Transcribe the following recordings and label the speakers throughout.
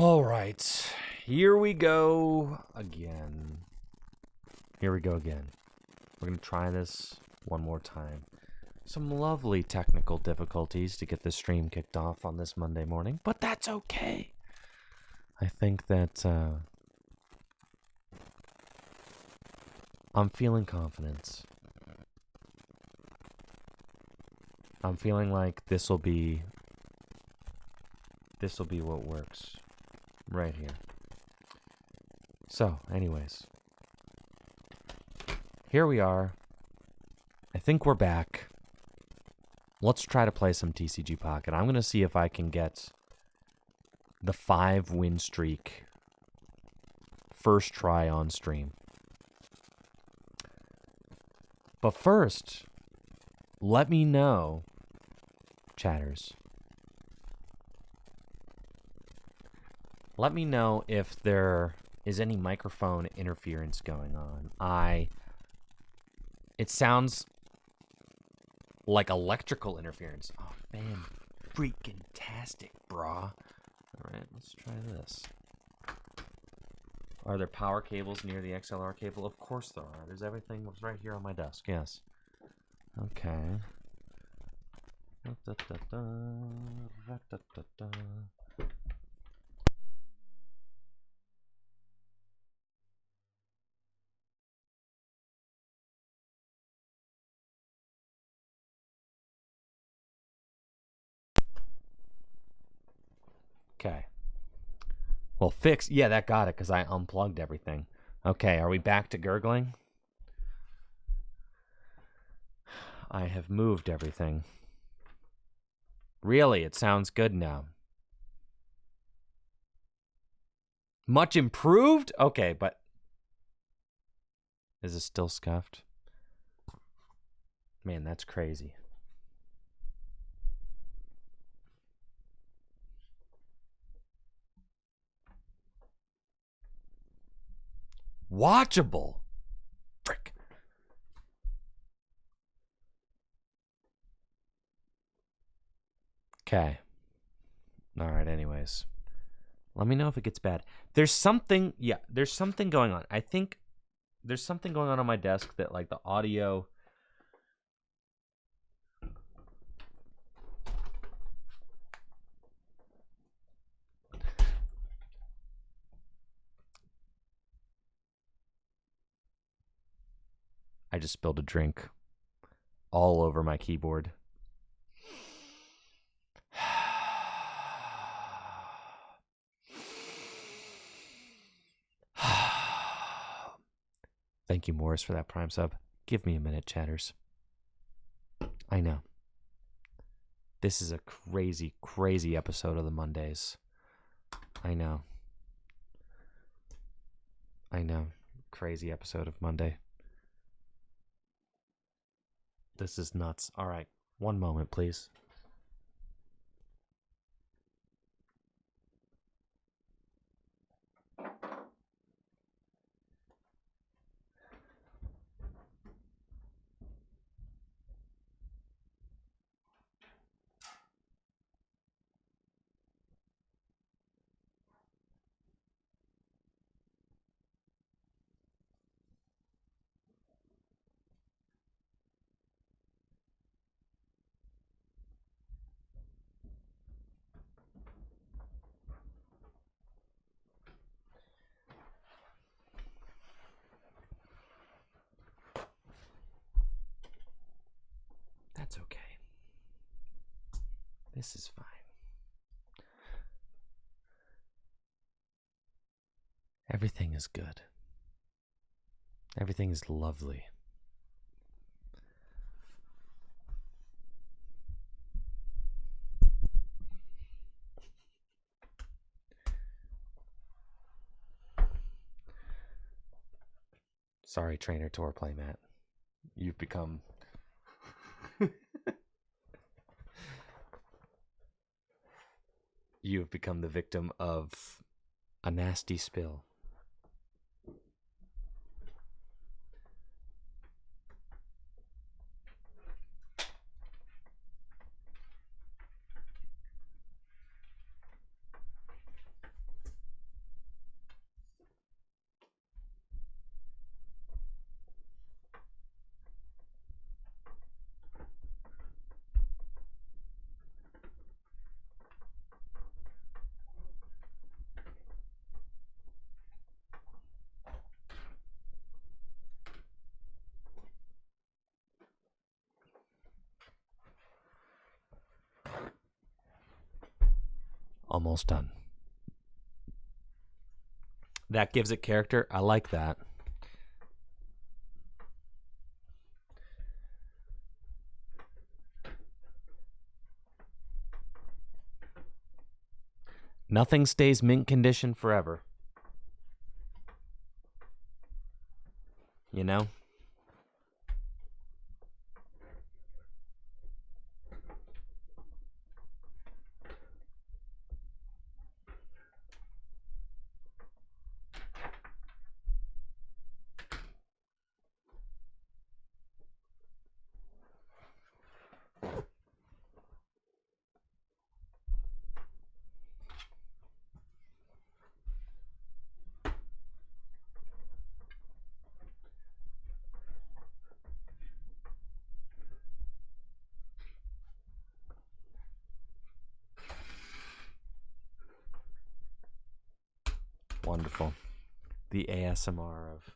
Speaker 1: All right, here we go again. We're going to try this one more time. Some lovely technical difficulties to get the stream kicked off on this Monday morning, but that's okay. I think that I'm feeling confidence. I'm feeling like this will be what works right here. So, anyways, here we are. I think we're back. Let's try to play some TCG Pocket. I'm going to see if I can get the 5-win streak first try on stream. But first, let me know, chatters. Let me know if there is any microphone interference going on. It sounds like electrical interference. Oh, man, freaking tastic, brah. All right, let's try this. Are there power cables near the XLR cable? Of course there are. There's everything right here on my desk, yes. Okay. Okay. Well, fix. Yeah, that got it because I unplugged everything. Okay, are we back to gurgling? I have moved everything. Really, it sounds good now. Much improved? Okay, but is it still scuffed? Man, that's crazy. Watchable. Frick. Okay. All right, anyways. Let me know if it gets bad. There's something going on. I think there's something going on my desk that, like, the audio... I just spilled a drink all over my keyboard. Thank you, Morris, for that Prime sub. Give me a minute, chatters. I know. This is a crazy, crazy episode of the Mondays. I know. Crazy episode of Monday. This is nuts. All right. One moment, please. That's okay. This is fine. Everything is good. Everything is lovely. Sorry, Trainer Tour Playmat. You've become... You've become the victim of a nasty spill. Almost done. That gives it character. I like that. Nothing stays mint condition forever. You know? Wonderful. The ASMR of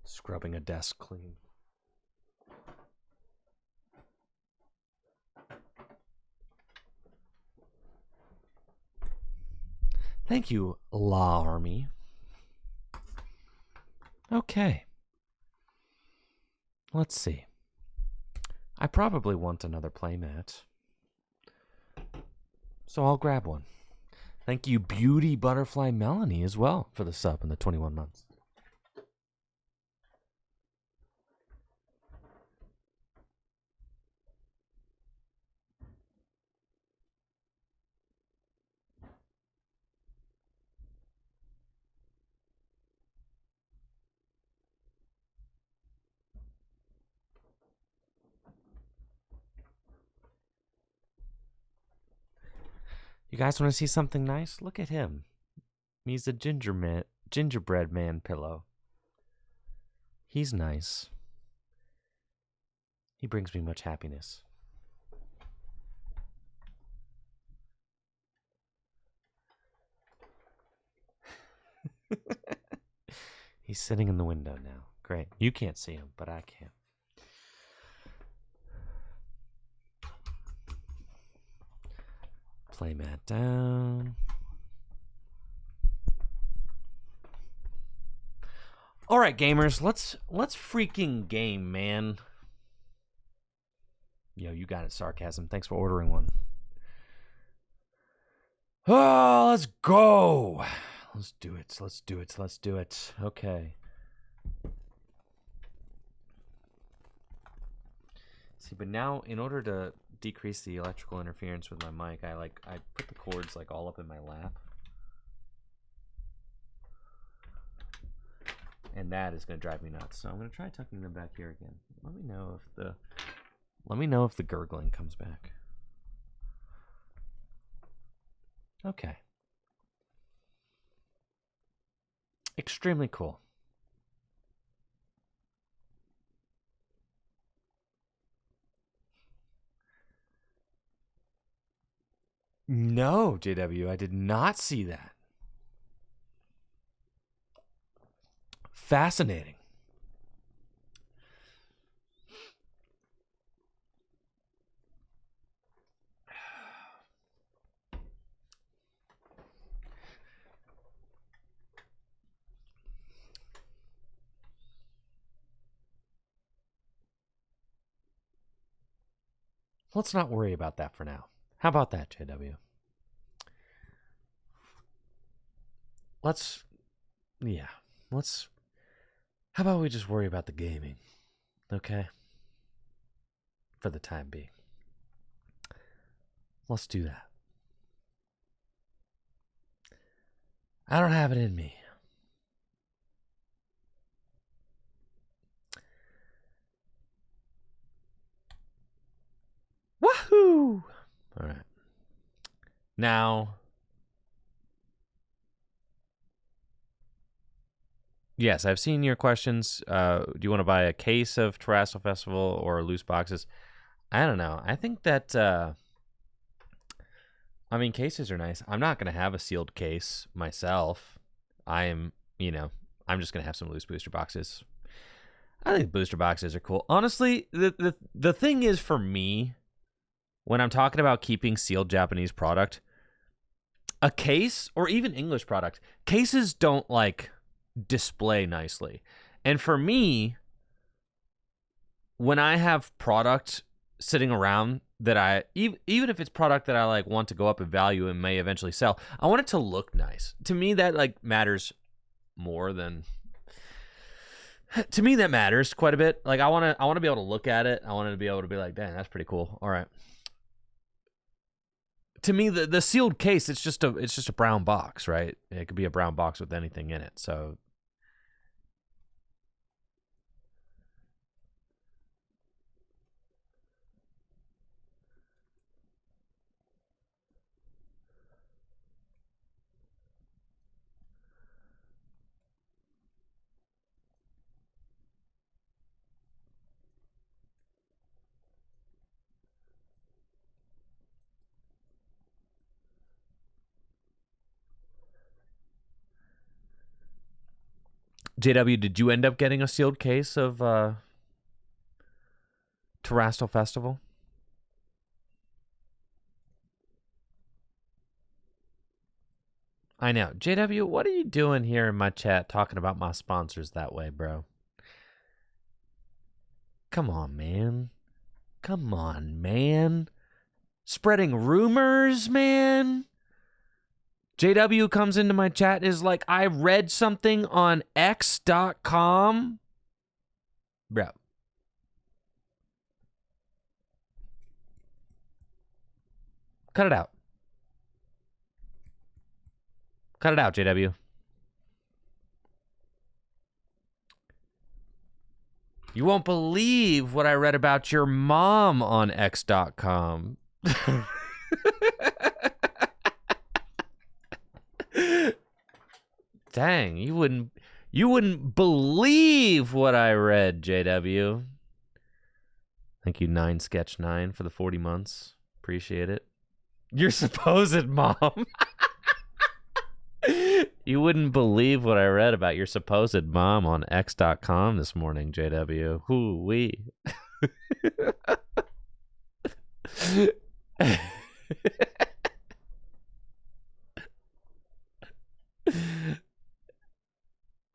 Speaker 1: scrubbing a desk clean. Thank you, La Army. Okay. Let's see. I probably want another playmat, so I'll grab one. Thank you, Beauty Butterfly Melanie, as well, for the sub in the 21 months. You guys want to see something nice? Look at him. He's a gingerbread man pillow. He's nice. He brings me much happiness. He's sitting in the window now. Great. You can't see him, but I can. Playmat down. All right, gamers, let's freaking game, man. Yo, you got it, sarcasm. Thanks for ordering one. Oh, let's go. Let's do it. Let's do it. Let's do it. Okay. See, but now in order to decrease the electrical interference with my mic, I put the cords like all up in my lap. And that is going to drive me nuts. So I'm going to try tucking them back here again. Let me know if the gurgling comes back. Okay. Extremely cool. No, JW, I did not see that. Fascinating. Let's not worry about that for now. How about that, JW? How about we just worry about the gaming, okay? For the time being. Let's do that. I don't have it in me. Woohoo! All right. Now, yes, I've seen your questions. Do you want to buy a case of Terrestrial Festival or loose boxes? I don't know. I think that, cases are nice. I'm not going to have a sealed case myself. I'm just going to have some loose booster boxes. I think booster boxes are cool. Honestly, the thing is for me, when I'm talking about keeping sealed Japanese product, a case or even English product, cases don't like display nicely. And for me, when I have product sitting around that I even if it's product that I like want to go up in value and may eventually sell, I want it to look nice. To me, that like matters more than. To me, that matters quite a bit. Like I want to be able to look at it. I want to be able to be like, dang, that's pretty cool. All right. To me, the sealed case, it's just a brown box, right? It could be a brown box with anything in it. So. JW, did you end up getting a sealed case of Terrastal Festival? I know. JW, what are you doing here in my chat talking about my sponsors that way, bro? Come on, man. Come on, man. Spreading rumors, man. JW comes into my chat and is like, I read something on X.com. Bro. Cut it out. Cut it out, JW. You won't believe what I read about your mom on X.com. Dang, you wouldn't believe what I read, JW. Thank you, 9sketch9 for the 40 months. Appreciate it. Your supposed mom. You wouldn't believe what I read about your supposed mom on X.com this morning, JW. Hoo-wee.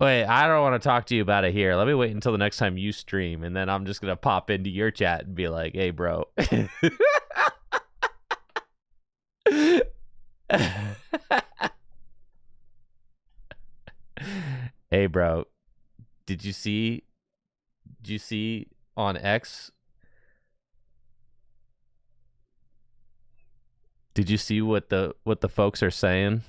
Speaker 1: Wait, I don't want to talk to you about it here. Let me wait until the next time you stream, and then I'm just going to pop into your chat and be like, hey, bro. Hey, bro. Did you see on X? Did you see what the folks are saying?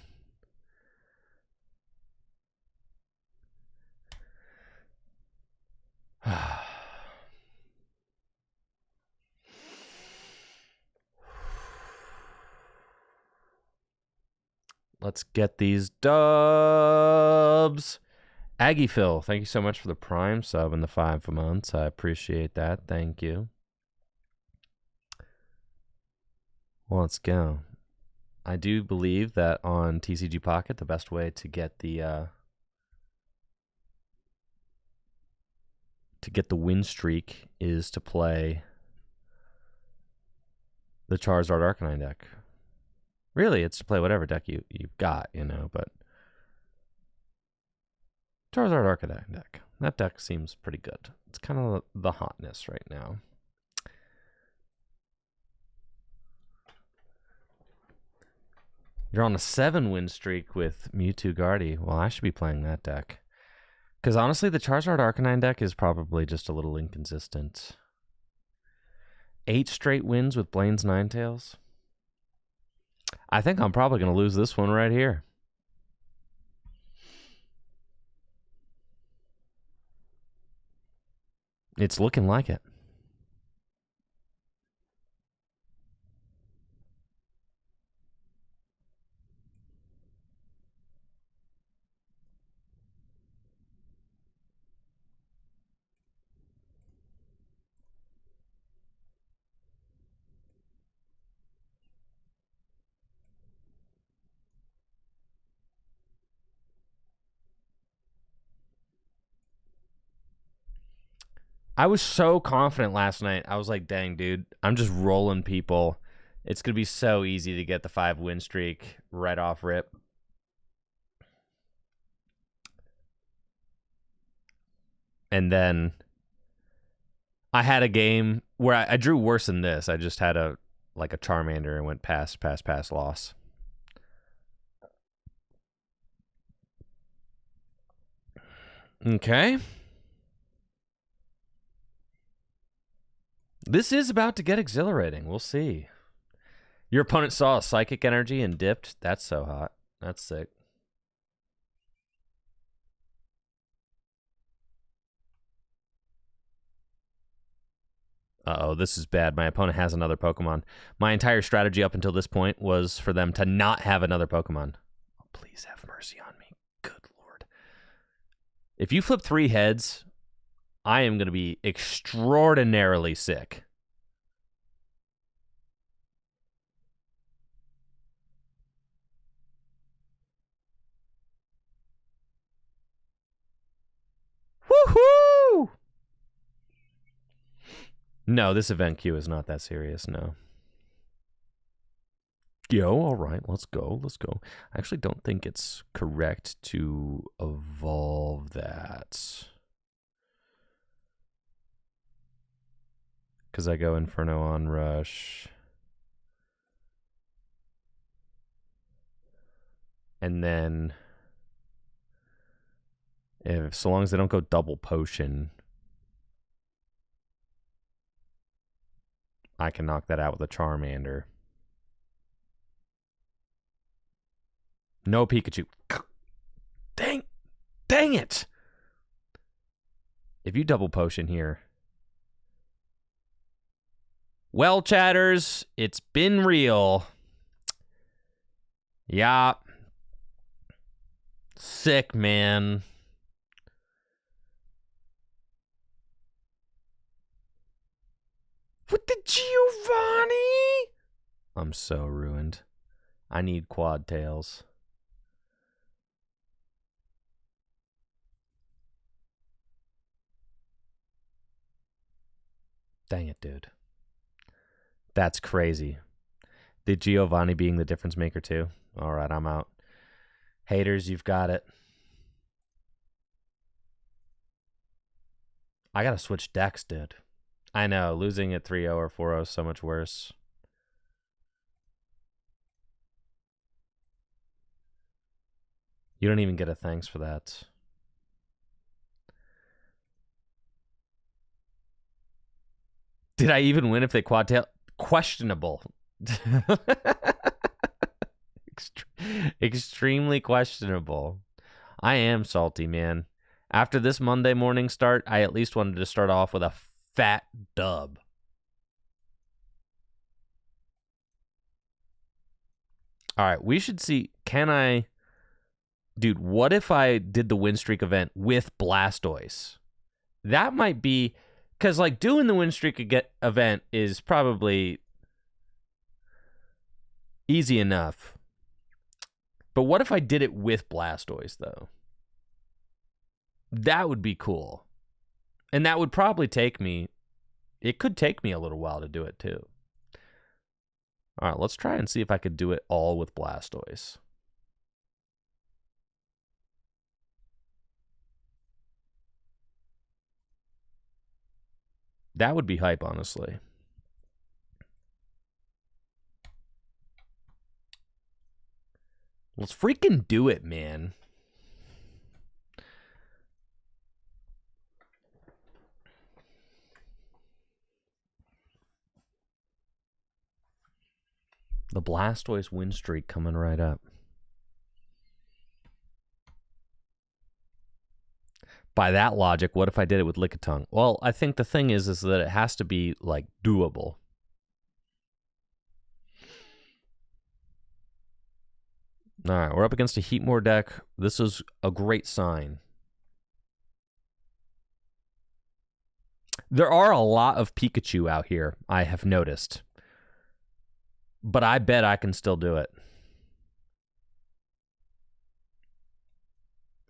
Speaker 1: Let's get these dubs. Aggie Phil, thank you so much for the Prime sub and the 5 months. I appreciate that. Thank you. Well, let's go. I do believe that on TCG Pocket, the best way to get the win streak is to play the Charizard Arcanine deck. Really, it's to play whatever deck you've got, you know, but Charizard Arcanine deck. That deck seems pretty good. It's kind of the hotness right now. You're on a 7-win streak with Mewtwo Guardy. Well, I should be playing that deck. Because honestly, the Charizard Arcanine deck is probably just a little inconsistent. 8 straight wins with Blaine's Ninetales. I think I'm probably going to lose this one right here. It's looking like it. I was so confident last night. I was like, dang, dude, I'm just rolling people It's going to be so easy to get the 5-win streak right off rip. And then I had a game where I drew worse than this. I just had a Charmander and went pass, loss. Okay. This is about to get exhilarating. We'll see. Your opponent saw a psychic energy and dipped. That's so hot. That's sick. Uh-oh, this is bad. My opponent has another Pokemon. My entire strategy up until this point was for them to not have another Pokemon. Oh, please have mercy on me. Good Lord. If you flip 3 heads, I am going to be extraordinarily sick. Woohoo! No, this event queue is not that serious, no. Yo, all right, let's go. I actually don't think it's correct to evolve that. Because I go Inferno on Rush. And then, so long as they don't go double potion, I can knock that out with a Charmander. No Pikachu. Dang it! If you double potion here. Well, chatters, it's been real. Yeah. Sick, man. With the Giovanni? I'm so ruined. I need quad tails. Dang it, dude. That's crazy. The Giovanni being the difference maker, too. All right, I'm out. Haters, you've got it. I gotta switch decks, dude. I know, losing at 3-0 or 4-0 is so much worse. You don't even get a thanks for that. Did I even win if they quad tail? Questionable. Extremely questionable. I am salty, man. After this Monday morning start, I at least wanted to start off with a fat dub. All right, we should see. Can I... Dude, what if I did the win streak event with Blastoise? That might be... Because, like, doing the win streak event is probably easy enough. But what if I did it with Blastoise, though? That would be cool. And that would probably take me... It could take me a little while to do it, too. All right, let's try and see if I could do it all with Blastoise. That would be hype, honestly. Let's freaking do it, man. The Blastoise win streak coming right up. By that logic, what if I did it with Lickitung? Well, I think the thing is that it has to be, like, doable. All right, we're up against a Heatmore deck. This is a great sign. There are a lot of Pikachu out here, I have noticed. But I bet I can still do it.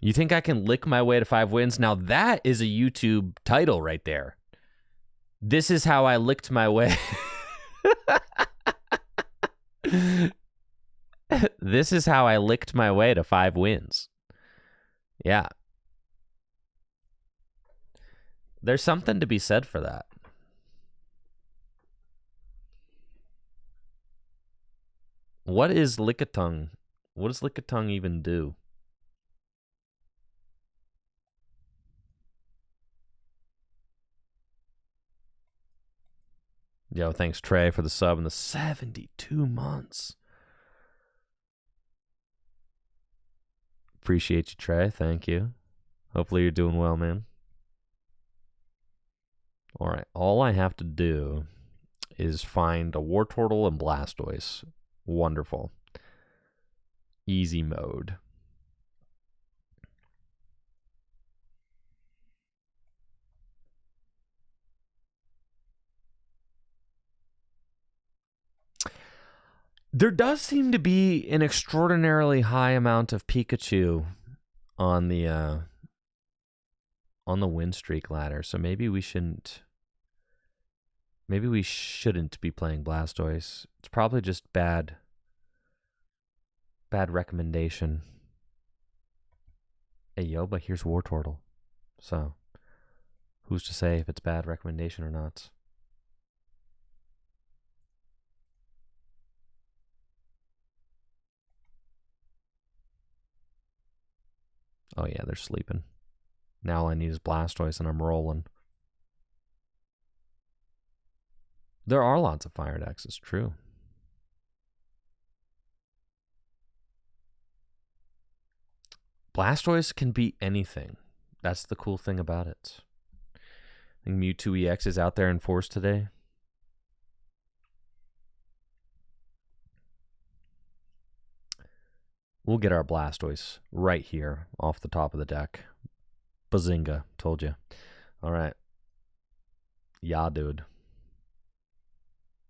Speaker 1: You think I can lick my way to 5 wins? Now that is a YouTube title right there. This is how I licked my way. This is how I licked my way to 5 wins. Yeah. There's something to be said for that. What is Lickitung? What does Lickitung even do? Yo, thanks Trey for the sub and the 72 months. Appreciate you, Trey. Thank you. Hopefully you're doing well, man. All right. All I have to do is find a Wartortle and Blastoise. Wonderful. Easy mode. There does seem to be an extraordinarily high amount of Pikachu on the win streak ladder, so maybe we shouldn't be playing Blastoise. It's probably just bad recommendation. Hey yo, but here's Wartortle. So who's to say if it's bad recommendation or not? Oh yeah, they're sleeping. Now all I need is Blastoise and I'm rolling. There are lots of fire decks, it's true. Blastoise can beat anything. That's the cool thing about it. I think Mewtwo EX is out there in force today. We'll get our Blastoise right here off the top of the deck. Bazinga, told you. All right. Yeah, dude.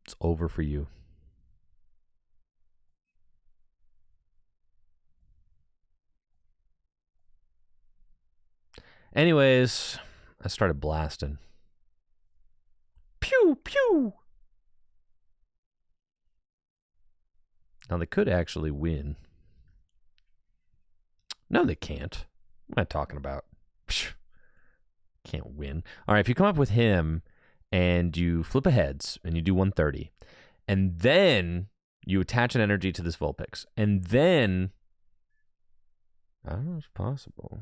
Speaker 1: It's over for you. Anyways, I started blasting. Pew, pew. Now they could actually win. No, they can't. What am I talking about? Psh, can't win. All right, if you come up with him and you flip a heads and you do 130, and then you attach an energy to this Vulpix, and then I don't know, it's possible.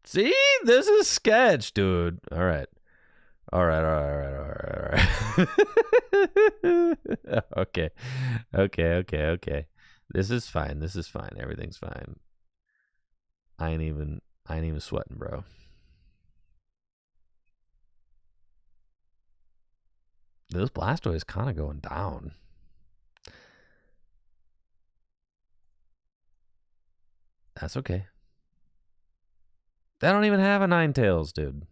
Speaker 1: See, this is sketch, dude. All right. Okay. This is fine. Everything's fine. I ain't even sweating, bro. This Blastoise is kind of going down. That's okay. They don't even have a Ninetales, dude.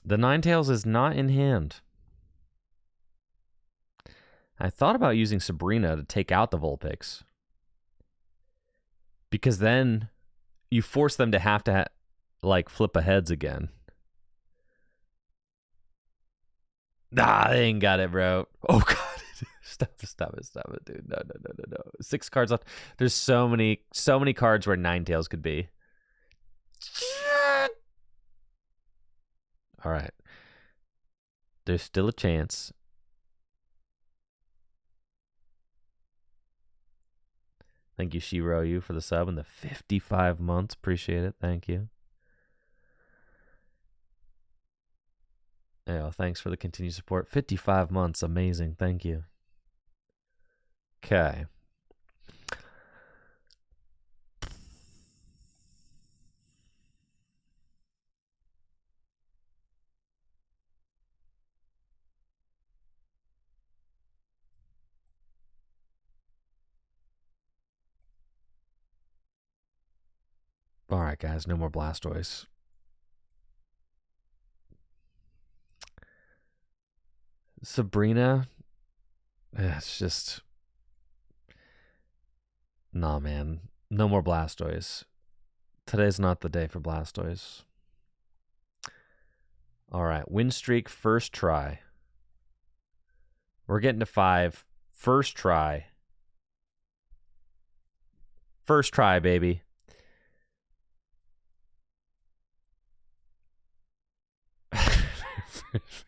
Speaker 1: The Ninetales is not in hand. I thought about using Sabrina to take out the Vulpix. Because then you force them to have to like flip a heads again. Nah, they ain't got it, bro. Oh god. Stop it, dude. No. 6 cards left. There's so many cards where Ninetales could be. All right. There's still a chance. Thank you, Shiro, you for the sub and the 55 months. Appreciate it. Thank you. Yeah, thanks for the continued support. 55 months. Amazing. Thank you. Okay. All right, guys. No more Blastoise. Sabrina. It's just... Nah, man. No more Blastoise. Today's not the day for Blastoise. All right. Win streak, first try. We're getting to 5. First try. First try, baby.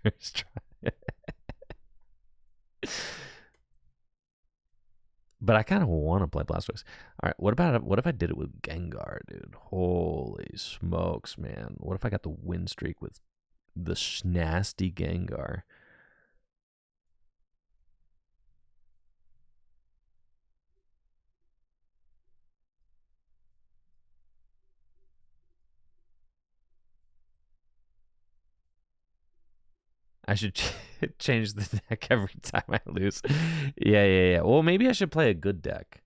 Speaker 1: First try. But I kind of want to play Blastoise. All right, what if I did it with Gengar, dude? Holy smokes, man! What if I got the win streak with the nasty Gengar? I should change the deck every time I lose. Yeah. Well, maybe I should play a good deck.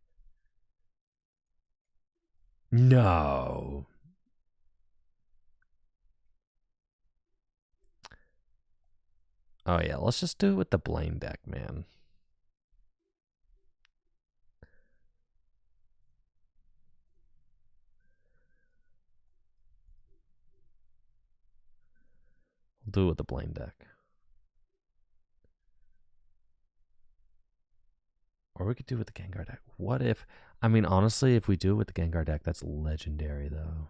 Speaker 1: No. Oh, yeah. Let's just do it with the Blaine deck, man. We'll do it with the Blaine deck. Or we could do it with the Gengar deck. What if... I mean, honestly, if we do it with the Gengar deck, that's legendary, though.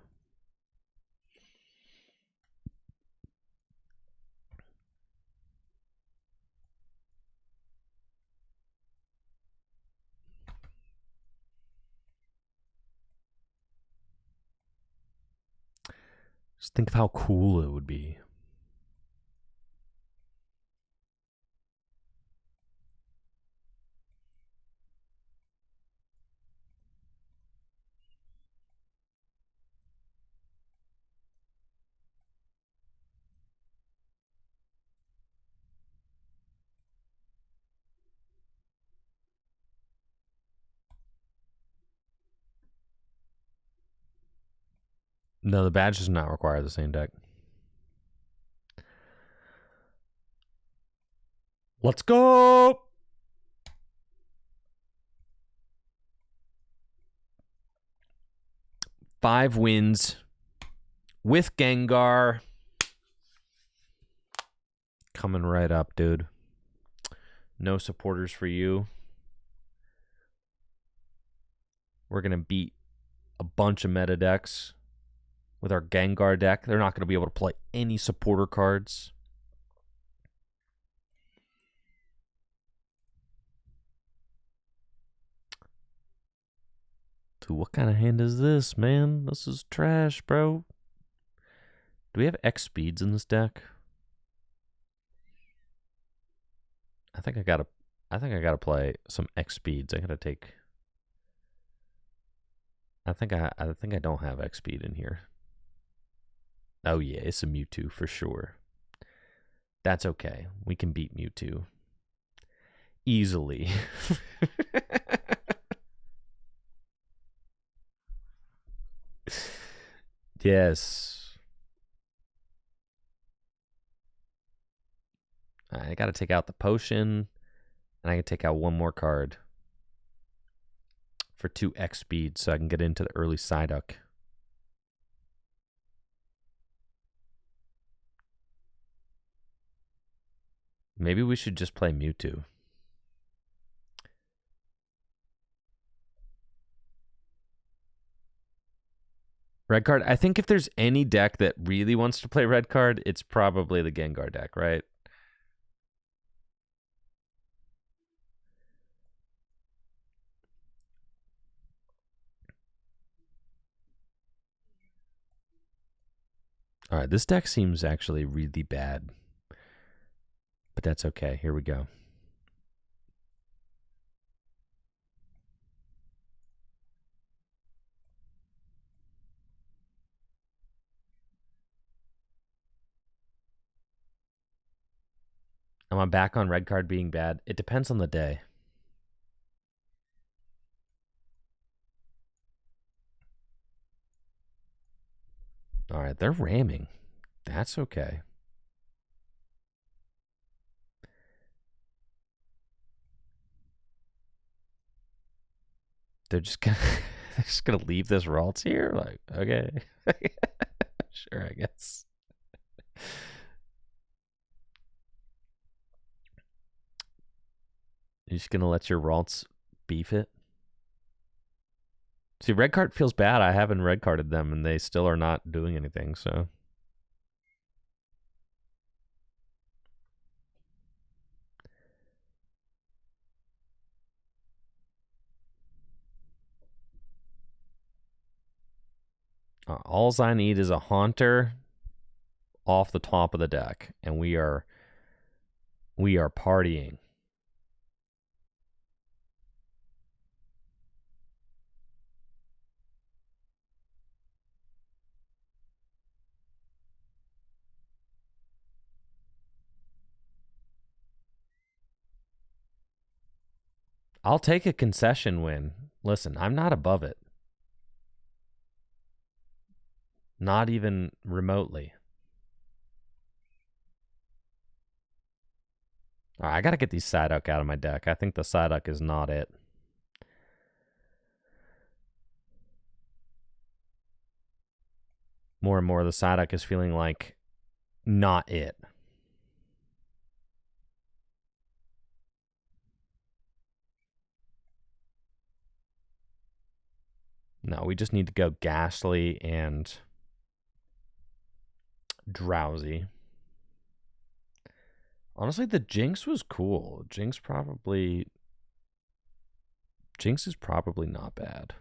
Speaker 1: Just think of how cool it would be. No, the badge does not require the same deck. Let's go! Five wins with Gengar. Coming right up, dude. No supporters for you. We're going to beat a bunch of meta decks with our Gengar deck. They're not going to be able to play any supporter cards. Dude, what kind of hand is this, man? This is trash, bro. Do we have X speeds in this deck? I think I gotta play some X speeds. I gotta take. I think I don't have X speed in here. Oh yeah, it's a Mewtwo for sure. That's okay. We can beat Mewtwo easily. Yes. I gotta take out the potion, and I can take out one more card for 2 X speed so I can get into the early Psyduck. Maybe we should just play Mewtwo. Red card. I think if there's any deck that really wants to play red card, it's probably the Gengar deck, right? All right, this deck seems actually really bad. But that's okay. Here we go. Am I back on red card being bad? It depends on the day. All right, they're ramming. That's okay. They're just gonna they're just gonna leave this Ralts here? Like, okay. Sure, I guess. You're just gonna let your Ralts beef it? See, red card feels bad. I haven't red carded them and they still are not doing anything, so. Alls I need is a Haunter off the top of the deck, and we are partying. I'll take a concession win. Listen, I'm not above it. Not even remotely. All right, I got to get these Psyduck out of my deck. I think the Psyduck is not it. More and more, the Psyduck is feeling like not it. No, we just need to go Ghastly and Drowsy. Honestly, the Jinx was cool. Jinx is probably not bad.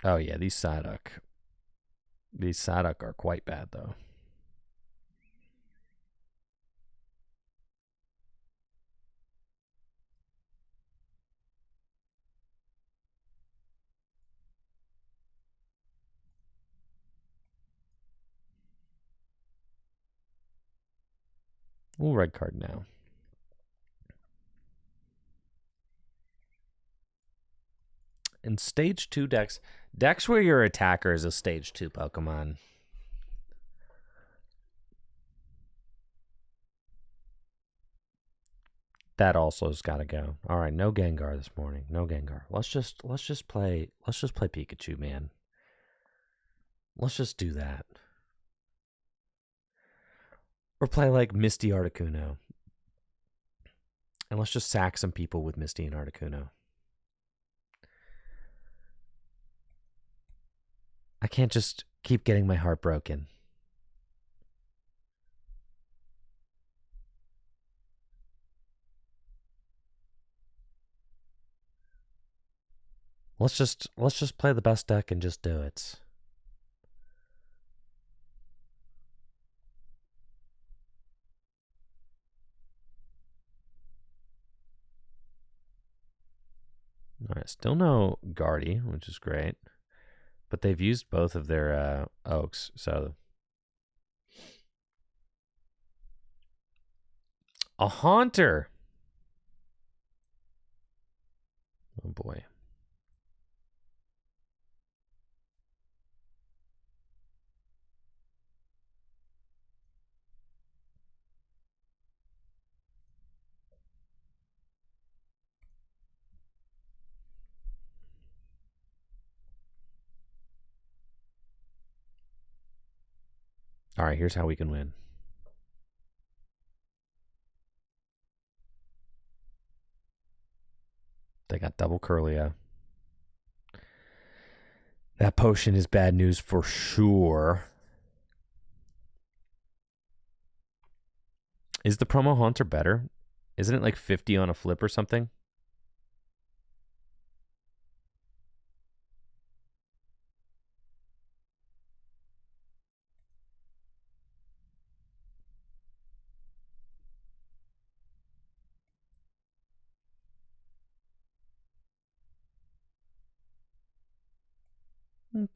Speaker 1: Oh yeah, these Psyduck are quite bad though. We'll red card now. In stage 2 decks where your attacker is a stage 2 Pokemon. That also has got to go. All right, no Gengar this morning. No Gengar. Let's just play Pikachu, man. Let's just do that. Or play like Misty Articuno. And let's just sack some people with Misty and Articuno. I can't just keep getting my heart broken. Let's just play the best deck and just do it. All right, still no Guardy, which is great. But they've used both of their Oaks, so. A Haunter! Oh boy. All right, here's how we can win. They got double Curlia. That potion is bad news for sure. Is the promo Haunter better? Isn't it like 50 on a flip or something?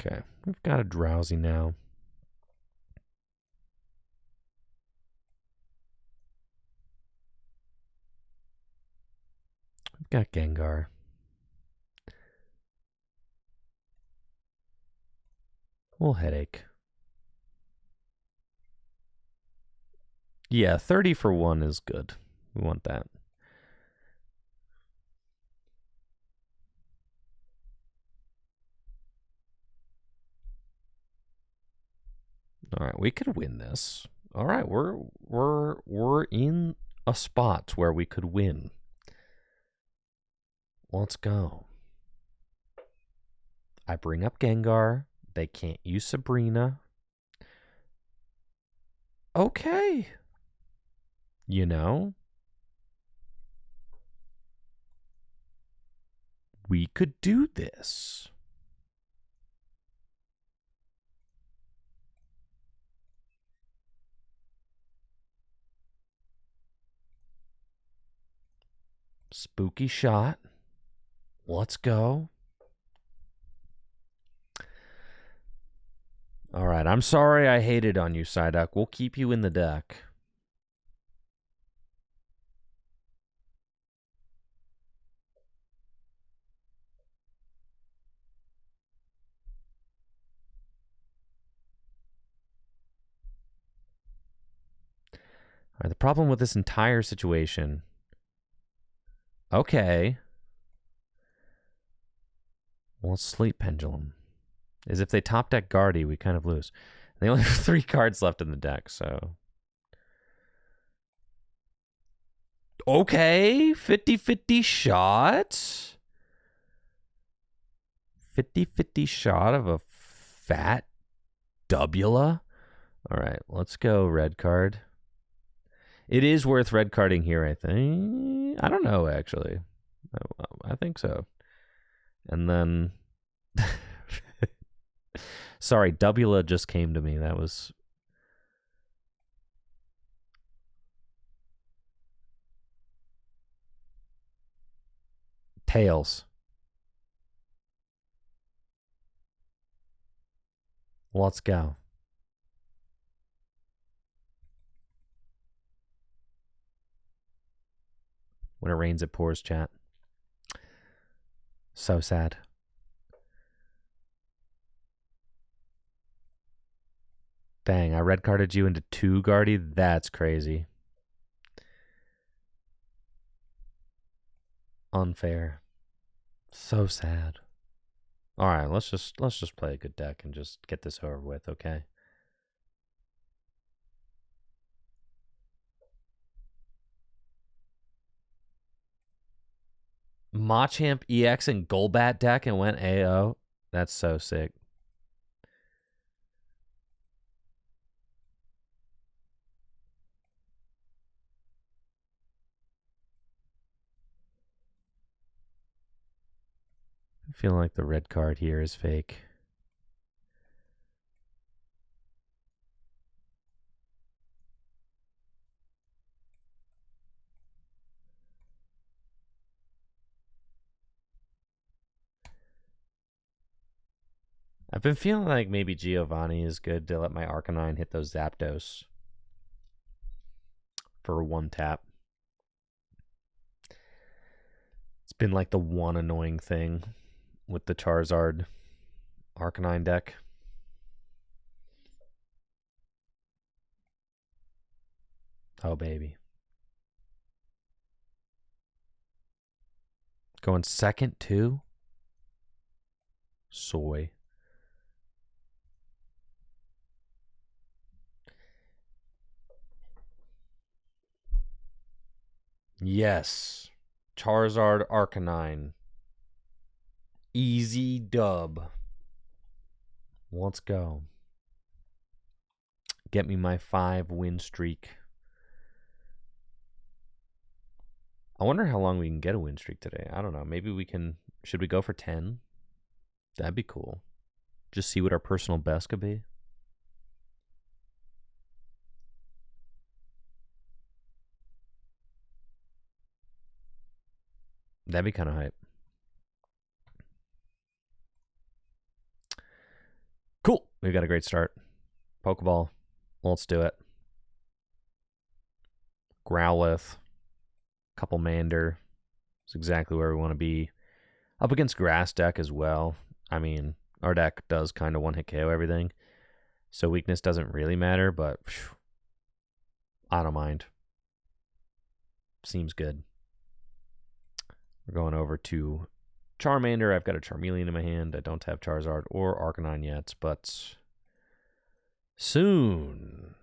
Speaker 1: Okay, we've got a Drowsy now. We've got Gengar. We'll headache. Yeah, 30 for 1 is good. We want that. All right, we could win this. All right, we're in a spot where we could win. Let's go. I bring up Gengar. They can't use Sabrina. Okay. You know, we could do this. Spooky shot. Let's go. All right, I'm sorry I hated on you, Psyduck. We'll keep you in the deck. All right, the problem with this entire situation. Okay. Well, Sleep Pendulum. Is if they top deck Guardy, we kind of lose. They only have 3 cards left in the deck, so. Okay, 50-50 shot. 50-50 shot of a fat Dubula. All right, let's go red card. It is worth red carding here, I think. I don't know, actually. I think so. And then... Sorry, Dubula just came to me. That was... Tails. Let's go. When it rains, it pours, chat. So sad. Dang, I red carded you into 2 Guardy? That's crazy. Unfair. So sad. All right, let's just play a good deck and just get this over with, okay? Machamp EX and Golbat deck and went AO. That's so sick. I feel like the red card here is fake. I've been feeling like maybe Giovanni is good to let my Arcanine hit those Zapdos for 1 tap. It's been like the one annoying thing with the Charizard Arcanine deck. Oh, baby. Going second, too? Soy. Yes. Charizard Arcanine. Easy dub. Let's go. Get me my 5-win streak. I wonder how long we can get a win streak today. I don't know. Maybe we can... Should we go for 10? That'd be cool. Just see what our personal best could be. That'd be kind of hype. Cool. We got a great start. Pokeball. Let's do it. Growlithe. Couple Mander. It's exactly where we want to be. Up against Grass deck as well. I mean, our deck does kind of one-hit KO everything. So weakness doesn't really matter, but phew, I don't mind. Seems good. We're going over to Charmander. I've got a Charmeleon in my hand. I don't have Charizard or Arcanine yet, but soon.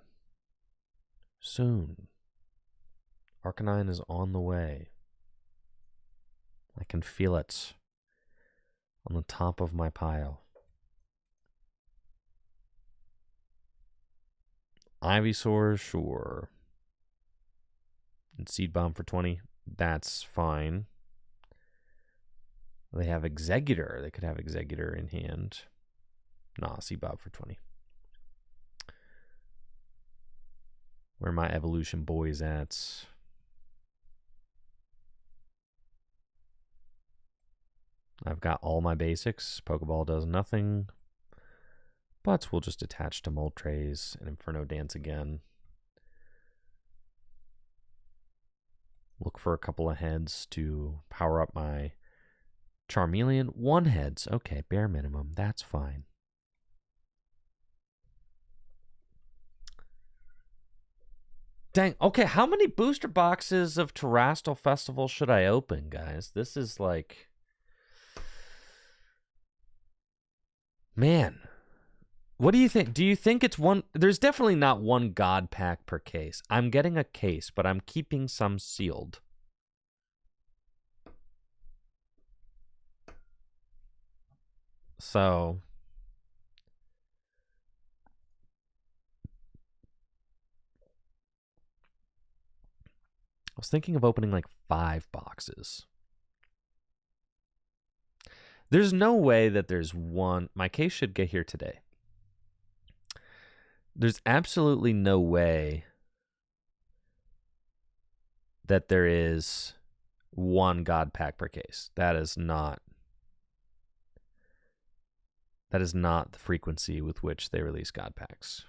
Speaker 1: Soon. Arcanine is on the way. I can feel it on the top of my pile. Ivysaur, sure. And Seed Bomb for 20. That's fine. They have Executor. They could have Executor in hand. Nah, Seed Bomb for 20. Where are my evolution boys at? I've got all my basics. Pokeball does nothing. But we'll just attach to Moltres and Inferno Dance again. Look for a couple of heads to power up my Charmeleon. 1 heads. Okay, bare minimum. That's fine. Dang. Okay, how many booster boxes of Terrastal Festival should I open, guys? This is like... Man. What do you think? Do you think it's one? There's definitely not one God pack per case. I'm getting a case, but I'm keeping some sealed. So I was thinking of opening like 5 boxes. There's no way that there's one. My case should get here today. There's absolutely no way that there is one God pack per case. That is not the frequency with which they release God packs.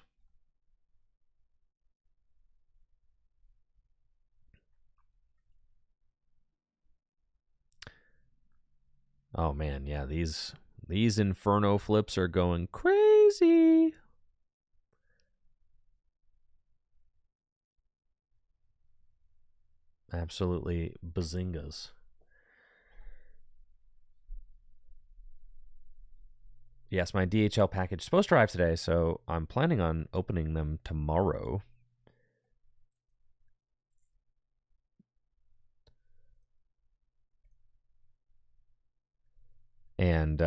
Speaker 1: Oh man, yeah, these Inferno flips are going crazy. Absolutely bazingas. Yes, my DHL package is supposed to arrive today, so I'm planning on opening them tomorrow. And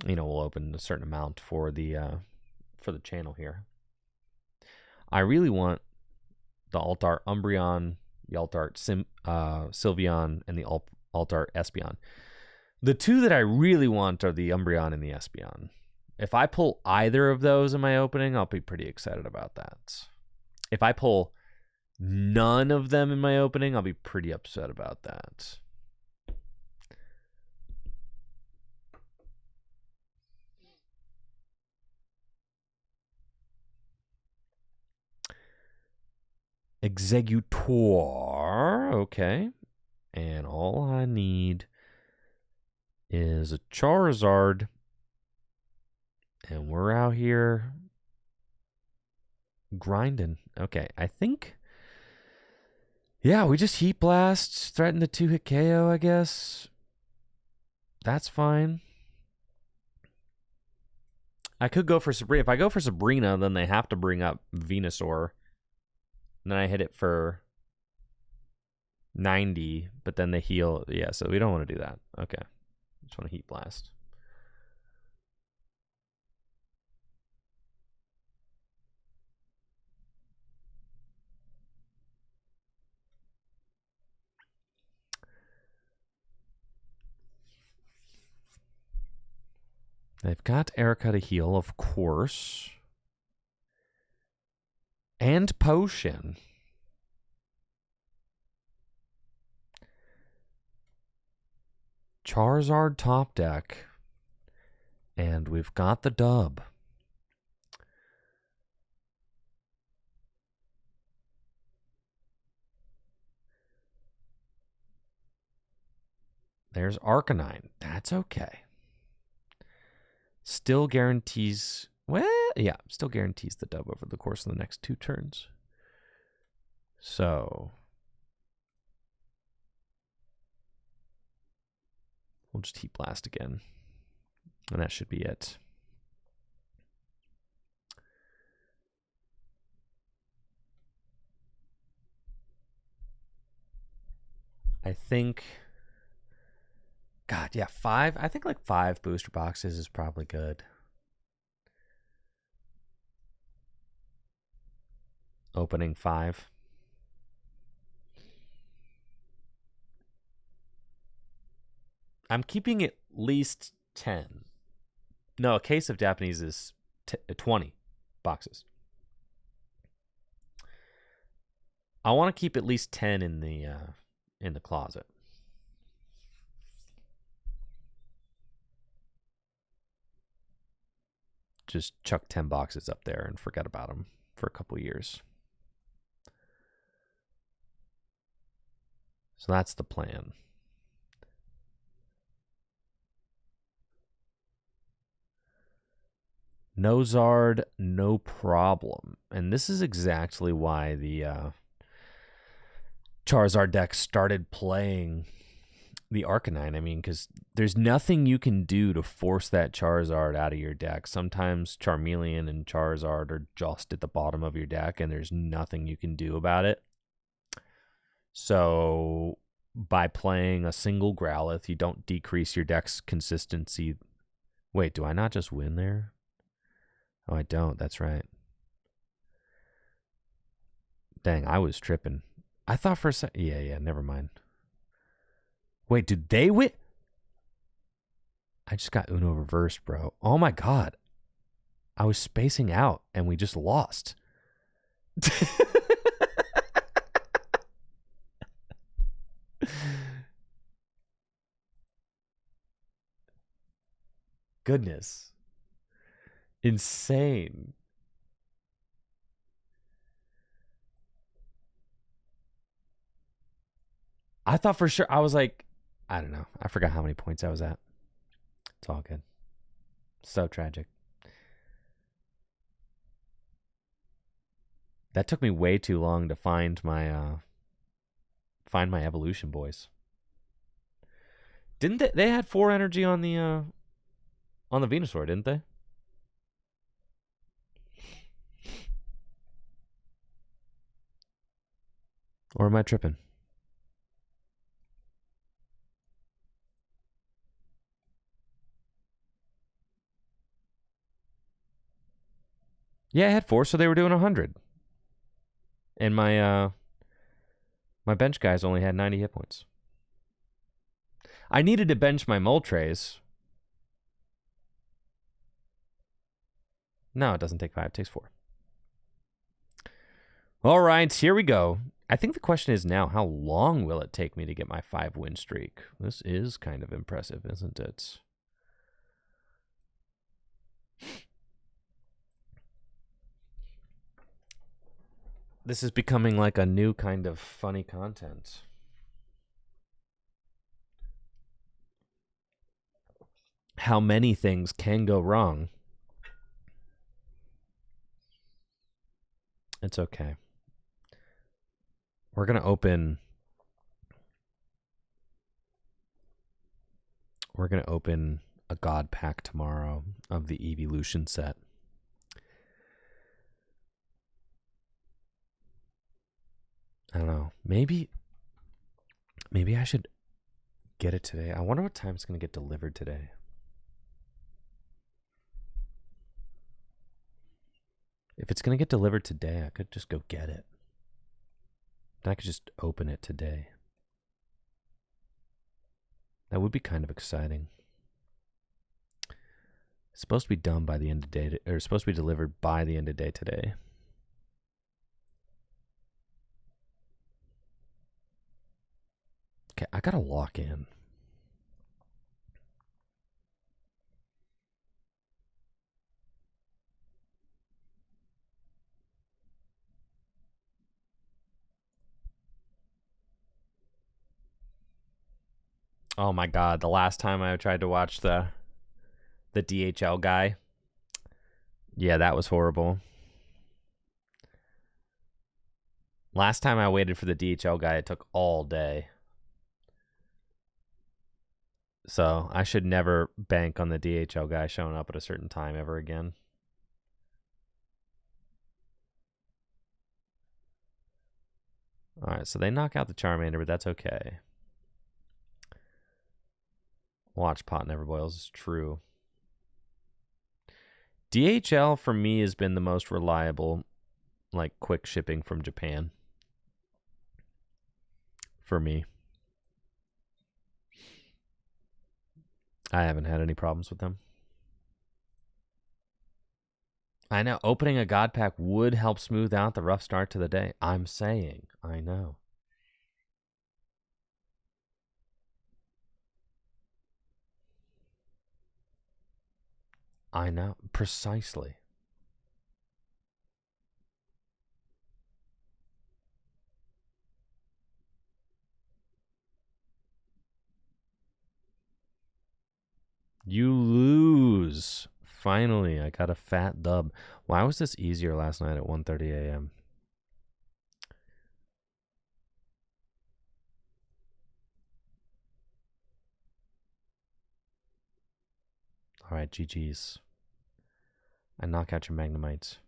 Speaker 1: you know, we'll open a certain amount for the channel here. I really want the Alt-Art Umbreon, the Alt-Art Sylveon, and the Alt-Art Espeon. The 2 that I really want are the Umbreon and the Espeon. If I pull either of those in my opening, I'll be pretty excited about that. If I pull none of them in my opening, I'll be pretty upset about that. Executor. Okay. And all I need is a Charizard. And we're out here grinding. Okay, I think... Yeah, we just Heat Blast, threaten the 2-hit KO, I guess. That's fine. I could go for Sabrina. If I go for Sabrina, then they have to bring up Venusaur. And then I hit it for 90, but then they heal. Yeah, so we don't want to do that. Okay. Just want to Heat Blast. They've got Erica to heal, of course. And Potion. Charizard top deck. And we've got the dub. There's Arcanine. That's okay. Still guarantees... Well, yeah, still guarantees the dub over the course of the next 2 turns. So we'll just Heat Blast again. And that should be it. I think, God, yeah, 5. I think like 5 booster boxes is probably good. Opening 5. I'm keeping at least 10. No, a case of Japanese is 20 boxes. I want to keep at least 10 in the closet. Just chuck 10 boxes up there and forget about them for a couple years. So that's the plan. No Zard, no problem. And this is exactly why the Charizard deck started playing the Arcanine. I mean, because there's nothing you can do to force that Charizard out of your deck. Sometimes Charmeleon and Charizard are just at the bottom of your deck, and there's nothing you can do about it. So by playing a single Growlithe, you don't decrease your deck's consistency. Wait, do I not just win there? Oh, I don't. That's right. Dang, I was tripping. I thought for a second. Yeah, never mind. Wait, did they win? I just got Uno reversed, bro. Oh my God. I was spacing out and we just lost. Goodness. Insane. I thought for sure, I was like, I don't know. I forgot how many points I was at. It's all good. So tragic. That took me way too long to find my evolution boys. Didn't they had 4 energy on the Venusaur, didn't they? Or am I tripping? Yeah, I had 4, so they were doing 100. And my bench guys only had 90 hit points. I needed to bench my Moltres. No, it doesn't take 5. It takes 4. All right, here we go. I think the question is now, how long will it take me to get my 5-win streak? This is kind of impressive, isn't it? This is becoming like a new kind of funny content. How many things can go wrong? It's okay. We're going to open a God pack tomorrow of the Evolution set. I don't know. Maybe I should get it today. I wonder what time it's going to get delivered today. If it's going to get delivered today, I could just go get it. Then I could just open it today. That would be kind of exciting. It's supposed to be done by the end of the day, or supposed to be delivered by the end of the day today. Okay, I gotta lock in. Oh my God, the last time I tried to watch the DHL guy. Yeah, that was horrible. Last time I waited for the DHL guy, it took all day. So I should never bank on the DHL guy showing up at a certain time ever again. All right, so they knock out the Charmander, but that's okay. Watch pot never boils is true. DHL for me has been the most reliable, like, quick shipping from Japan. For me. I haven't had any problems with them. I know. Opening a God Pack would help smooth out the rough start to the day. I'm saying. I know. I know. Precisely. You lose. Finally, I got a fat dub. Why was this easier last night at 1:30 a.m.? All right, GG's. I knock out your Magnemites.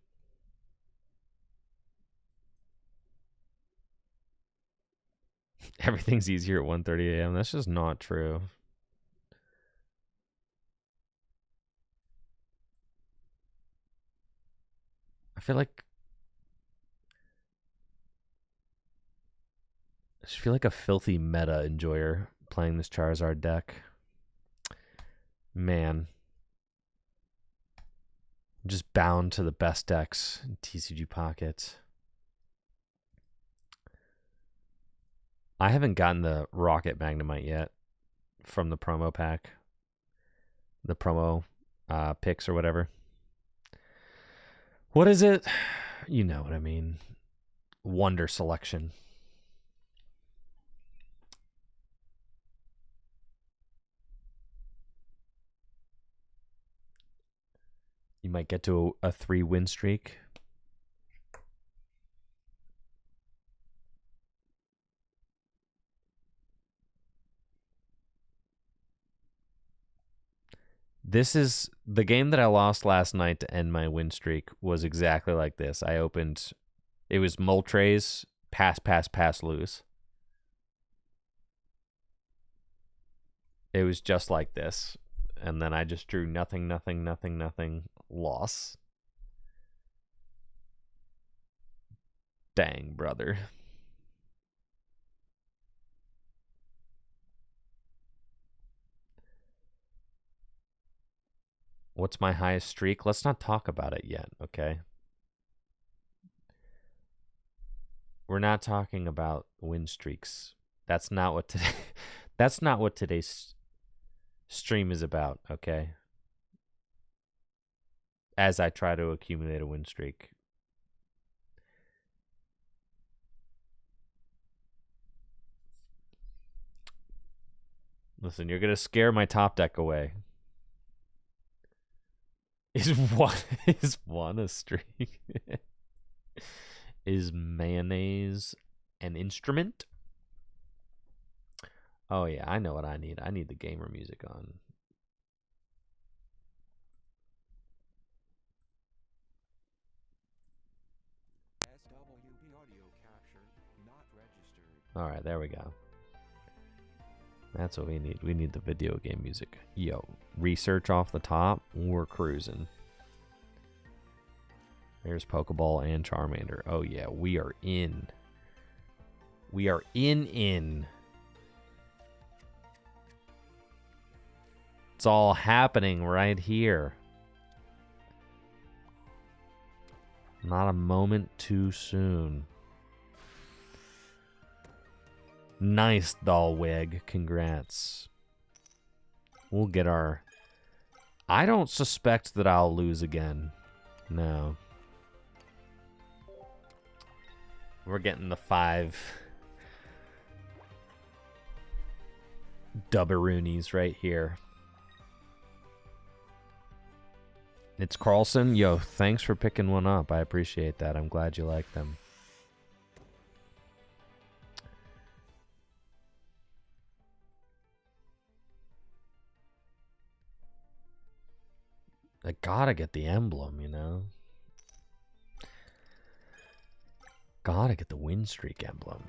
Speaker 1: Everything's easier at 1:30 a.m. That's just not true. I feel like a filthy meta enjoyer playing this Charizard deck. Man. I'm just bound to the best decks in TCG Pocket. I haven't gotten the Rocket Magnemite yet from the promo pack. The promo picks or whatever. What is it? You know what I mean. Wonder Selection. You might get to a 3-win streak. This is the game that I lost last night to end my win streak was exactly like this. I opened, it was Moltres, pass, pass, pass, lose. It was just like this. And then I just drew nothing, nothing, nothing, nothing, loss. Dang, brother. What's my highest streak? Let's not talk about it yet, okay? We're not talking about win streaks. That's not what today that's not what today's stream is about, okay? As I try to accumulate a win streak. Listen, you're going to scare my top deck away. Is one a streak? Is mayonnaise an instrument? Oh yeah, I know what I need. I need the gamer music on. All right, there we go. That's what we need. We need the video game music. Yo, research off the top. We're cruising. There's Pokeball and Charmander. Oh yeah, we are in. We are in. It's all happening right here. Not a moment too soon. Nice, Dalwig. Congrats. We'll get our... I don't suspect that I'll lose again. No. We're getting the 5 Dubberoonies right here. It's Carlson. Yo, thanks for picking one up. I appreciate that. I'm glad you like them. gotta get the emblem, you know? Gotta get the win streak emblem.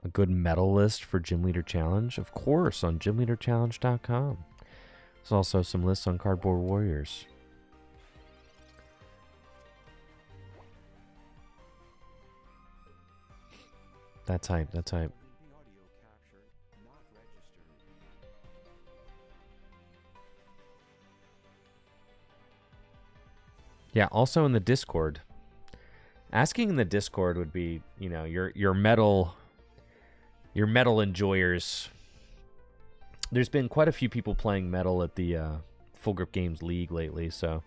Speaker 1: A good medal list for Gym Leader Challenge? Of course, on gymleaderchallenge.com. There's also some lists on Cardboard Warriors. That's hype, that's hype. Yeah, also in the Discord. Asking in the Discord would be, you know, your medal enjoyers. There's been quite a few people playing Metal at the Full Grip Games League lately, so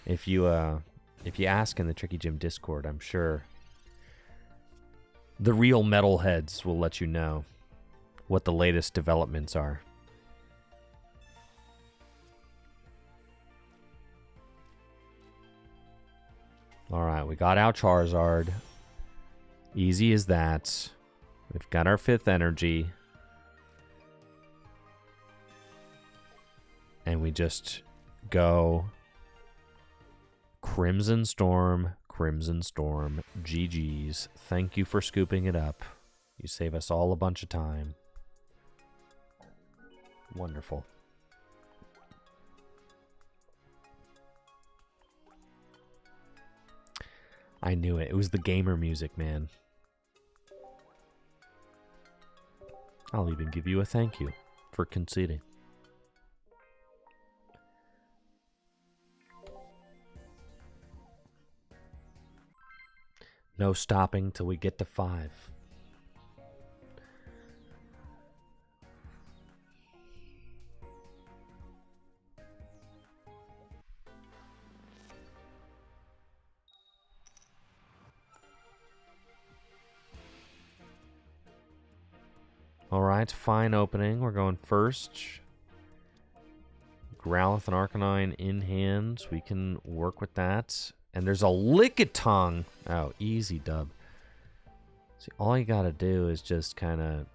Speaker 1: if you ask in the Tricky Gym Discord, I'm sure the real metal heads will let you know what the latest developments are. Alright, we got out Charizard. Easy as that. We've got our 5th energy. And we just go Crimson Storm, GG's. Thank you for scooping it up. You save us all a bunch of time. Wonderful. I knew it. It was the gamer music, man. I'll even give you a thank you for conceding. No stopping till we get to 5. Alright, fine opening. We're going first. Growlithe and Arcanine in hand. We can work with that. And there's a Lickitung. Oh, easy dub. See, all you gotta do is just kind of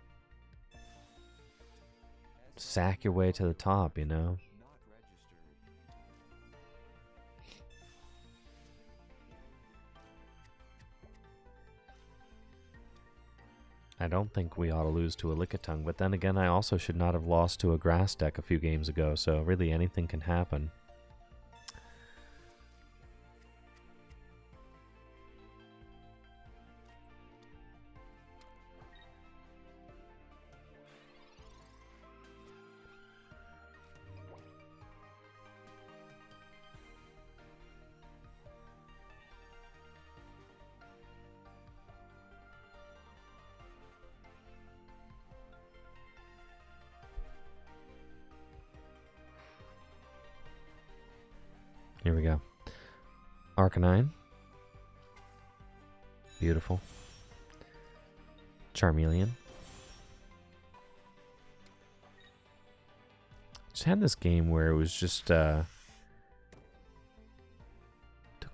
Speaker 1: sack your way to the top, you know? I don't think we ought to lose to a Lickitung, but then again, I also should not have lost to a grass deck a few games ago, so really anything can happen. Here we go. Arcanine. Beautiful. Charmeleon. Just had this game where it was just took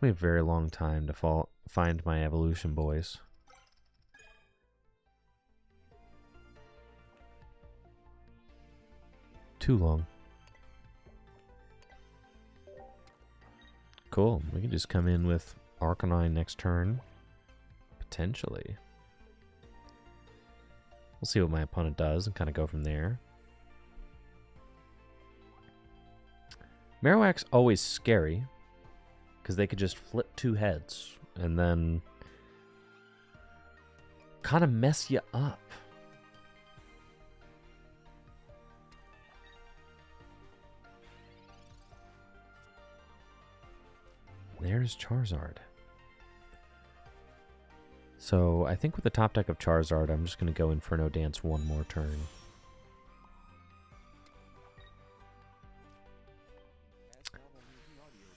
Speaker 1: me a very long time to find my evolution boys. Too long. Cool. We can just come in with Arcanine next turn. Potentially. We'll see what my opponent does and kind of go from there. Marowak's always scary because they could just flip 2 heads and then kind of mess you up. There's Charizard. So I think with the top deck of Charizard, I'm just going to go Inferno Dance one more turn.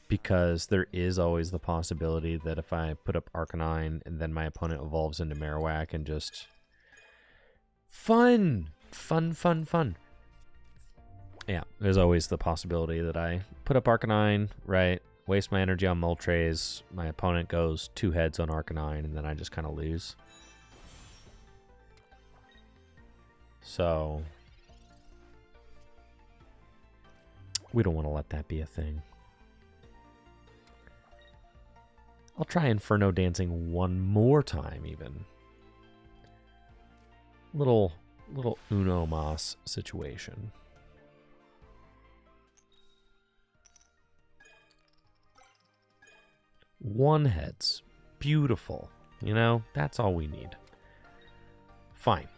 Speaker 1: because there is always the possibility that if I put up Arcanine and then my opponent evolves into Marowak and just... Fun! Fun. Yeah, there's always the possibility that I put up Arcanine, right? Waste my energy on Moltres. My opponent goes 2 heads on Arcanine, and then I just kind of lose. So... we don't want to let that be a thing. I'll try Inferno Dancing one more time, even. Little Uno Mas situation. One heads. Beautiful. You know, that's all we need. Fine.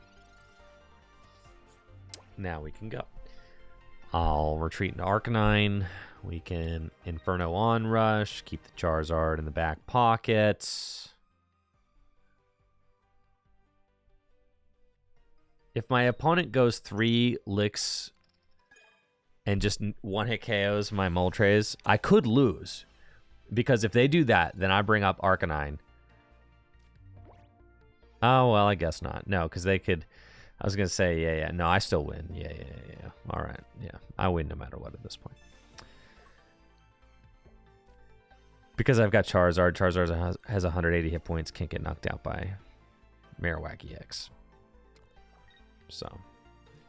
Speaker 1: Now we can go. I'll retreat into Arcanine. We can Inferno Onrush. Keep the Charizard in the back pocket. If my opponent goes 3 licks and just one-hit KOs my Moltres, I could lose. Because if they do that, then I bring up Arcanine. Oh, well, I guess not. No, because they could... I was going to say, yeah. No, I still win. Yeah. All right. Yeah, I win no matter what at this point. Because I've got Charizard. Charizard has 180 hit points. Can't get knocked out by Marowak EX. So,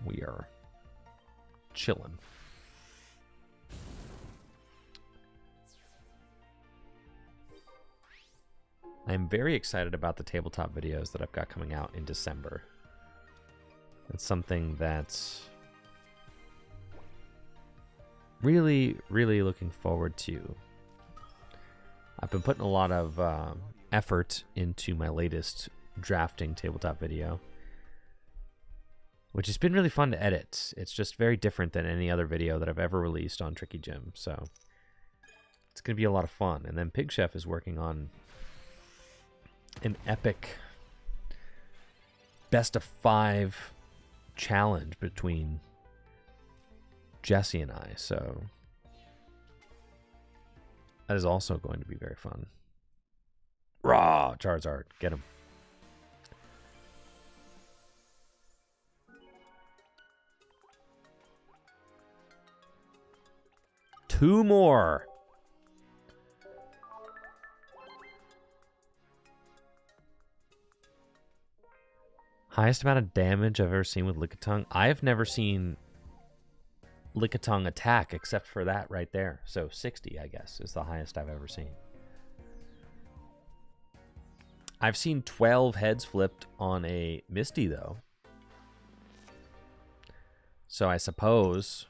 Speaker 1: we are chilling. I'm very excited about the tabletop videos that I've got coming out in December. It's something that's really looking forward to. I've been putting a lot of effort into my latest drafting tabletop video, which has been really fun to edit. It's just very different than any other video that I've ever released on Tricky Gym, so it's going to be a lot of fun. And then Pig Chef is working on an epic best of 5 challenge between Jesse and I, so that is also going to be very fun. Raw Charizard, get him. Two more. Highest amount of damage I've ever seen with Lickitung. I have never seen Lickitung attack except for that right there. So 60, I guess, is the highest I've ever seen. I've seen 12 heads flipped on a Misty, though. So I suppose,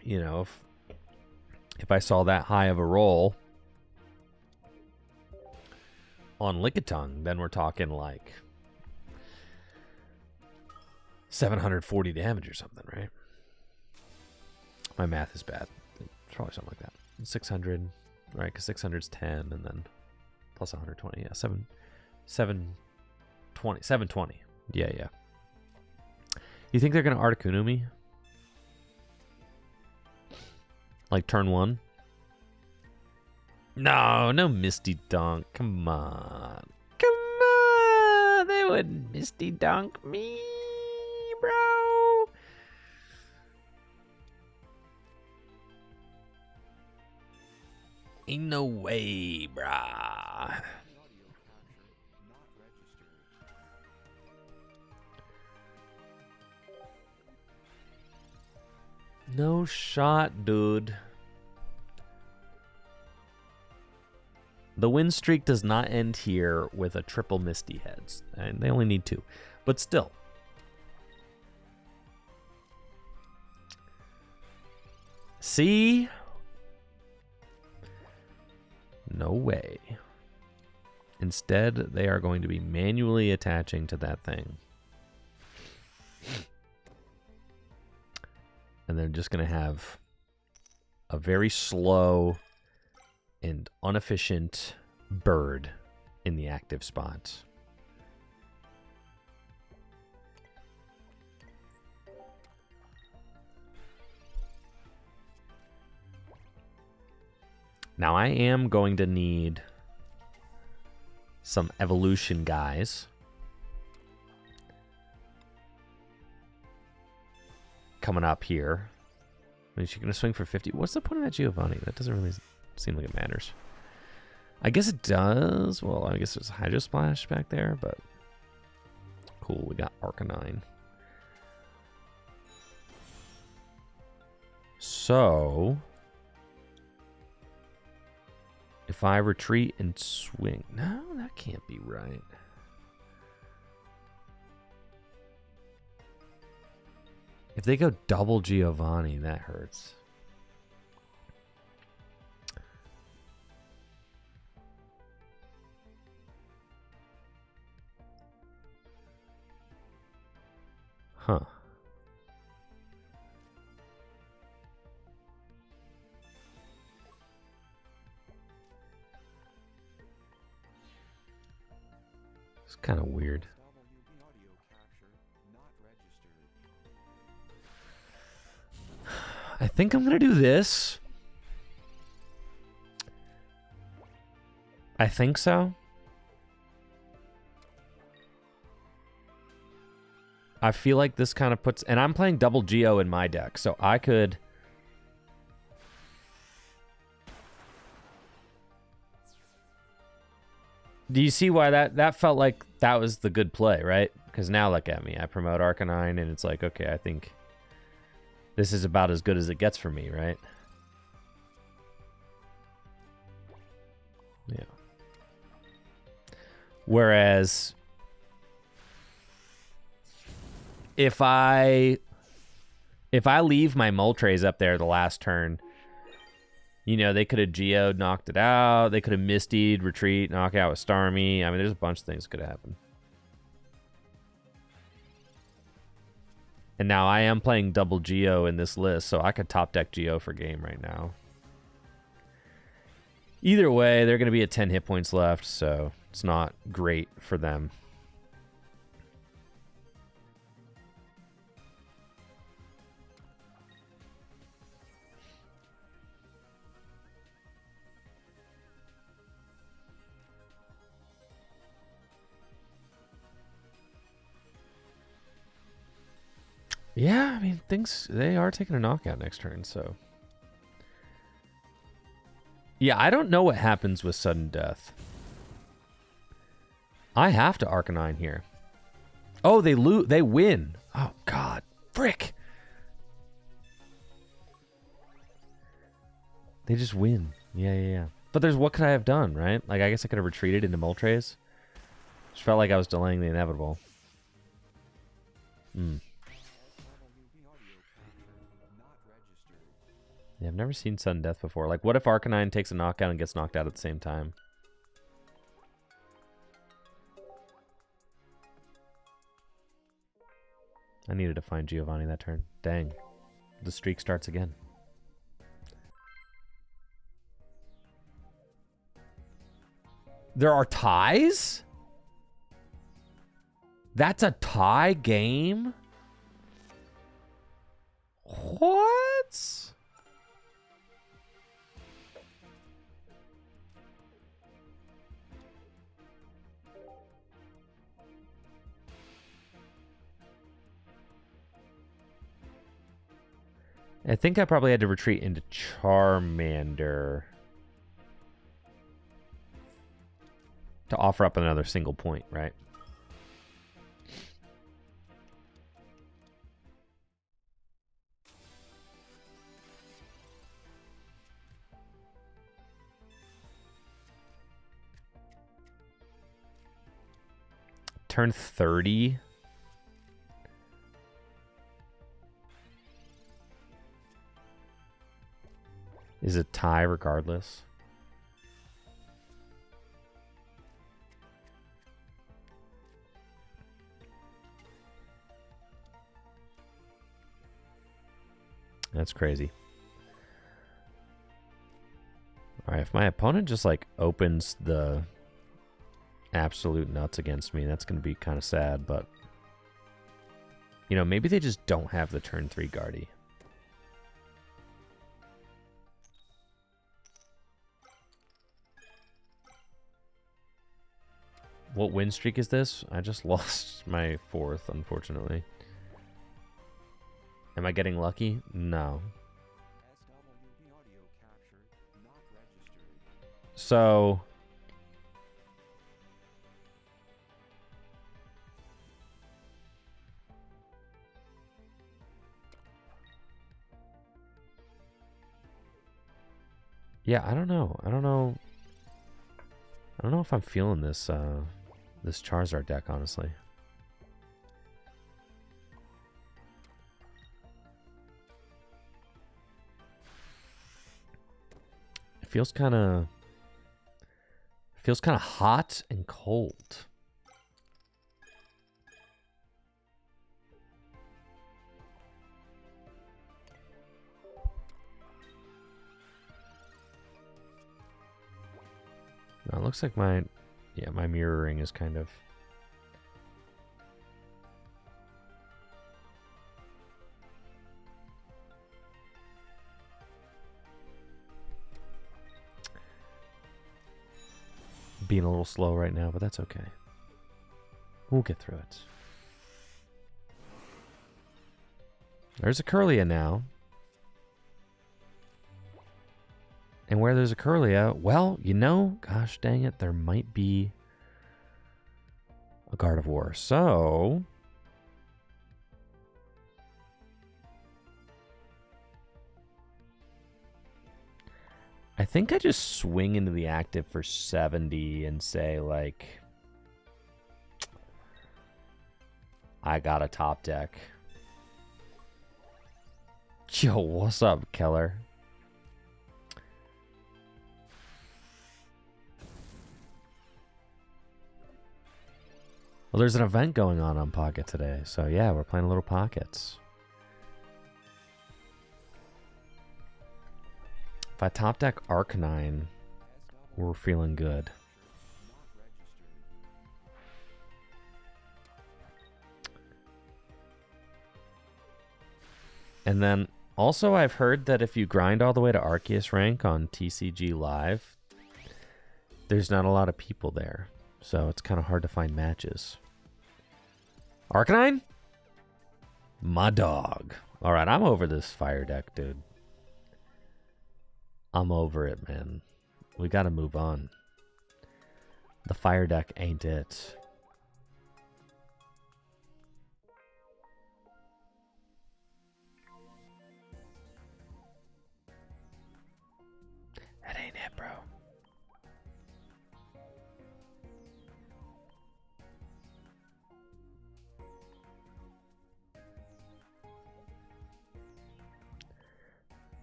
Speaker 1: you know, if I saw that high of a roll on Lickitung, then we're talking like 740 damage or something, right? My math is bad. It's probably something like that. 600, right? Because 600 is 10, and then plus 120. Yeah, 720. Yeah. You think they're going to Articuno me? Like turn 1? No Misty Dunk. Come on. They wouldn't Misty Dunk me, bro. Ain't no way, brah. No shot, dude. The win streak does not end here with a triple Misty heads. And they only need 2. But still. See? No way. Instead, they are going to be manually attaching to that thing. And they're just going to have a very slow and inefficient bird in the active spot. Now I am going to need some evolution guys. Coming up here. I mean, she's going to swing for 50. What's the point of that Giovanni? That doesn't really seem like it matters. I guess it does. Well, I guess there's a Hydro Splash back there, but cool. We got Arcanine. So, if I retreat and swing... No, that can't be right. If they go double Giovanni, that hurts. Huh. It's kind of weird. I think I'm going to do this. I think so. I feel like this kind of puts... And I'm playing double Geo in my deck, so I could... Do you see why that felt like that was the good play, right? Because now look at me. I promote Arcanine, and it's like, okay, I think this is about as good as it gets for me, right? Yeah. Whereas... If I leave my Moltres up there the last turn, you know, they could have Geo'd, knocked it out. They could have Misty'd, retreat, knock out with Starmie. I mean, there's a bunch of things that could happen. And now I am playing double Geo in this list, so I could top deck Geo for game right now. Either way, they're going to be at 10 hit points left, so it's not great for them. Yeah, I mean, they are taking a knockout next turn, so. Yeah, I don't know what happens with sudden death. I have to Arcanine here. Oh, they win. Oh, God. Frick. They just win. Yeah. But what could I have done, right? Like, I guess I could have retreated into Moltres. Just felt like I was delaying the inevitable. Yeah, I've never seen sudden death before. Like, what if Arcanine takes a knockout and gets knocked out at the same time? I needed to find Giovanni that turn. Dang. The streak starts again. There are ties? That's a tie game? What? I think I probably had to retreat into Charmander to offer up another single point, right? Turn 30. Is a tie regardless. That's crazy. All right, if my opponent just like opens the absolute nuts against me, that's going to be kind of sad, but you know, maybe they just don't have the turn 3 Guardy. What win streak is this? I just lost my 4th, unfortunately. Am I getting lucky? No. So... yeah, I don't know. I don't know if I'm feeling this, this Charizard deck, honestly. It feels kind of hot and cold. Now, it looks like my mirroring is kind of... being a little slow right now, but that's okay. We'll get through it. There's a Curlia now. And where there's a Curlia, well, you know, gosh dang it, there might be a Gardevoir. So... I think I just swing into the active for 70 and say, like... I got a top deck. Yo, what's up, Keller? Well, there's an event going on Pocket today, so yeah, we're playing a little Pockets. If I top deck Arcanine, we're feeling good. And then, also I've heard that if you grind all the way to Arceus rank on TCG Live, there's not a lot of people there. So it's kind of hard to find matches. Arcanine? My dog. Alright, I'm over this fire deck, dude. I'm over it, man. We gotta move on. The fire deck ain't it. That ain't it, bro.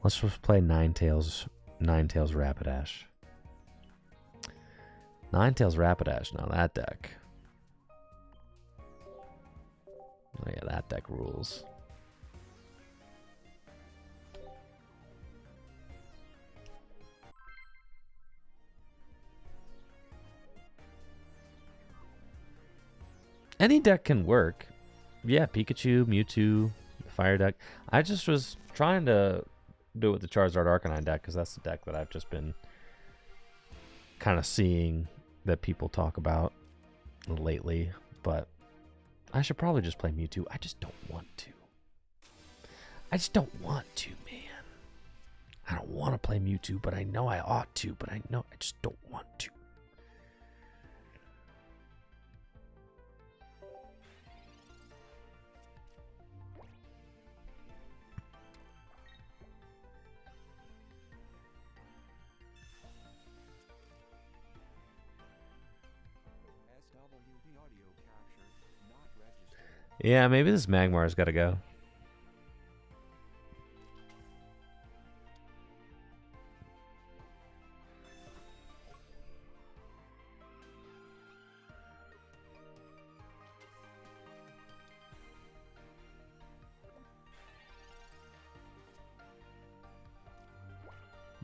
Speaker 1: Let's just play Ninetales Rapidash. Ninetales Rapidash, now that deck. Oh yeah, that deck rules. Any deck can work. Yeah, Pikachu, Mewtwo, Fire deck. I just was trying to do it with the Charizard Arcanine deck because that's the deck that I've just been kind of seeing that people talk about lately. But I should probably just play Mewtwo. I just don't want to. I just don't want to, man. I don't want to play Mewtwo, but I know I ought to, but I just don't want to. Yeah, maybe this Magmar's got to go.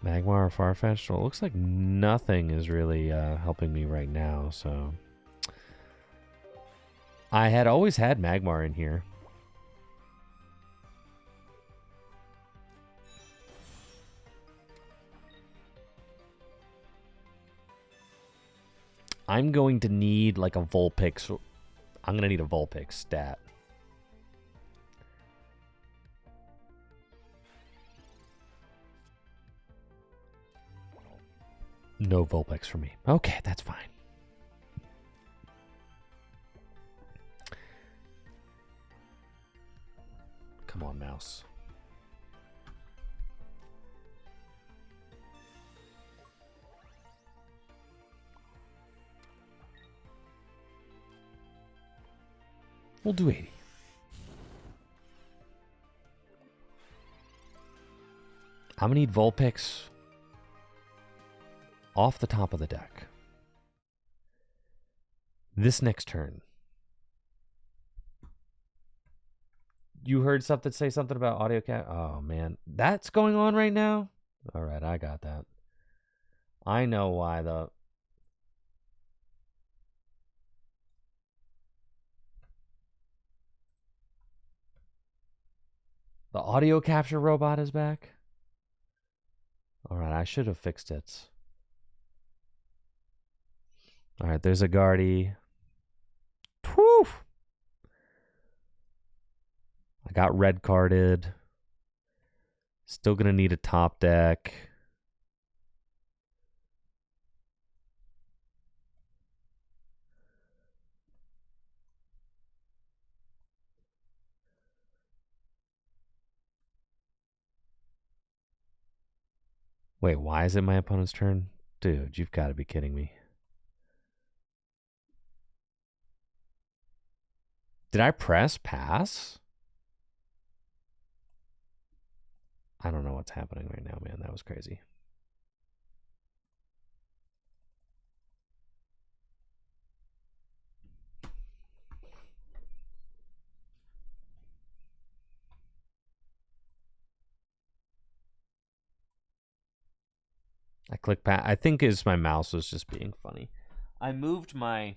Speaker 1: Magmar or Farfetch'd? Well, it looks like nothing is really helping me right now, so... I had always had Magmar in here. I'm going to need like a Vulpix. I'm going to need a Vulpix stat. No Vulpix for me. Okay, that's fine. Come on, mouse. We'll do 80. I'm going to need Vulpix off the top of the deck. This next turn. You heard something say something about audio cat? Oh, man. That's going on right now? All right, I got that. I know why the audio capture robot is back. All right, I should have fixed it. All right, there's a Guardy. Whew. I got red carded. Still going to need a top deck. Wait, why is it my opponent's turn? Dude, you've got to be kidding me. Did I press pass? I don't know what's happening right now, man. That was crazy. I click pass. I think it's my mouse was just being funny. I moved my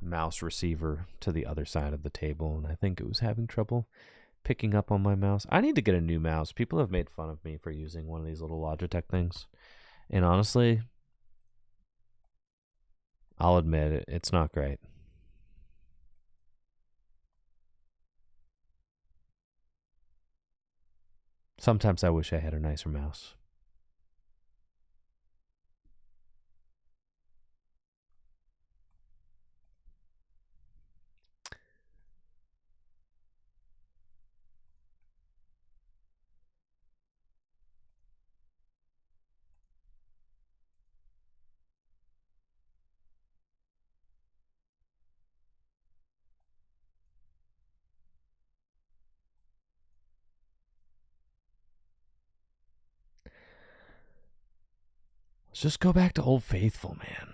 Speaker 1: mouse receiver to the other side of the table, and I think it was having trouble picking up on my mouse. I need to get a new mouse. People have made fun of me for using one of these little Logitech things. And honestly, I'll admit it, it's not great. Sometimes I wish I had a nicer mouse. Let's just go back to Old Faithful, man.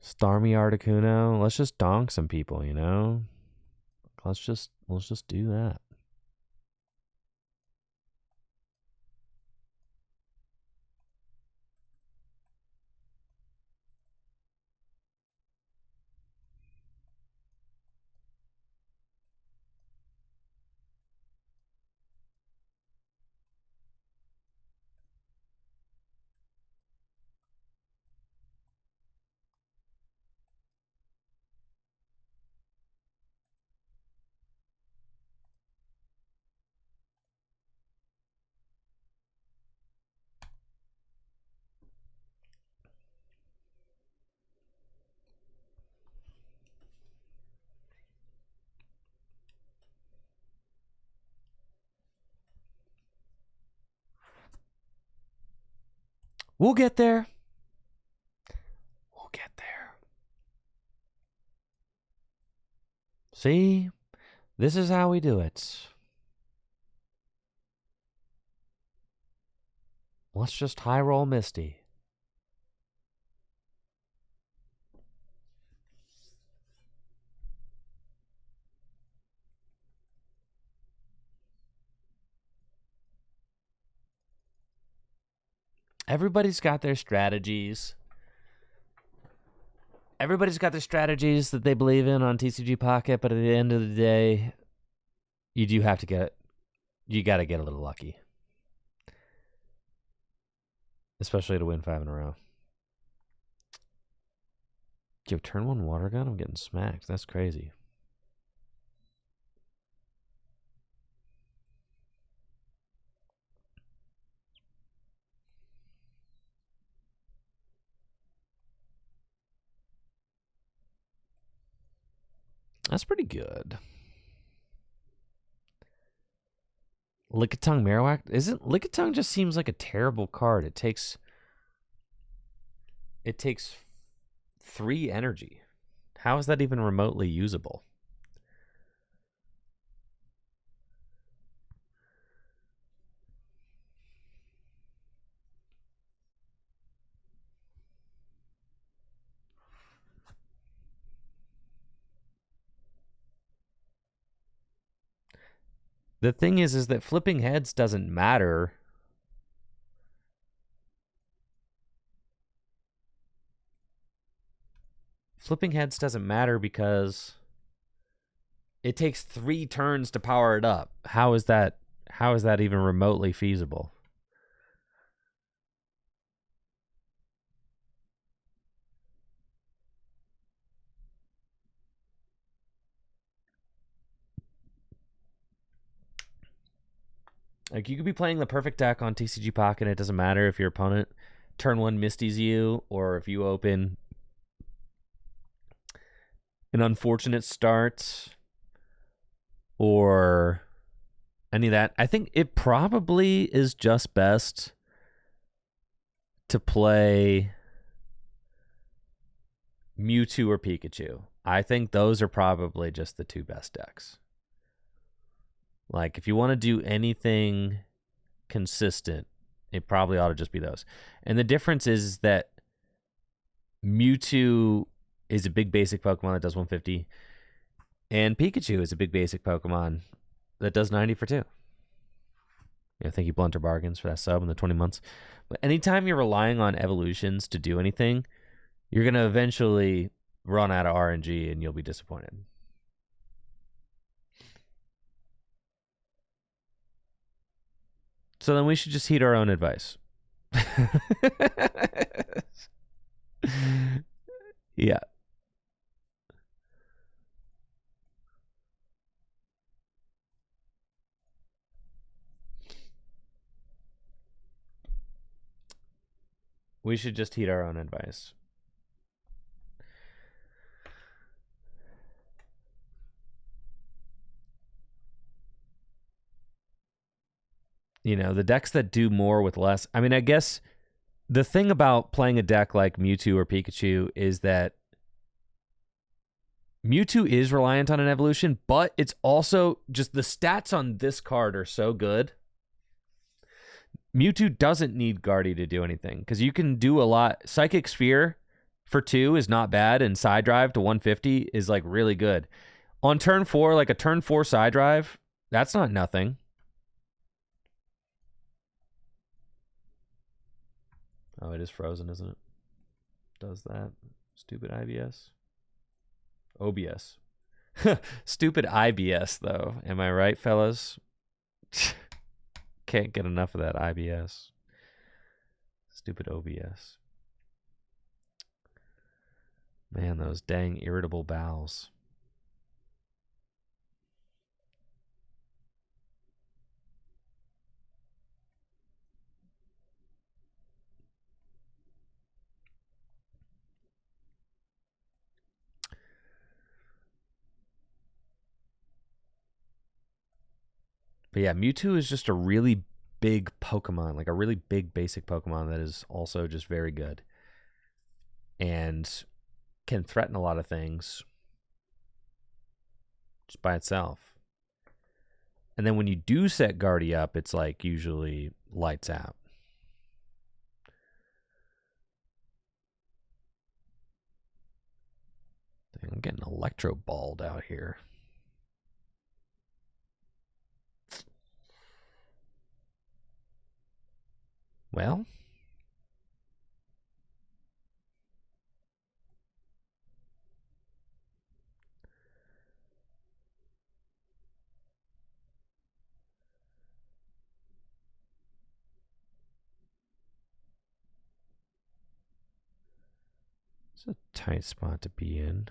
Speaker 1: Starmie Articuno. Let's just donk some people, you know? Let's just do that. We'll get there. We'll get there. See? This is how we do it. Let's just high roll Misty. Everybody's got their strategies. Everybody's got their strategies that they believe in on TCG Pocket, but at the end of the day, you do have to you got to get a little lucky. Especially to win 5 in a row. Yo, turn 1 water gun? I'm getting smacked. That's crazy. That's pretty good. Lickitung Marowak? Lickitung just seems like a terrible card. It takes 3 energy. How is that even remotely usable? The thing is that flipping heads doesn't matter. Flipping heads doesn't matter because it takes 3 turns to power it up. How is that even remotely feasible? Like, you could be playing the perfect deck on TCG Pocket. It doesn't matter if your opponent turn 1 Misty's you, or if you open an unfortunate start, or any of that. I think it probably is just best to play Mewtwo or Pikachu. I think those are probably just the 2 best decks. Like, if you want to do anything consistent, it probably ought to just be those. And the difference is that Mewtwo is a big basic Pokemon that does 150, and Pikachu is a big basic Pokemon that does 90 for 2. Thank you, Blunter Bargains, for that sub in the 20 months. But anytime you're relying on evolutions to do anything, you're going to eventually run out of RNG and you'll be disappointed. So then we should just heed our own advice. Yeah. We should just heed our own advice. The decks that do more with less. I mean, I guess the thing about playing a deck like Mewtwo or Pikachu is that Mewtwo is reliant on an evolution, but it's also just the stats on this card are so good. Mewtwo doesn't need Guardy to do anything because you can do a lot. Psychic Sphere for 2 is not bad, and Side Drive to 150 is like really good. On turn 4, like a turn 4 Side Drive, that's not nothing. Oh, it is frozen, isn't it? Does that. Stupid IBS. OBS. Stupid IBS, though. Am I right, fellas? Can't get enough of that IBS. Stupid OBS. Man, those dang irritable bowels. But yeah, Mewtwo is just a really big Pokemon, like a really big basic Pokemon that is also just very good and can threaten a lot of things just by itself. And then when you do set Guardy up, it's like usually lights out. Dang, I'm getting electro balled out here. Well, It's a tight spot to be in.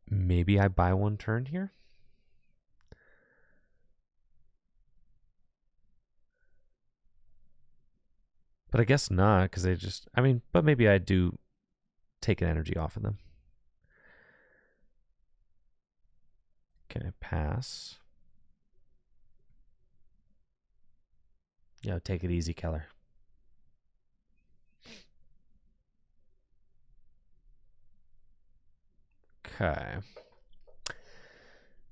Speaker 1: Maybe I buy one turn here? But I guess not, because they just... I mean, but maybe I do take an energy off of them. Okay, pass. Yo, take it easy, Keller. Okay.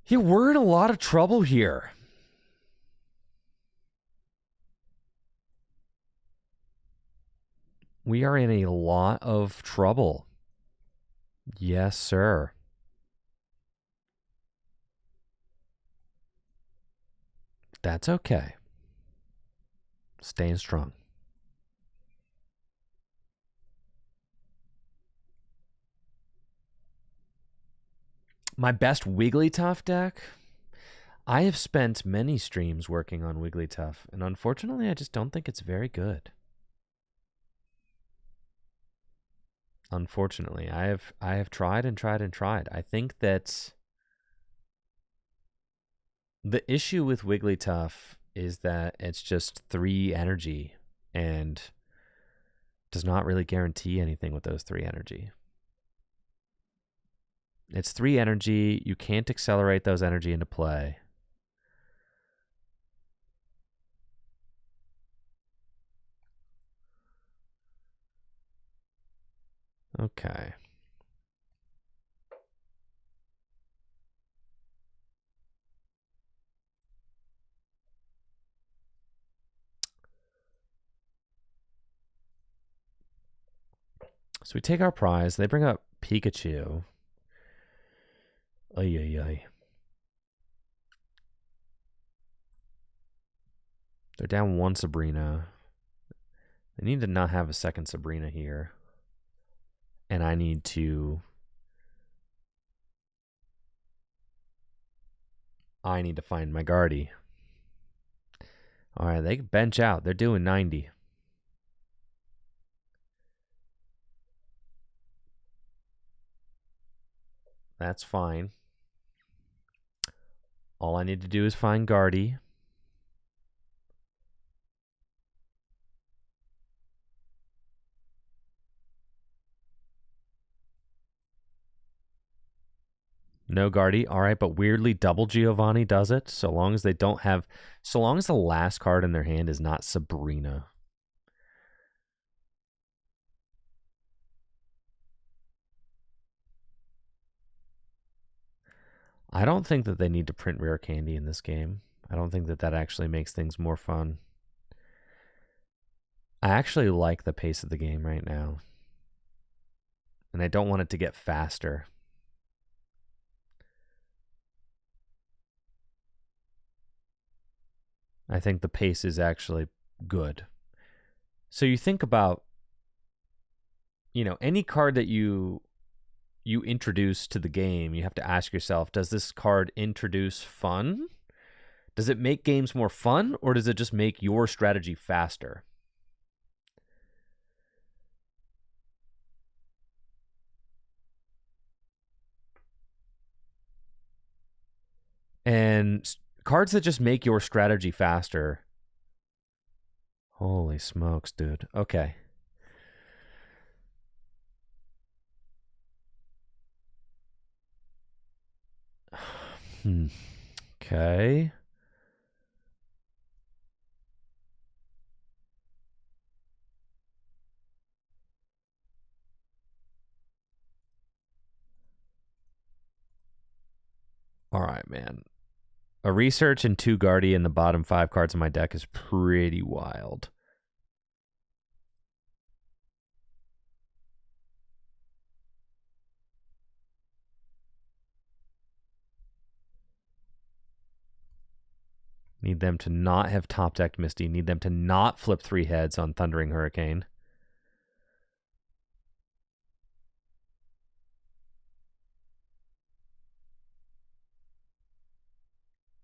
Speaker 1: Yeah, we're in a lot of trouble here. We are in a lot of trouble. Yes, sir. That's okay. Staying strong. My best Wigglytuff deck? I have spent many streams working on Wigglytuff, and unfortunately, I just don't think it's very good. Unfortunately, I have tried and tried and tried. I think that the issue with Wigglytuff is that it's just 3 energy and does not really guarantee anything with those 3 energy. It's 3 energy. You can't accelerate those energy into play. Okay. So we take our prize. They bring up Pikachu. Ay, ay, ay. They're down 1 Sabrina. They need to not have a second Sabrina here. And I need to... find my Guardy. All right, they bench out. They're doing 90. That's fine. All I need to do is find Guardy. No Guardy. All right, but weirdly, double Giovanni does it. So long as they don't have... So long as the last card in their hand is not Sabrina. I don't think that they need to print rare candy in this game. I don't think that that actually makes things more fun. I actually like the pace of the game right now. And I don't want it to get faster. I think the pace is actually good. So you think about, you know, any card that you introduce to the game, you have to ask yourself, does this card introduce fun? Does it make games more fun, or does it just make your strategy faster? And cards that just make your strategy faster. Holy smokes, dude. Okay. Okay. All right, man. A research and 2 Guardy in the bottom 5 cards of my deck is pretty wild. Need them to not have top decked Misty. Need them to not flip 3 heads on Thundering Hurricane.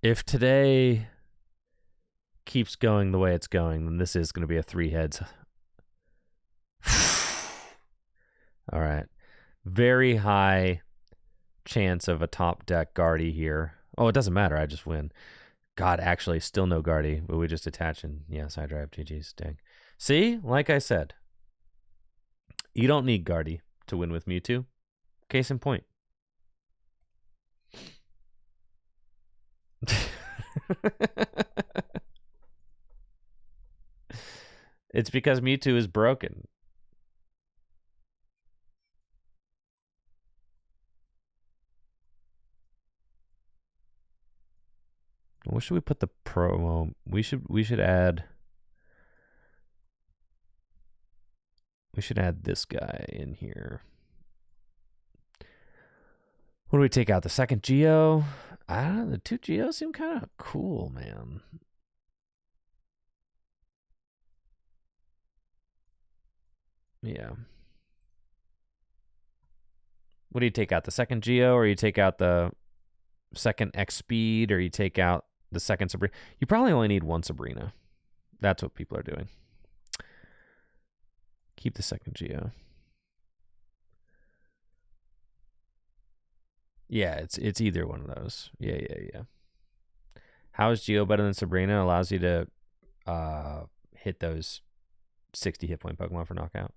Speaker 1: If today keeps going the way it's going, then this is going to be a 3 heads. All right. Very high chance of a top deck Guardy here. Oh, it doesn't matter. I just win. God, actually, still no Guardy, but we just attach and yes, I drive GG's. Dang. See, like I said, you don't need Guardy to win with Mewtwo. Case in point. It's because Mewtwo is broken. Where should we put the promo? We should add this guy in here. What do we take out? The second Geo? I don't know. The 2 Geos seem kind of cool, man. Yeah. What do you take out? The second Geo, or you take out the second X Speed, or you take out the second Sabrina? You probably only need 1 Sabrina. That's what people are doing. Keep the second Geo. Yeah, it's either one of those. Yeah. How is Geo better than Sabrina? Allows you to hit those 60 hit point Pokemon for knockout.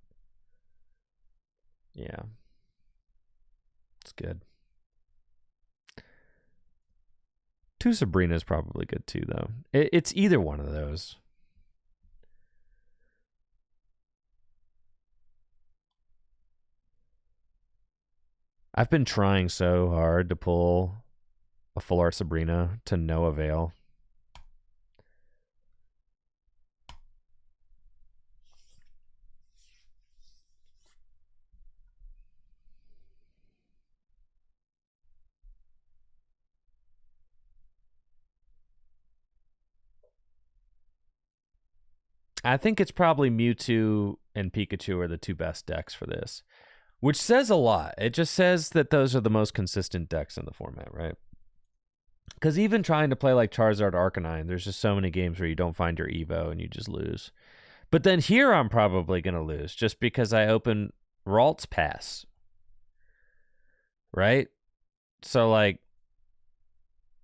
Speaker 1: Yeah. It's good. 2 Sabrina is probably good too, though. It's either one of those. I've been trying so hard to pull a full art Sabrina to no avail. I think it's probably Mewtwo and Pikachu are the 2 best decks for this, which says a lot. It just says that those are the most consistent decks in the format, right? Because even trying to play like Charizard Arcanine, there's just so many games where you don't find your Evo and you just lose. But then here I'm probably going to lose just because I open Ralts Pass. Right? So, like,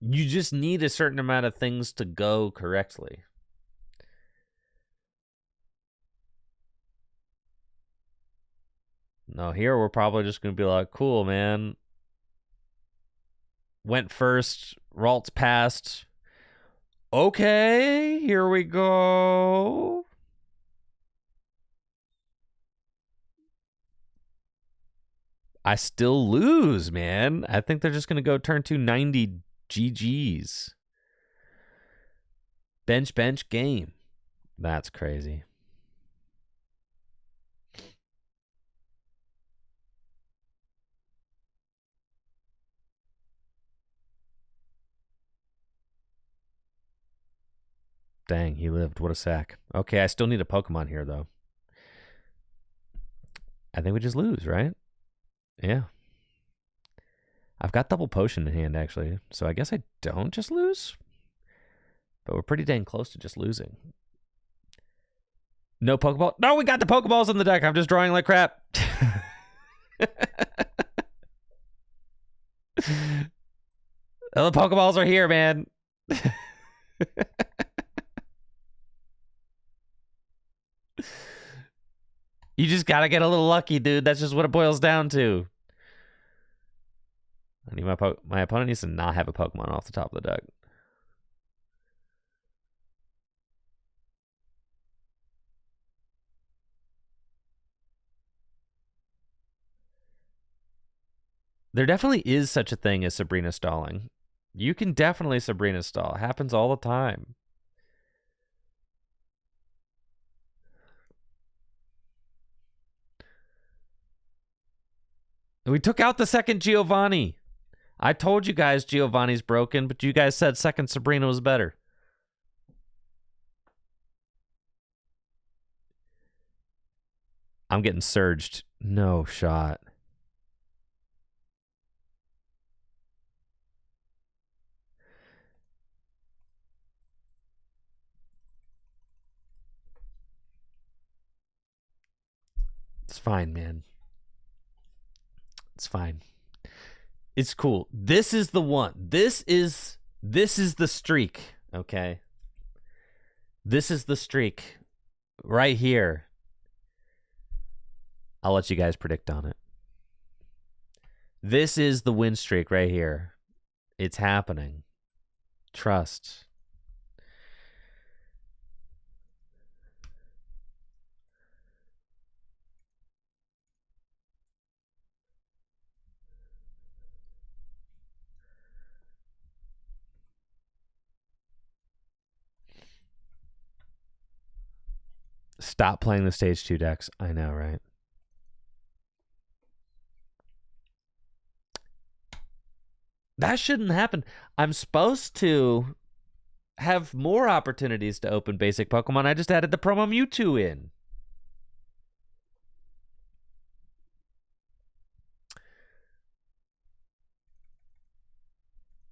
Speaker 1: you just need a certain amount of things to go correctly. No, here we're probably just going to be like, cool, man. Went first, Ralts passed. Okay, here we go. I still lose, man. I think they're just going to go turn 290 GGs. Bench game. That's crazy. Dang, he lived. What a sack. Okay, I still need a Pokemon here, though. I think we just lose, right? Yeah. I've got double potion in hand, actually. So I guess I don't just lose. But we're pretty dang close to just losing. No Pokeball? No, we got the Pokeballs in the deck. I'm just drawing like crap. The Pokeballs are here, man. You just gotta get a little lucky, dude. That's just what it boils down to. I need my opponent needs to not have a Pokemon off the top of the deck. There definitely is such a thing as Sabrina stalling. You can definitely Sabrina stall. It happens all the time. We took out the second Giovanni. I told you guys Giovanni's broken, but you guys said second Sabrina was better. I'm getting surged. No shot. It's fine, man. It's fine. It's cool. This is the one. This is the streak, okay? This is the streak right here. I'll let you guys predict on it. This is the win streak right here. It's happening. Trust. Stop playing the stage 2 decks. I know, right? That shouldn't happen. I'm supposed to have more opportunities to open basic Pokemon. I just added the promo Mewtwo in.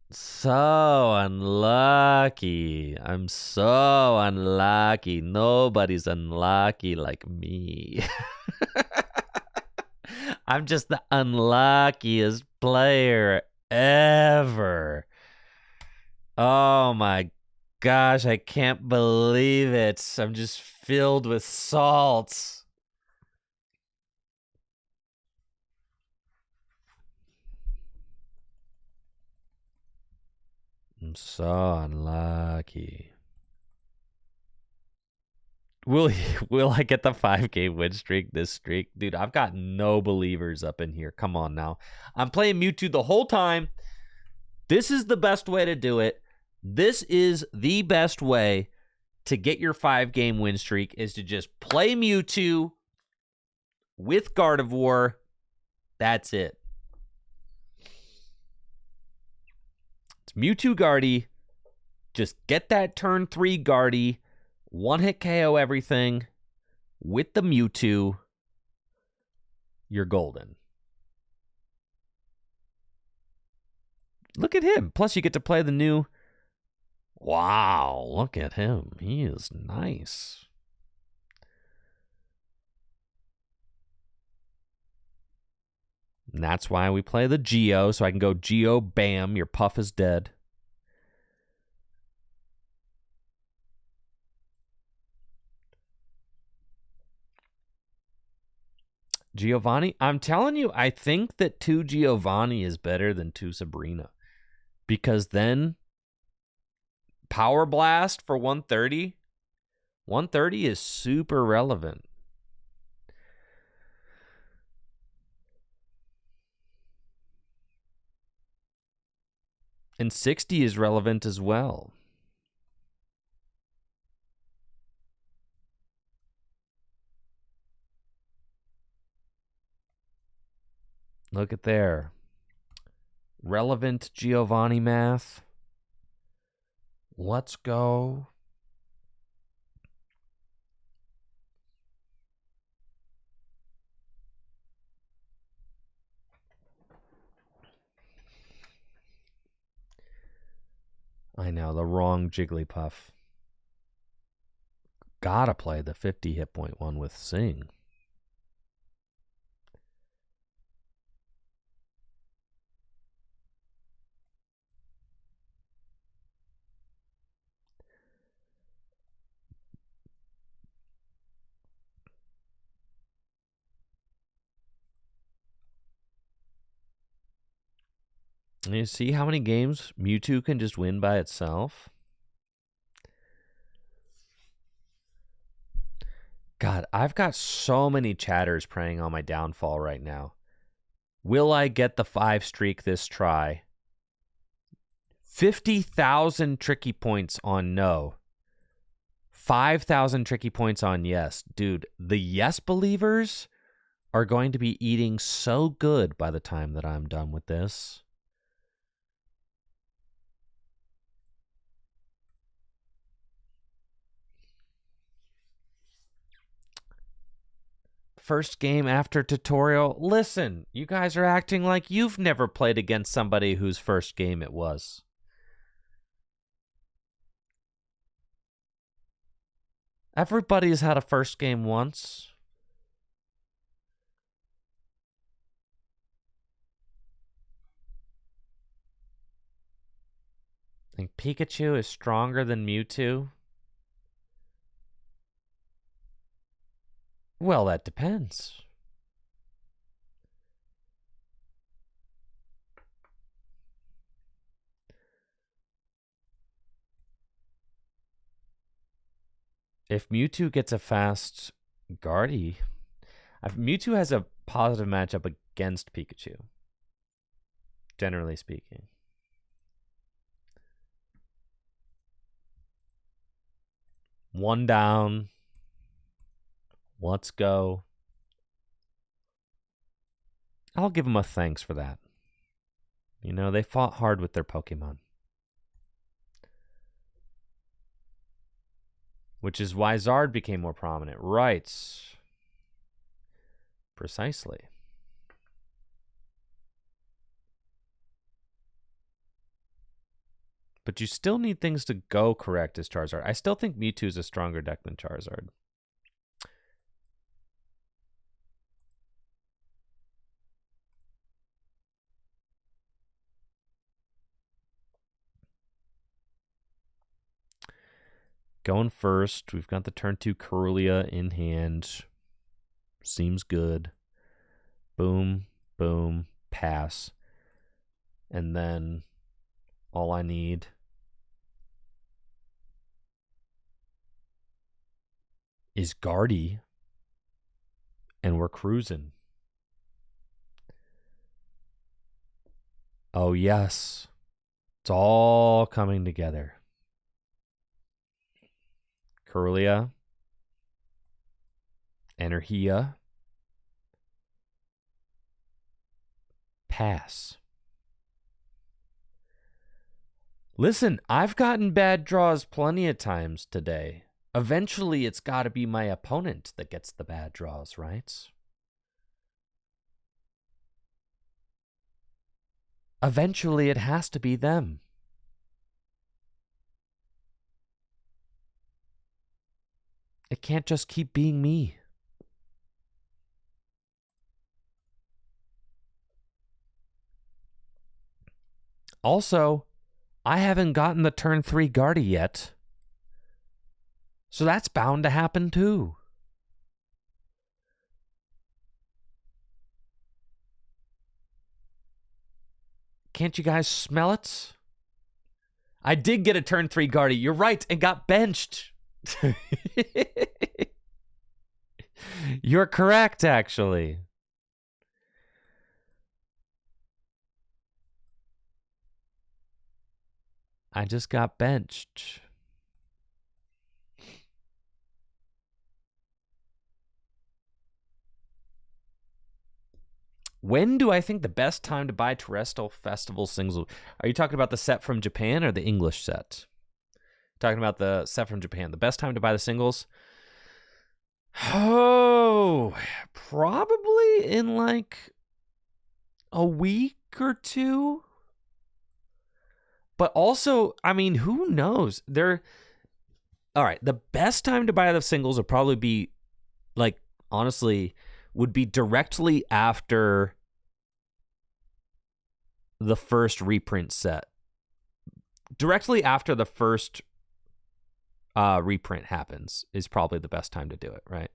Speaker 1: So unlucky. I'm so unlucky. Nobody's unlucky like me. I'm just the unluckiest player ever. Oh my gosh, I can't believe it. I'm just filled with salt. I'm so unlucky. Will I get the 5-game win streak this streak? Dude, I've got no believers up in here. Come on now. I'm playing Mewtwo the whole time. This is the best way to do it. This is the best way to get your 5-game win streak is to just play Mewtwo with Gardevoir. That's it. It's Mewtwo Guardy. Just get that turn 3 Guardy. One-hit KO everything with the Mewtwo. You're golden. Look at him. Plus, you get to play the new... Wow, look at him. He is nice. And that's why we play the Geo, so I can go Geo, bam, your Puff is dead. Giovanni, I'm telling you, I think that 2 Giovanni is better than 2 Sabrina. Because then Power Blast for 130. 130 is super relevant. And 60 is relevant as well. Look at there. Relevant Giovanni math. Let's go. I know, the wrong Jigglypuff. Gotta play the 50 hit point one with Sing. You see how many games Mewtwo can just win by itself? God, I've got so many chatters preying on my downfall right now. Will I get the 5 streak this try? 50,000 tricky points on no. 5,000 tricky points on yes. Dude, the yes believers are going to be eating so good by the time that I'm done with this. First game after tutorial. Listen, you guys are acting like you've never played against somebody whose first game it was. Everybody's had a first game once. Think Pikachu is stronger than Mewtwo? Well, that depends. If Mewtwo gets a fast Guardy, Mewtwo has a positive matchup against Pikachu, generally speaking. One down. Let's go. I'll give them a thanks for that. You know, they fought hard with their Pokemon. Which is why Zard became more prominent. Right. Precisely. But you still need things to go correct as Charizard. I still think Mewtwo is a stronger deck than Charizard. Going first, we've got the turn 2 Corellia in hand. Seems good. Boom, boom, pass. And then all I need is Guardy, and we're cruising. Oh, yes. It's all coming together. Corellia, Energia, pass. Listen, I've gotten bad draws plenty of times today. Eventually, it's got to be my opponent that gets the bad draws, right? Eventually, it has to be them. It can't just keep being me. Also, I haven't gotten the turn 3 Guardy yet. So that's bound to happen too. Can't you guys smell it? I did get a turn 3 Guardy. You're right, and got benched. You're correct, actually. I just got benched. When do I think the best time to buy Terrestrial Festival singles? Are you talking about the set from Japan or the English set? Talking about the set from Japan. The best time to buy the singles? Oh, probably in like a week or two. But also, I mean, who knows? All right, the best time to buy the singles would probably be, like, honestly, would be directly after the first reprint set. Directly after the first reprint happens is probably the best time to do it, right?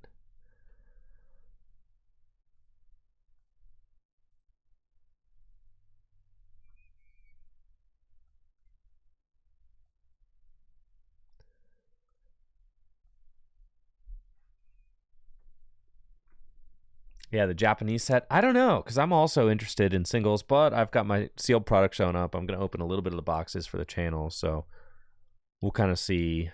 Speaker 1: Yeah, the Japanese set. I don't know, because I'm also interested in singles, but I've got my sealed product showing up. I'm going to open a little bit of the boxes for the channel, so we'll kind of see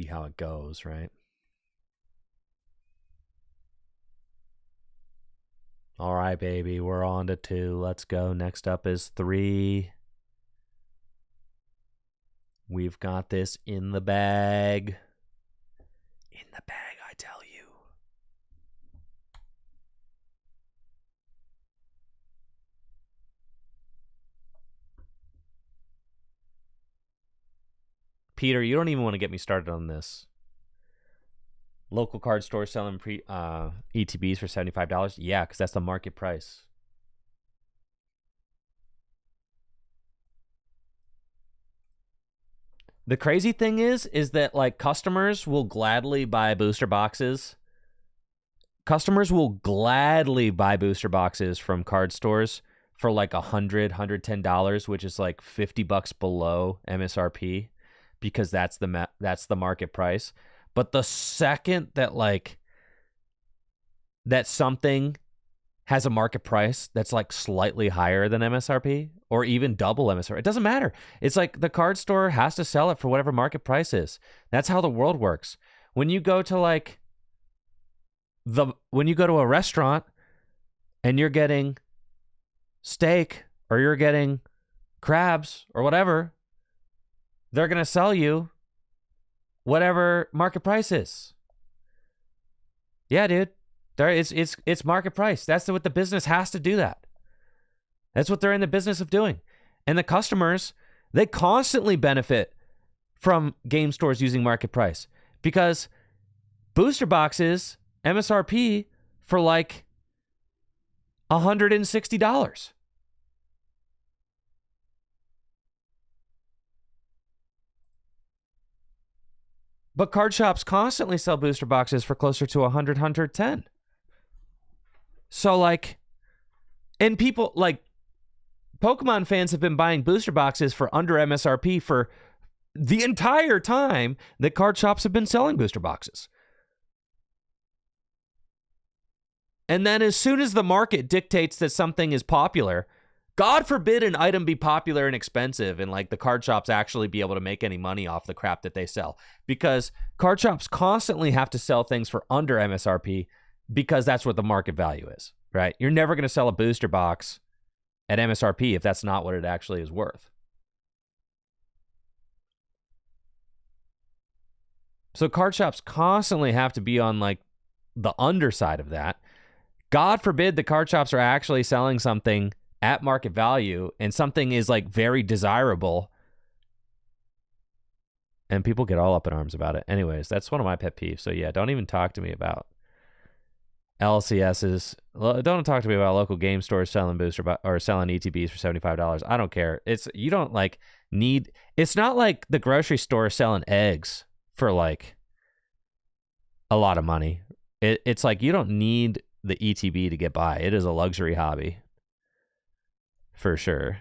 Speaker 1: how it goes, right? All right, baby, we're on to 2. Let's go. Next up is 3. We've got this in the bag. In the bag, I tell you. Peter, you don't even want to get me started on this. Local card store selling ETBs for $75? Yeah, because that's the market price. The crazy thing is that like customers will gladly buy booster boxes. Customers will gladly buy booster boxes from card stores for like $110, which is like $50 below MSRP, because that's the market price. But the second that like that something has a market price that's like slightly higher than MSRP or even double MSRP, it doesn't matter. It's like the card store has to sell it for whatever market price is. That's how the world works. When you go to like when you go to a restaurant and you're getting steak or you're getting crabs or whatever, they're going to sell you whatever market price is. Yeah, dude. It's market price. That's what the business has to do that. That's what they're in the business of doing. And the customers, they constantly benefit from game stores using market price, because booster boxes MSRP for like $160. But card shops constantly sell booster boxes for closer to 100, 110. So like, and people like Pokemon fans have been buying booster boxes for under MSRP for the entire time that card shops have been selling booster boxes. And then as soon as the market dictates that something is popular, God forbid an item be popular and expensive and like the card shops actually be able to make any money off the crap that they sell, because card shops constantly have to sell things for under MSRP because that's what the market value is, right? You're never going to sell a booster box at MSRP if that's not what it actually is worth. So card shops constantly have to be on like the underside of that. God forbid the card shops are actually selling something at market value and something is like very desirable, and people get all up in arms about it. Anyways, that's one of my pet peeves. So yeah, don't even talk to me about LCSs. Don't talk to me about local game stores selling booster or selling ETBs for $75. I don't care. You don't like need. It's not like the grocery store selling eggs for like a lot of money. It's like you don't need the ETB to get by. It is a luxury hobby for sure.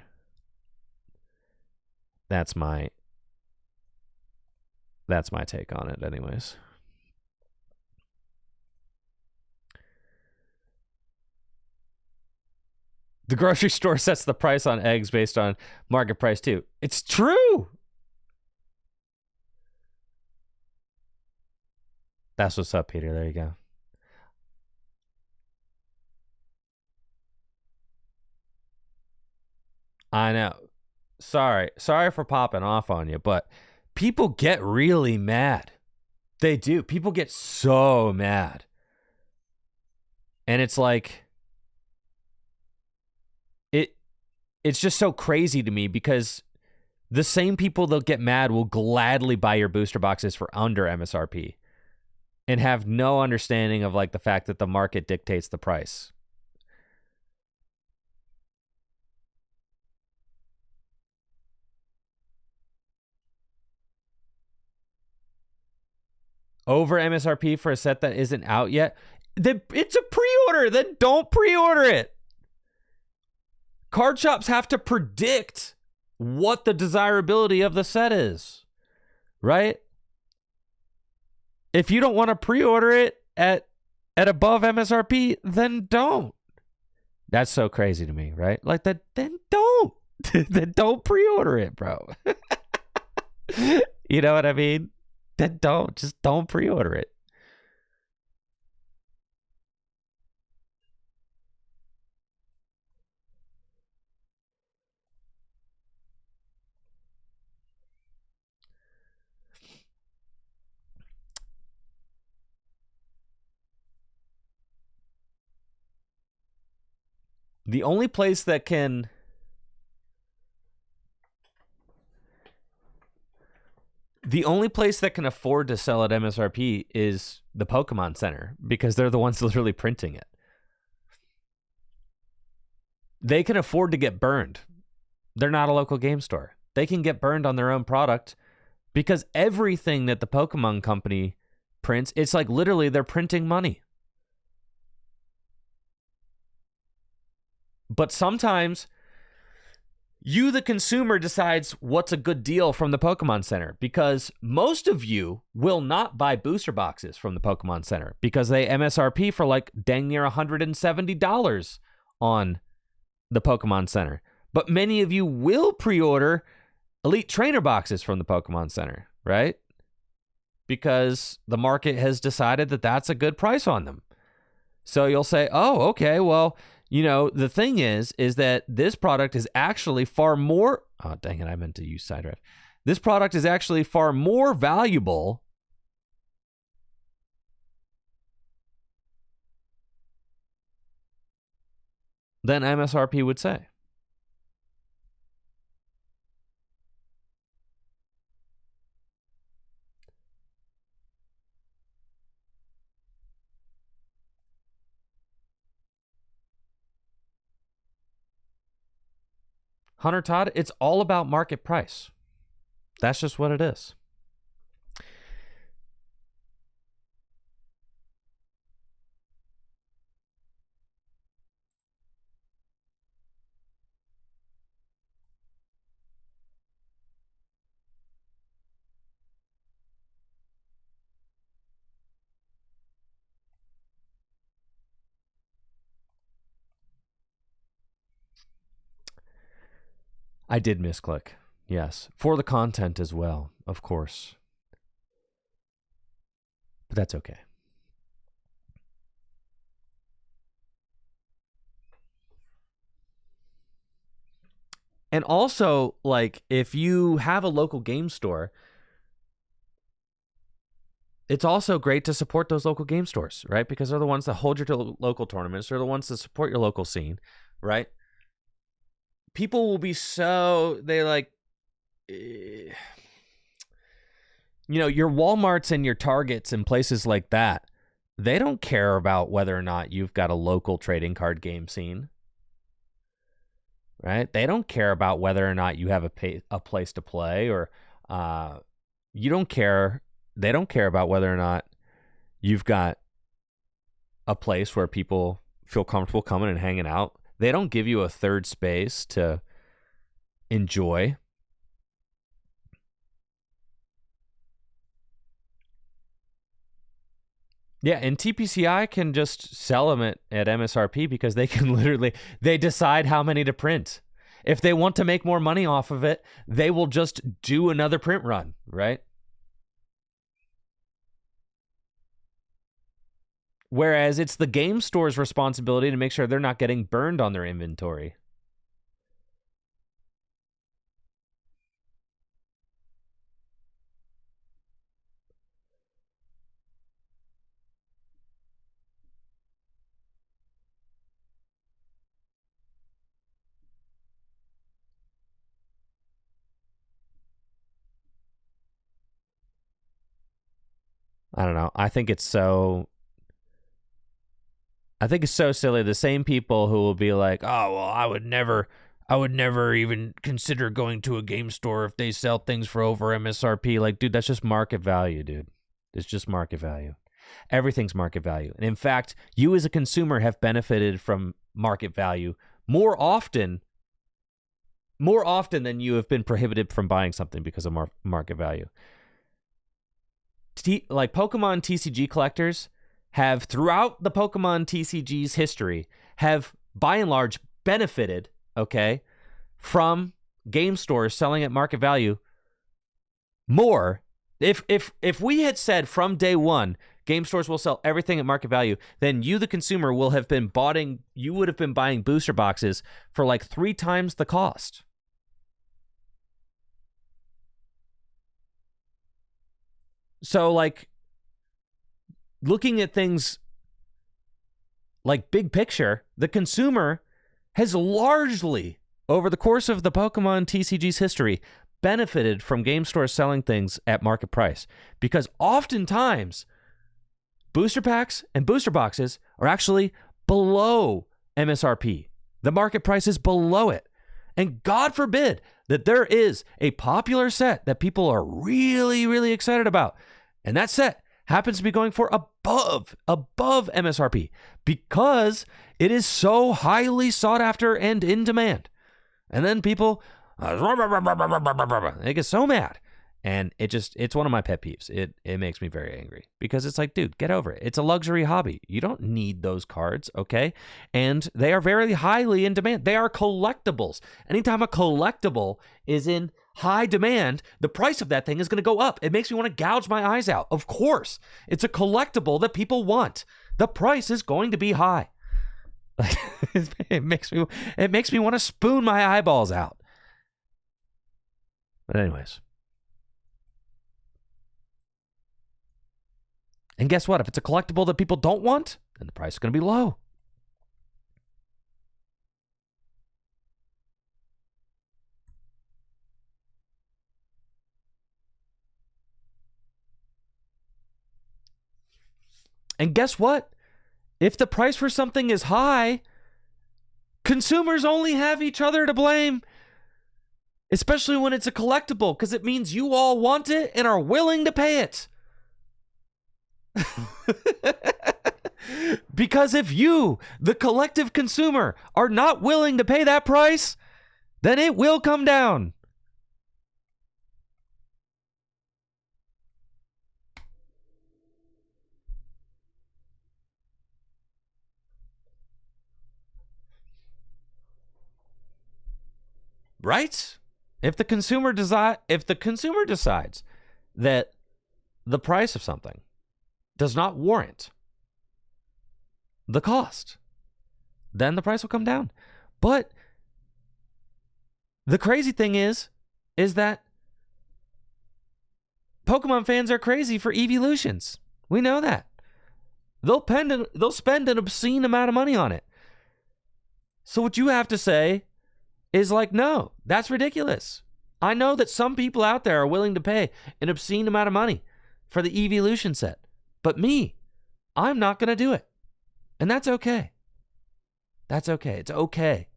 Speaker 1: That's my take on it anyways. The grocery store sets the price on eggs based on market price too. It's true. That's what's up, Peter. There you go. I know. Sorry for popping off on you, but people get really mad. They do. People get so mad. And it's like, it's just so crazy to me, because the same people that get mad will gladly buy your booster boxes for under MSRP and have no understanding of like the fact that the market dictates the price. Over MSRP for a set that isn't out yet, it's a pre-order. Then don't pre-order it. Card shops have to predict what the desirability of the set is, right? If you don't want to pre-order it at above MSRP, then don't. That's so crazy to me, right? Like that, then don't. Then don't pre-order it, bro. You know what I mean? Then don't pre-order it. The only place that can afford to sell at MSRP is the Pokemon Center, because they're the ones literally printing it. They can afford to get burned. They're not a local game store. They can get burned on their own product Because everything that the Pokemon company prints, it's like literally they're printing money. But sometimes you, the consumer, decides what's a good deal from the Pokemon Center, because most of you will not buy booster boxes from the Pokemon Center because they MSRP for like dang near $170 on the Pokemon Center. But many of you will pre-order Elite Trainer boxes from the Pokemon Center, right? Because the market has decided that that's a good price on them. So you'll say, oh, okay, well, you know, the thing is that this product is actually far more... Oh, dang it, I meant to use side drive. This product is actually far more valuable than MSRP would say. Hunter Todd, it's all about market price. That's just what it is. I did misclick. Yes. For the content as well, of course. But that's okay. And also, like, if you have a local game store, it's also great to support those local game stores, right? Because they're the ones that hold your local tournaments. They're the ones that support your local scene, right? People will be so... They like... You know, your Walmarts and your Targets and places like that, they don't care about whether or not you've got a local trading card game scene, right? They don't care about whether or not you have a place to play, or you don't care. They don't care about whether or not you've got a place where people feel comfortable coming and hanging out. They don't give you a third space to enjoy. Yeah, and TPCI can just sell them at MSRP because they can literally, they decide how many to print. If they want to make more money off of it, they will just do another print run, right? Whereas it's the game store's responsibility to make sure they're not getting burned on their inventory. I don't know. I think it's so silly. The same people who will be like, "Oh, well, I would never even consider going to a game store if they sell things for over MSRP." Like, dude, that's just market value, dude. It's just market value. Everything's market value. And in fact, you as a consumer have benefited from market value more often than you have been prohibited from buying something because of market value. Like Pokemon TCG collectors have, throughout the Pokemon TCG's history, have by and large benefited, okay, from game stores selling at market value more. If we had said from day one, game stores will sell everything at market value, then you, the consumer, would have been buying booster boxes for like 3 times the cost. So, like, looking at things like big picture, the consumer has largely, over the course of the Pokemon TCG's history, benefited from game stores selling things at market price. Because oftentimes, booster packs and booster boxes are actually below MSRP. The market price is below it. And God forbid that there is a popular set that people are really, really excited about, and that set happens to be going for above MSRP because it is so highly sought after and in demand. And then people, they get so mad. And it's one of my pet peeves. It makes me very angry because it's like, dude, get over it. It's a luxury hobby. You don't need those cards, okay? And they are very highly in demand. They are collectibles. Anytime a collectible is in high demand, the price of that thing is going to go up. It makes me want to gouge my eyes out. Of course, it's a collectible that people want. The price is going to be high. It makes me want to spoon my eyeballs out. But anyways. And guess what? If it's a collectible that people don't want, then the price is going to be low. And guess what? If the price for something is high, consumers only have each other to blame. Especially when it's a collectible, because it means you all want it and are willing to pay it. Because if you, the collective consumer, are not willing to pay that price, then it will come down. Right? If the consumer decides that the price of something does not warrant the cost, then the price will come down. But the crazy thing is that Pokemon fans are crazy for evolutions. We know that. They'll spend an obscene amount of money on it. So what you have to say is like, no, that's ridiculous. I know that some people out there are willing to pay an obscene amount of money for the evolution set. But me, I'm not going to do it. And that's okay. That's okay. It's okay.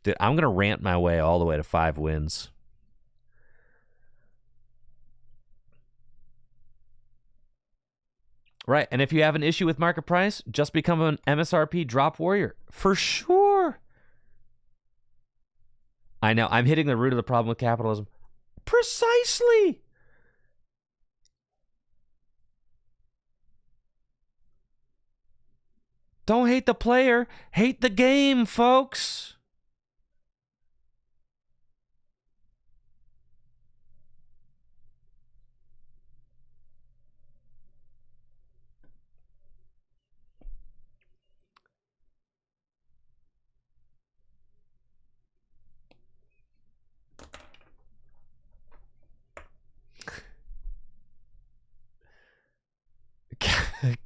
Speaker 1: Dude, I'm going to rant my way all the way to 5 wins. Right, and if you have an issue with market price, just become an MSRP drop warrior. For sure. I know, I'm hitting the root of the problem with capitalism. Precisely. Don't hate the player, hate the game, folks.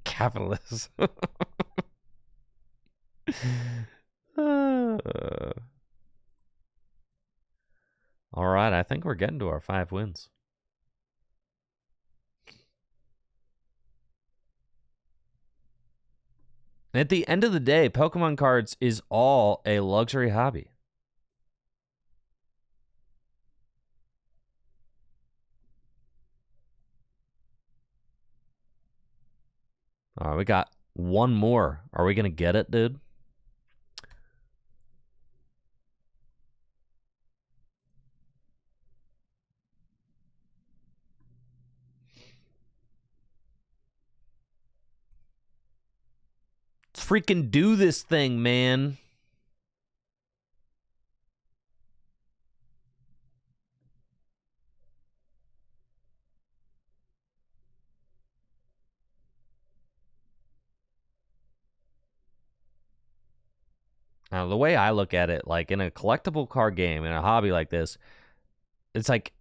Speaker 1: Capitalism. All right, I think we're getting to our 5 wins. At the end of the day, Pokemon cards is all a luxury hobby. All right, we got one more. Are we going to get it, dude? Let's freaking do this thing, man. Now, the way I look at it, like in a collectible card game, in a hobby like this, it's like,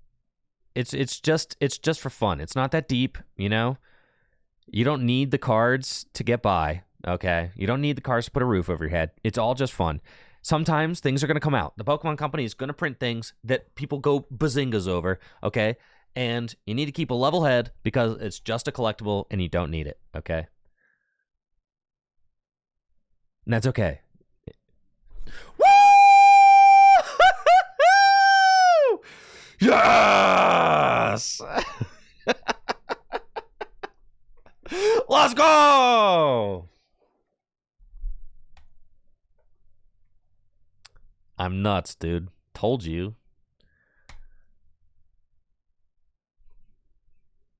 Speaker 1: it's just for fun. It's not that deep, you know? You don't need the cards to get by, okay? You don't need the cards to put a roof over your head. It's all just fun. Sometimes things are going to come out. The Pokemon Company is going to print things that people go bazingas over, okay? And you need to keep a level head because it's just a collectible and you don't need it, okay? And that's okay. Woo! Yes! Let's go! I'm nuts, dude. Told you.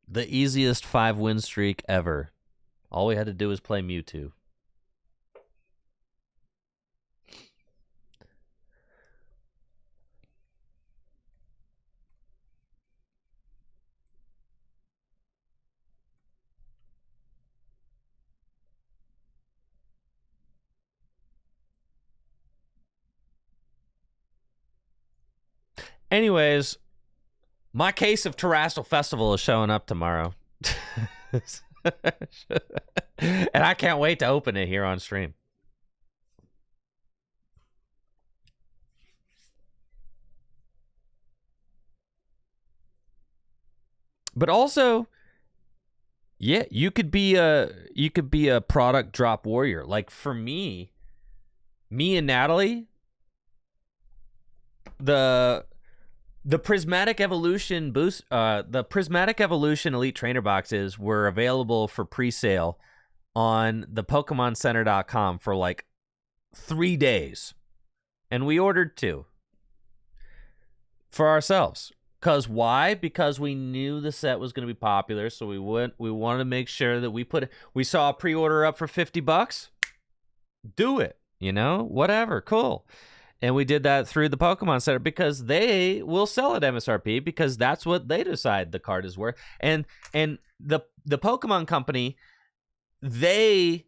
Speaker 1: The easiest 5-win streak ever. All we had to do was play Mewtwo. Anyways, my case of Terrestrial Festival is showing up tomorrow. And I can't wait to open it here on stream. But also, yeah, you could be a product drop warrior. Like for me and Natalie, the Prismatic Evolution boost, the Prismatic Evolution Elite Trainer boxes were available for pre-sale on the PokemonCenter.com for like 3 days, and we ordered 2 for ourselves. Cause why? Because we knew the set was going to be popular, so we wanted to make sure that we saw a pre-order up for $50. Do it, whatever, cool. And we did that through the Pokemon Center because they will sell at MSRP because that's what they decide the card is worth. And the Pokemon Company, they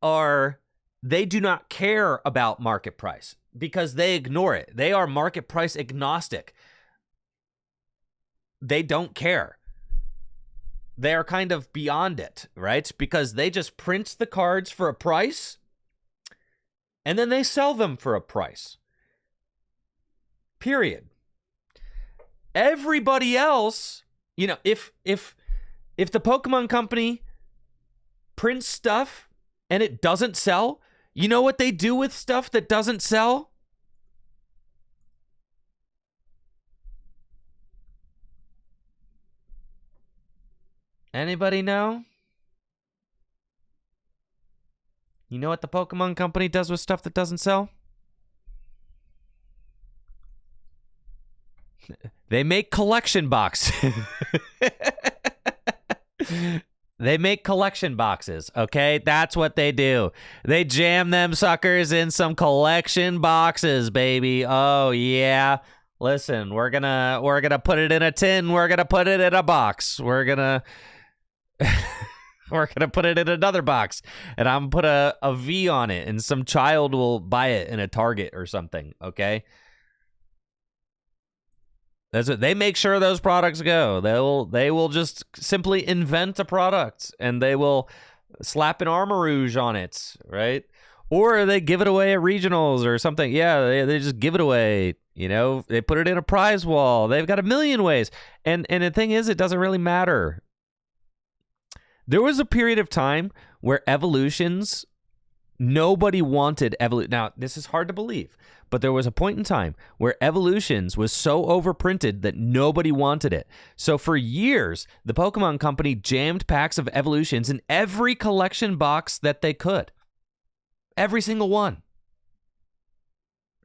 Speaker 1: do not care about market price because they ignore it. They are market price agnostic. They don't care. They are kind of beyond it, right? Because they just print the cards for a price and then they sell them for a price. Period. Everybody else, if the Pokemon Company prints stuff and it doesn't sell, you know what they do with stuff that doesn't sell? Anybody know? You know what the Pokemon Company does with stuff that doesn't sell? They make collection boxes. They make collection boxes, okay? That's what they do. They jam them suckers in some collection boxes, baby. Oh yeah. Listen, we're gonna put it in a tin. We're gonna put it in a box. We're gonna put it in another box, and I'm gonna put a V on it, and some child will buy it in a Target or something, okay? That's it. They make sure those products go. They will just simply invent a product and they will slap an Armor Rouge on it, right? Or they give it away at regionals or something. Yeah, they just give it away. They put it in a prize wall. They've got a million ways. And the thing is, it doesn't really matter. There was a period of time where evolutions, nobody wanted evolution. Now, this is hard to believe, but there was a point in time where evolutions was so overprinted that nobody wanted it. So for years, the Pokemon Company jammed packs of evolutions in every collection box that they could. Every single one.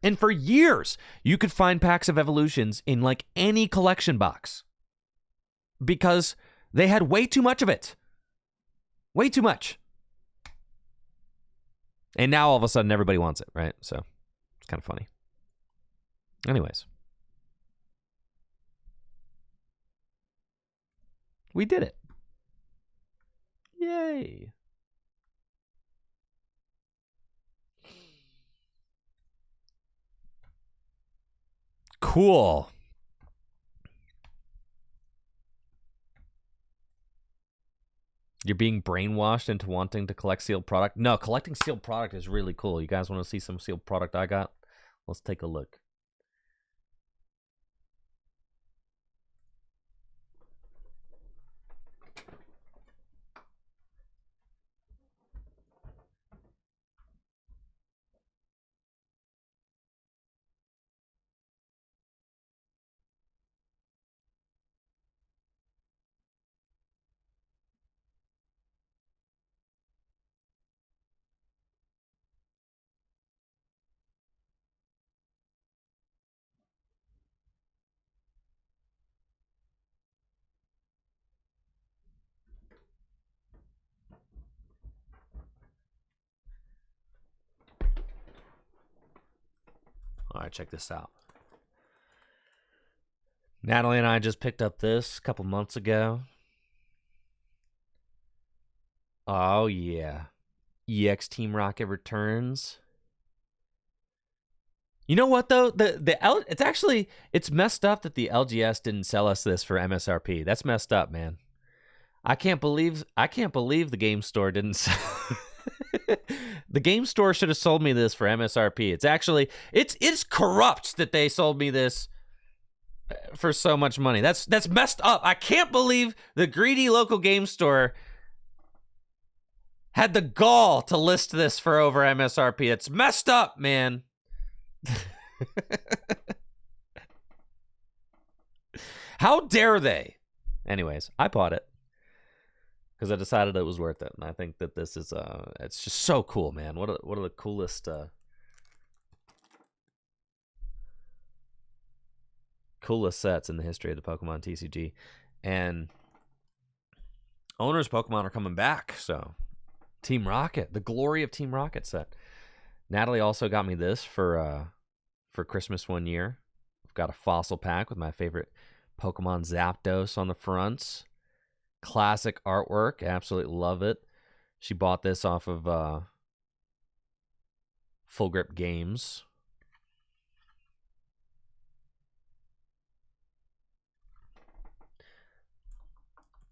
Speaker 1: And for years, you could find packs of evolutions in like any collection box because they had way too much of it. Way too much. And now all of a sudden everybody wants it, right? So it's kind of funny. Anyways. We did it. Yay. Cool. You're being brainwashed into wanting to collect sealed product. No, collecting sealed product is really cool. You guys want to see some sealed product I got? Let's take a look. All right, check this out. Natalie and I just picked up this a couple months ago. Oh, yeah. EX Team Rocket returns. You know what though? It's messed up that the LGS didn't sell us this for MSRP. That's messed up, man. I can't believe the game store didn't sell. The game store should have sold me this for MSRP. It's corrupt that they sold me this for so much money. That's messed up. I can't believe the greedy local game store had the gall to list this for over MSRP. It's messed up, man. How dare they? Anyways, I bought it because I decided it was worth it, and I think that this is it's just so cool, man. What are the coolest sets in the history of the Pokemon TCG, and owners Pokemon are coming back. So Team Rocket, the glory of Team Rocket set. Natalie also got me this for Christmas one year. I've got a fossil pack with my favorite Pokemon Zapdos on the fronts. Classic artwork. Absolutely love it. She bought this off of Full Grip Games.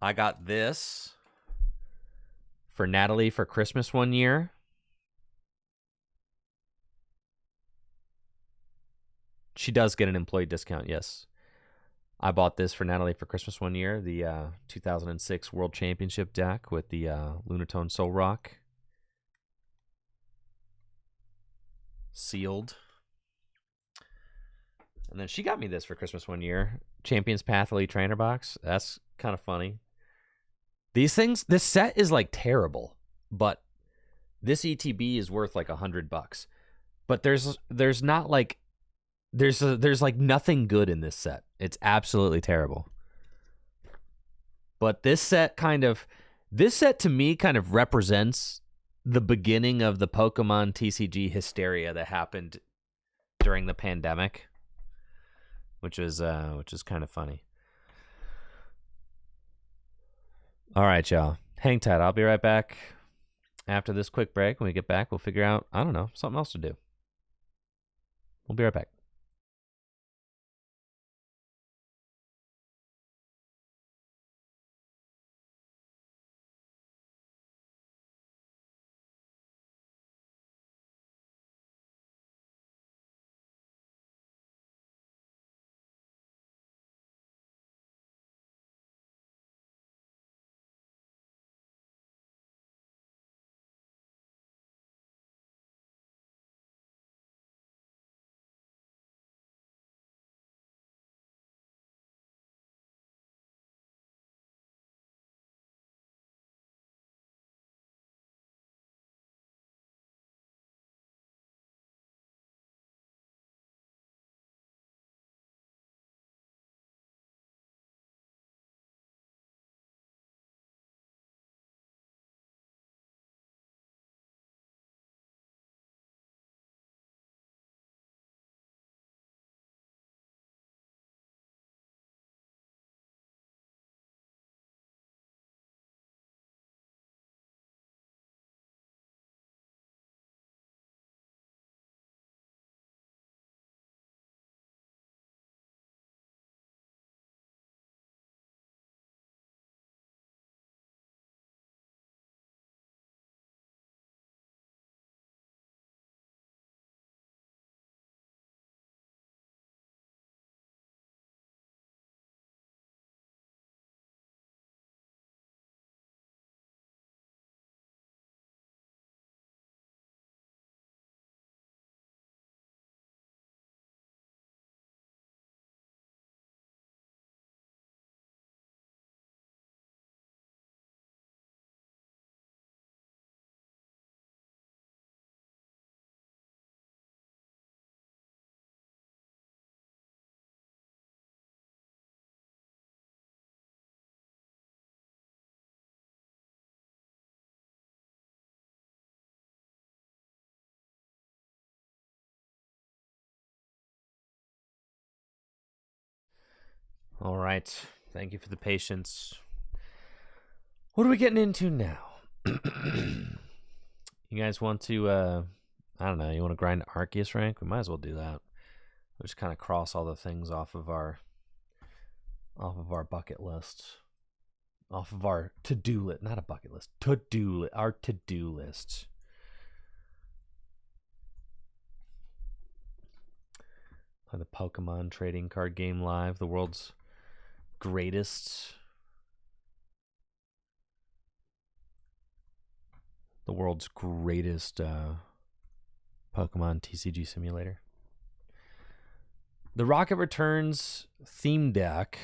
Speaker 1: I got this for Natalie for Christmas one year. She does get an employee discount, yes. I bought this for Natalie for Christmas one year, the 2006 World Championship deck with the Lunatone Soul Rock. Sealed. And then she got me this for Christmas one year, Champions Path Elite Trainer Box. That's kind of funny. This set is like terrible, but this ETB is worth like $100. But there's not like there's like nothing good in this set. It's absolutely terrible. But this set to me kind of represents the beginning of the Pokemon TCG hysteria that happened during the pandemic, which is kind of funny. All right, y'all. Hang tight. I'll be right back after this quick break. When we get back, we'll figure out, I don't know, something else to do. We'll be right back. All right. Thank you for the patience. What are we getting into now? You guys want to, I don't know, you want to grind Arceus rank? We might as well do that. We'll just kind of cross all the things off of our bucket list. Off of our to-do list. Not a bucket list. Our to-do list. Play the Pokemon trading card game live. The world's greatest Pokemon TCG simulator. The Rocket Returns theme deck.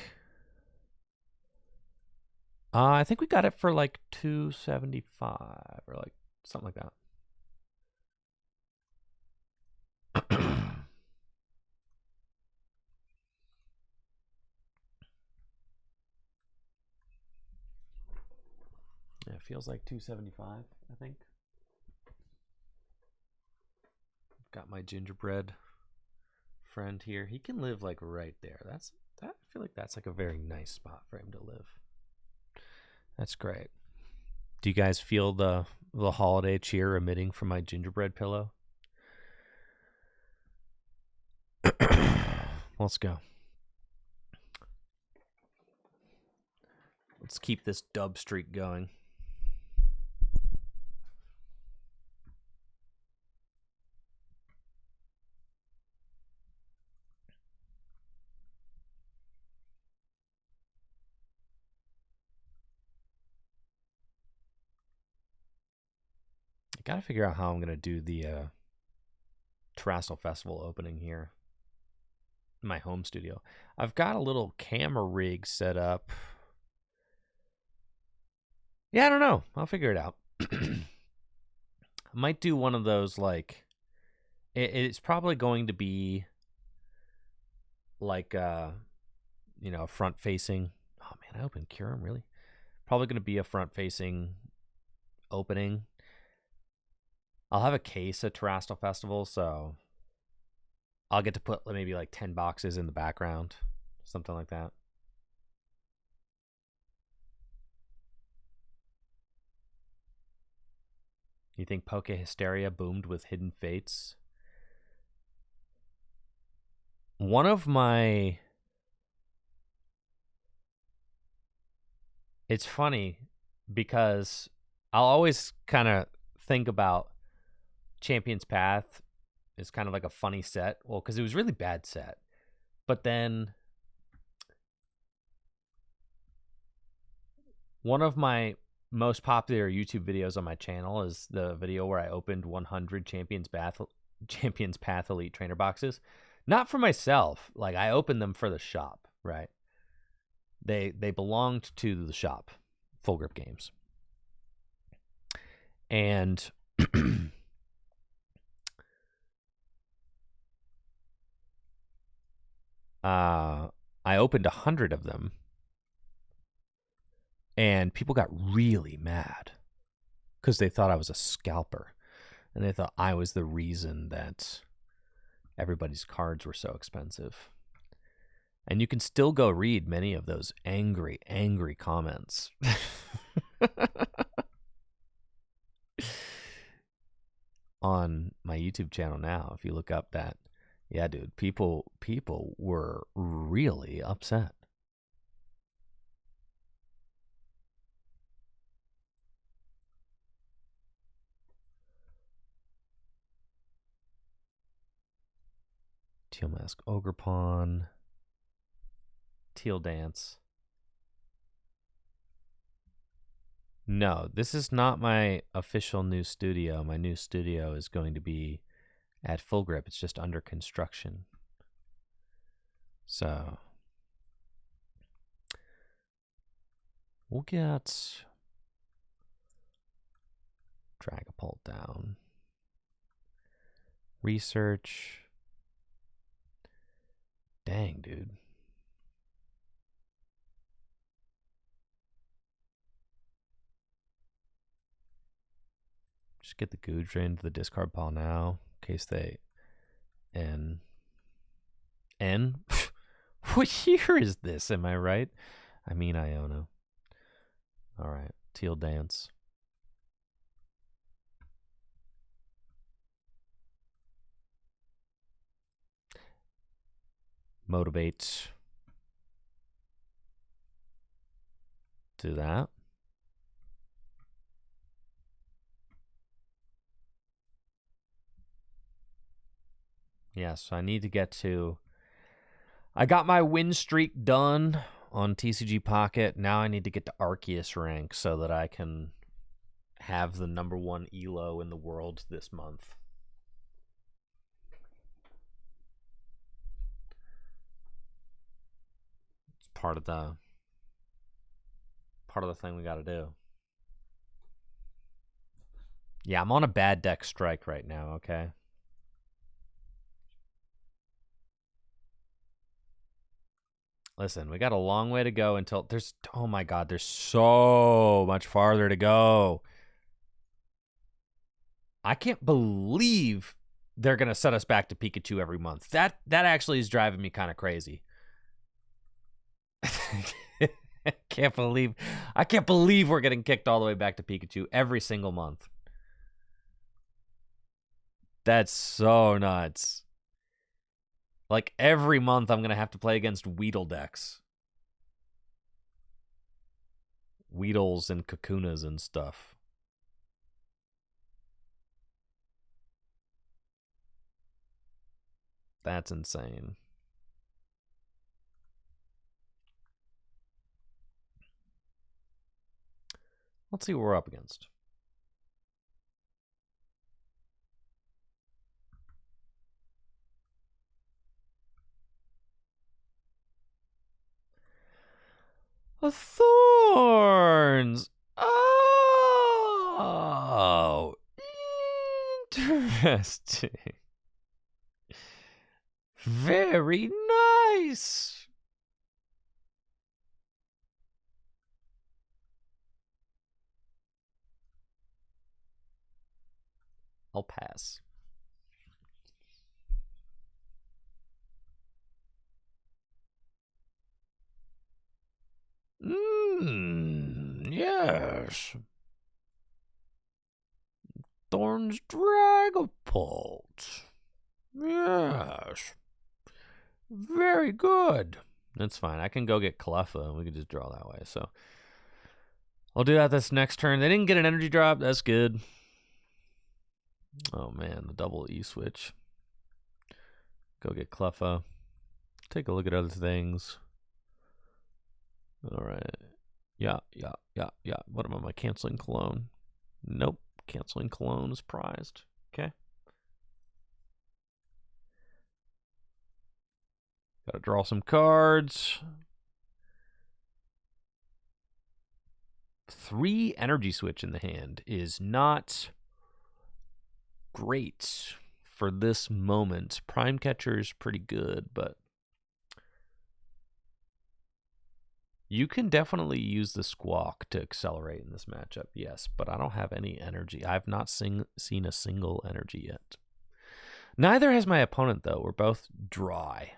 Speaker 1: I think we got it for like $275 or like something like that. Yeah, it feels like $275, I think. Got my gingerbread friend here. He can live like right there. I feel like that's like a very nice spot for him to live. That's great. Do you guys feel the holiday cheer emitting from my gingerbread pillow? Let's go. Let's keep this dub streak going. I gotta figure out how I'm gonna do the Terrestrial Festival opening here in my home studio. I've got a little camera rig set up. Yeah, I don't know. I'll figure it out. I might do one of those, like, it's probably going to be like you know, front facing. Oh man, I opened Curum, really? Probably going to be a front facing opening. I'll have a case at Terrestrial Festival, so I'll get to put maybe like 10 boxes in the background, something like that. You think Poke Hysteria boomed with Hidden Fates? One of my... It's funny because I'll always kind of think about Champion's Path is kind of like a funny set. Well, because it was a really bad set. But then one of my most popular YouTube videos on my channel is the video where I opened 100 Champion's Path Elite Trainer boxes. Not for myself. Like, I opened them for the shop, right? They belonged to the shop, Full Grip Games. And I opened 100 of them, and people got really mad because they thought I was a scalper, and they thought I was the reason that everybody's cards were so expensive. And you can still go read many of those angry, angry comments. On my YouTube channel now, if you look up that, yeah, dude, people were really upset. Teal Mask Ogre Pawn. Teal Dance. No, this is not my official new studio. My new studio is going to be at Full Grip. It's just under construction. So we'll get Dragapult down. Research. Dang, dude. Just get the Goodra into the discard pile now, in case they N. What year is this? Am I right? I mean, Iona. All right. Teal Dance. Motivate. Do that. Yes, I need to get to... I got my win streak done on TCG Pocket. Now I need to get to Arceus rank so that I can have the #1 elo in the world this month. It's part of the thing we got to do. Yeah, I'm on a bad deck strike right now, okay? Listen, we got a long way to go until there's... Oh my god, there's so much farther to go. I can't believe they're going to set us back to Pikachu every month. That actually is driving me kind of crazy. I can't believe we're getting kicked all the way back to Pikachu every single month. That's so nuts. Like, every month I'm going to have to play against Weedle decks. Weedles and Kakunas and stuff. That's insane. Let's see what we're up against. Thorns. Oh, interesting. Very nice. I'll pass. Yes. Thorns Dragapult. Yes. Very good. That's fine. I can go get Cleffa and we can just draw that way. So I'll do that this next turn. They didn't get an energy drop. That's good. Oh, man. The double E switch. Go get Cleffa. Take a look at other things. All right. Yeah. What am I canceling Cologne? Nope. Canceling Cologne is prized. Okay. Gotta draw some cards. 3 energy switch in the hand is not great for this moment. Prime Catcher is pretty good, but you can definitely use the Squawk to accelerate in this matchup, yes, but I don't have any energy. I've not seen a single energy yet. Neither has my opponent, though. We're both dry.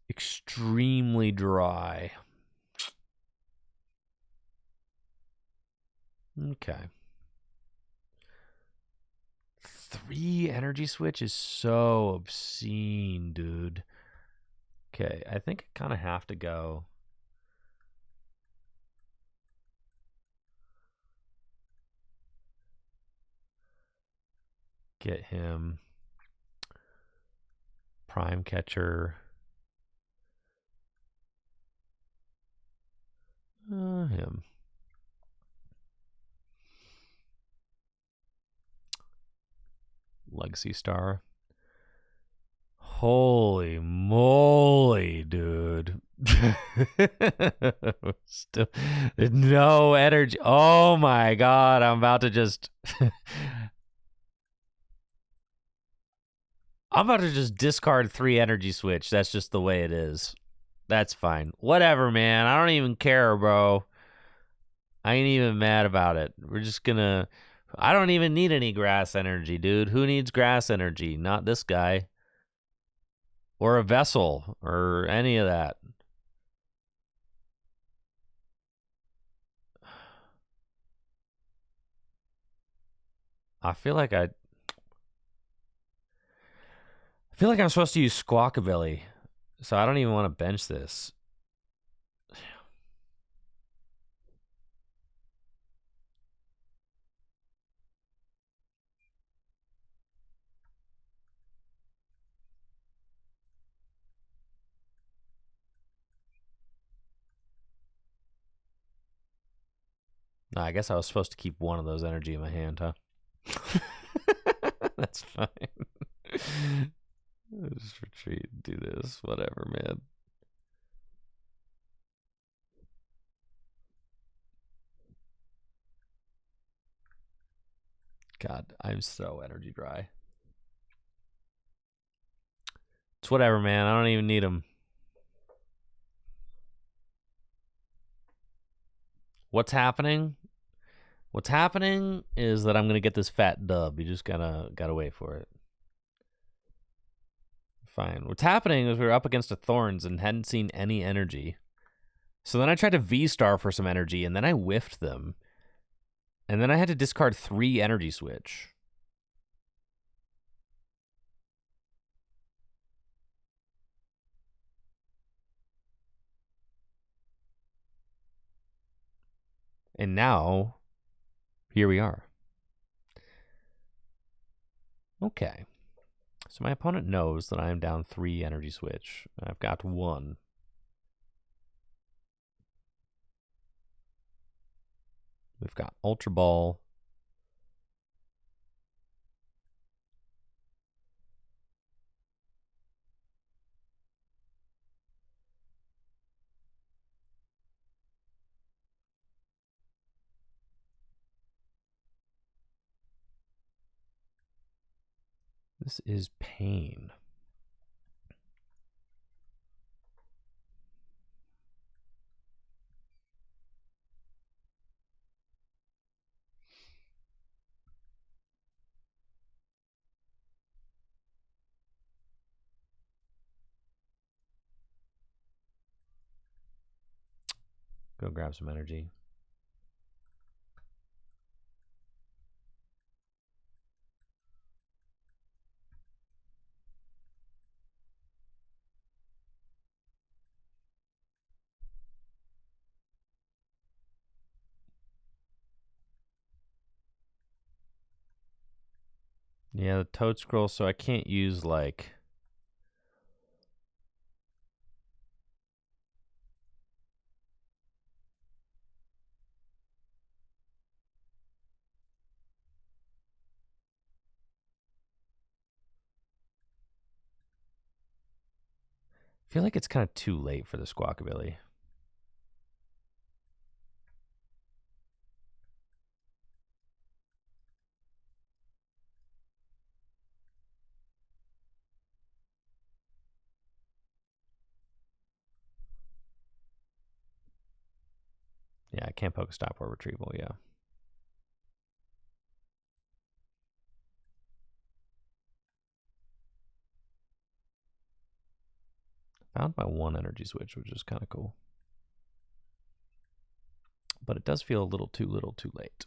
Speaker 1: Extremely dry. Okay. 3 energy switch is so obscene, dude. Okay, I think I kind of have to go. Get him. Prime Catcher. Him. Legacy Star. Holy moly, dude. Still no energy. Oh my god, I'm about to just I'm about to just discard 3 energy switch. That's just the way it is. That's fine. Whatever, man. I don't even care, bro. I ain't even mad about it. We're just gonna... I don't even need any grass energy, dude. Who needs grass energy? Not this guy. or a vessel or any of that. I feel like I'm supposed to use Squawkabilly, so I don't even want to bench this. No, I guess I was supposed to keep one of those energy in my hand, huh? That's fine. Just retreat, do this, whatever, man. God, I'm so energy dry. It's whatever, man. I don't even need them. What's happening? What's happening is that I'm gonna get this fat dub. You just gotta wait for it. Fine. What's happening is we were up against a Thorns and hadn't seen any energy. So then I tried to V-Star for some energy, and then I whiffed them. And then I had to discard 3 energy switch. And now, here we are. Okay. So my opponent knows that I am down 3 energy switch. I've got 1. We've got Ultra Ball. This is pain. Go grab some energy. Yeah, the Toad Scroll, so I can't use, like... I feel like it's kind of too late for the Squawkabilly. Yeah, I can't Pokestop or Retrieval, yeah. Found my 1 energy switch, which is kind of cool. But it does feel a little too late.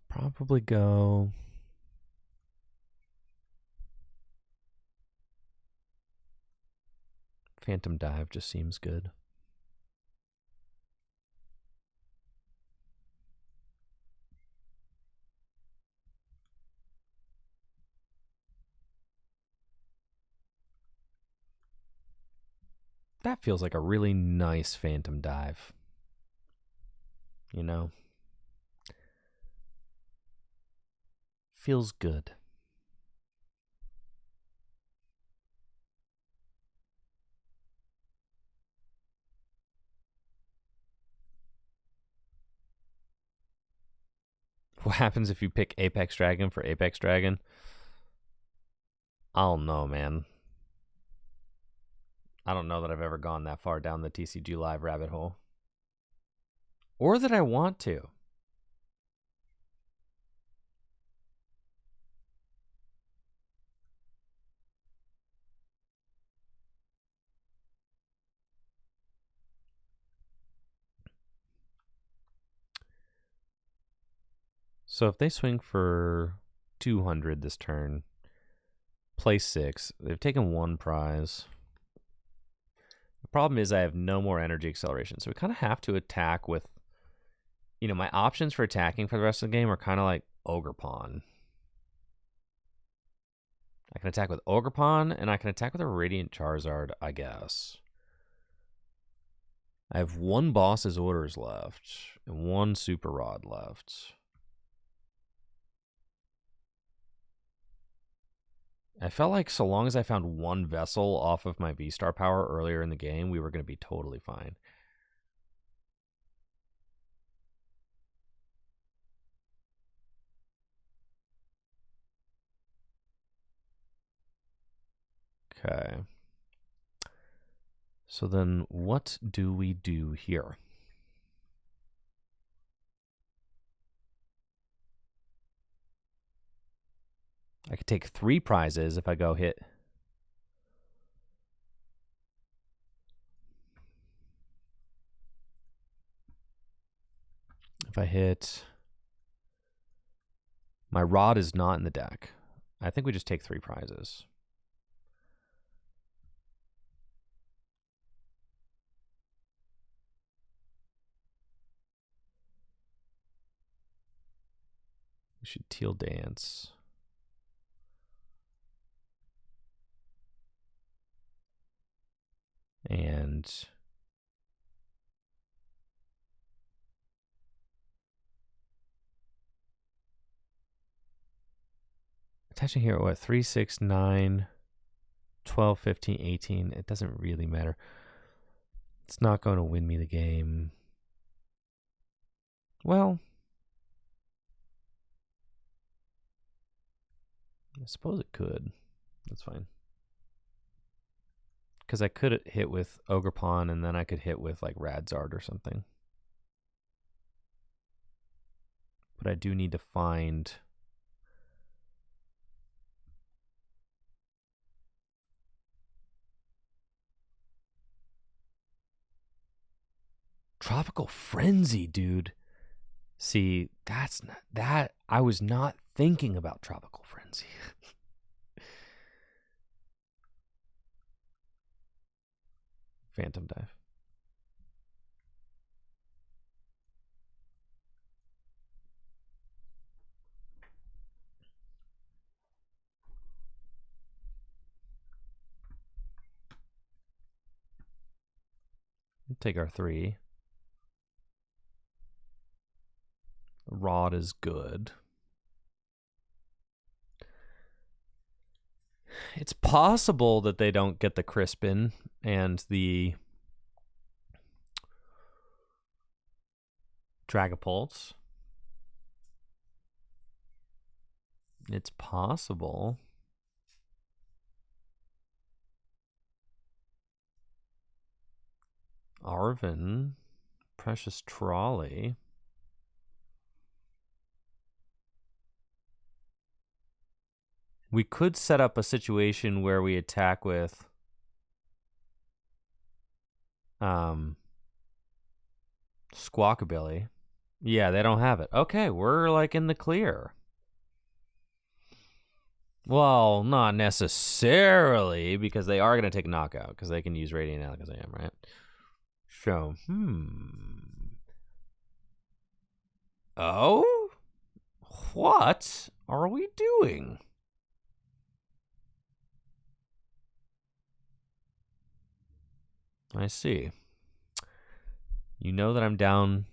Speaker 1: Probably go... Phantom Dive just seems good. That feels like a really nice Phantom Dive. You know? Feels good. What happens if you pick Apex Dragon for Apex Dragon? I don't know, man. I don't know that I've ever gone that far down the TCG Live rabbit hole. Or that I want to. So if they swing for 200 this turn, play 6, they've taken 1 prize. The problem is I have no more energy acceleration, so we kind of have to attack with, you know, my options for attacking for the rest of the game are kind of like Ogre Pawn. I can attack with Ogre Pawn, and I can attack with a Radiant Charizard, I guess. I have 1 Boss's Orders left, and 1 Super Rod left. I felt like so long as I found 1 Vessel off of my V-Star power earlier in the game, we were going to be totally fine. Okay. So then what do we do here? I could take 3 prizes if I go hit. If I hit... My Rod is not in the deck. I think we just take 3 prizes. We should Teal Dance. And attaching here, what, 3, 6, 9, 12, 15, 18. It doesn't really matter. It's not going to win me the game. Well, I suppose it could. That's fine. Because I could hit with Ogre Pawn, and then I could hit with like Radzard or something. But I do need to find... Tropical Frenzy, dude. See, that's not... That... I was not thinking about Tropical Frenzy. Phantom Dive. We'll take our 3. Rod is good. It's possible that they don't get the Crispin and the Dragapulse. It's possible. Arvin, Precious Trolley. We could set up a situation where we attack with Squawkabilly. Yeah, they don't have it. Okay, we're like in the clear. Well, not necessarily, because they are going to take knockout, because they can use Radiant Alakazam, right? So, Oh? What are we doing? I see. You know that I'm down.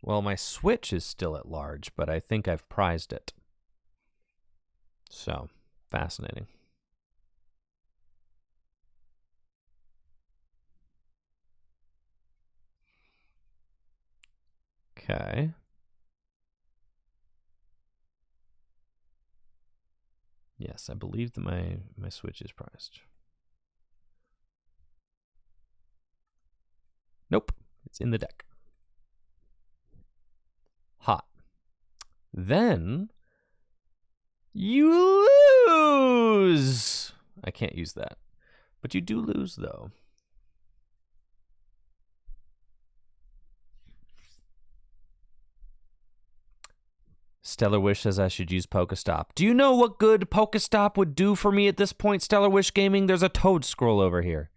Speaker 1: Well, my Switch is still at large, but I think I've prized it. So, fascinating. Okay. Yes, I believe that my Switch is priced. Nope, it's in the deck. Hot. Then you lose. I can't use that, but you do lose though. Stellar Wish says I should use Pokestop. Do you know what good Pokestop would do for me at this point, Stellar Wish Gaming? There's a toad scroll over here.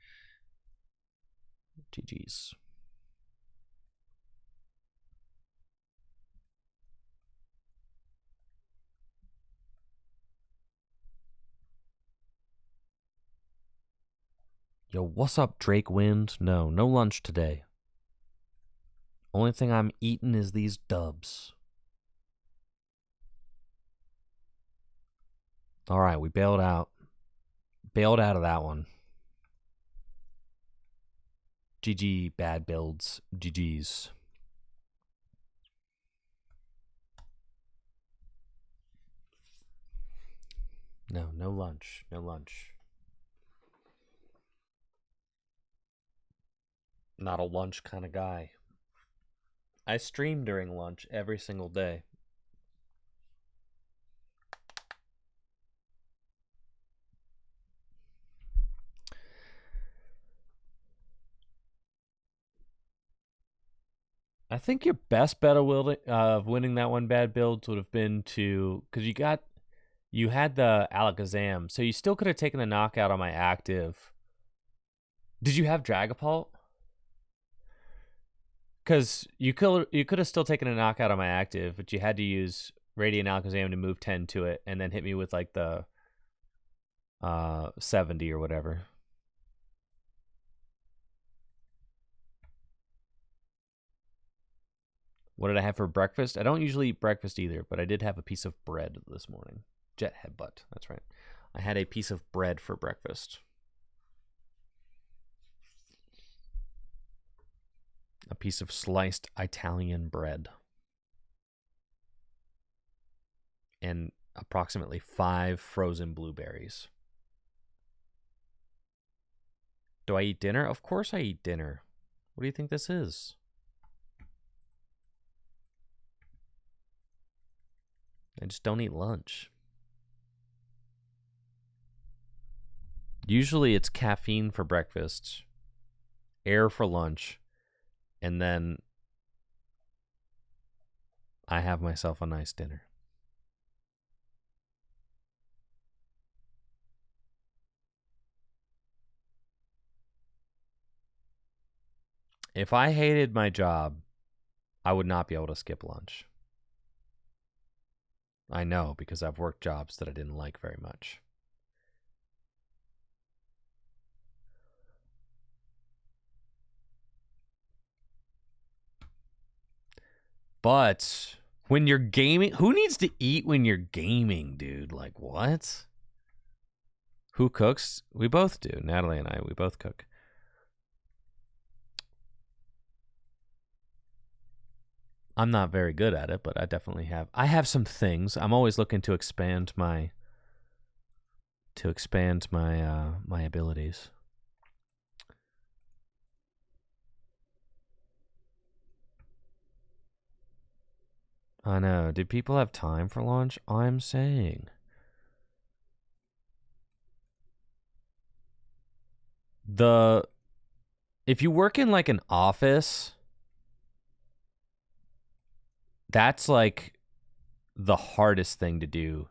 Speaker 1: GG's. Yo, what's up, Drake Wind? No lunch today. Only thing I'm eating is these dubs. All right, we bailed out. Bailed out of that one. GG, bad builds. GG's. No lunch. No lunch. Not a lunch kind of guy. I stream during lunch every single day. I think your best bet of winning that one bad build would have been to, because you had the Alakazam, so you still could have taken the knockout on my active. Did you have Dragapult? Because you could have still taken a knockout on my active, but you had to use Radiant Alakazam to move 10 to it, and then hit me with like the 70 or whatever. What did I have for breakfast? I don't usually eat breakfast either, but I did have a piece of bread this morning. Jet headbutt, that's right. I had a piece of bread for breakfast. A piece of sliced Italian bread. And approximately 5 frozen blueberries. Do I eat dinner? Of course I eat dinner. What do you think this is? I just don't eat lunch. Usually it's caffeine for breakfast, air for lunch, and then I have myself a nice dinner. If I hated my job, I would not be able to skip lunch. I know, because I've worked jobs that I didn't like very much. But when you're gaming, who needs to eat when you're gaming, dude? Like, what? Who cooks? We both do. Natalie and I, we both cook. I'm not very good at it, but I definitely have. I have some things. I'm always looking to expand my my abilities. I know. Do people have time for lunch? I'm saying. If you work in like an office, that's like the hardest thing to do,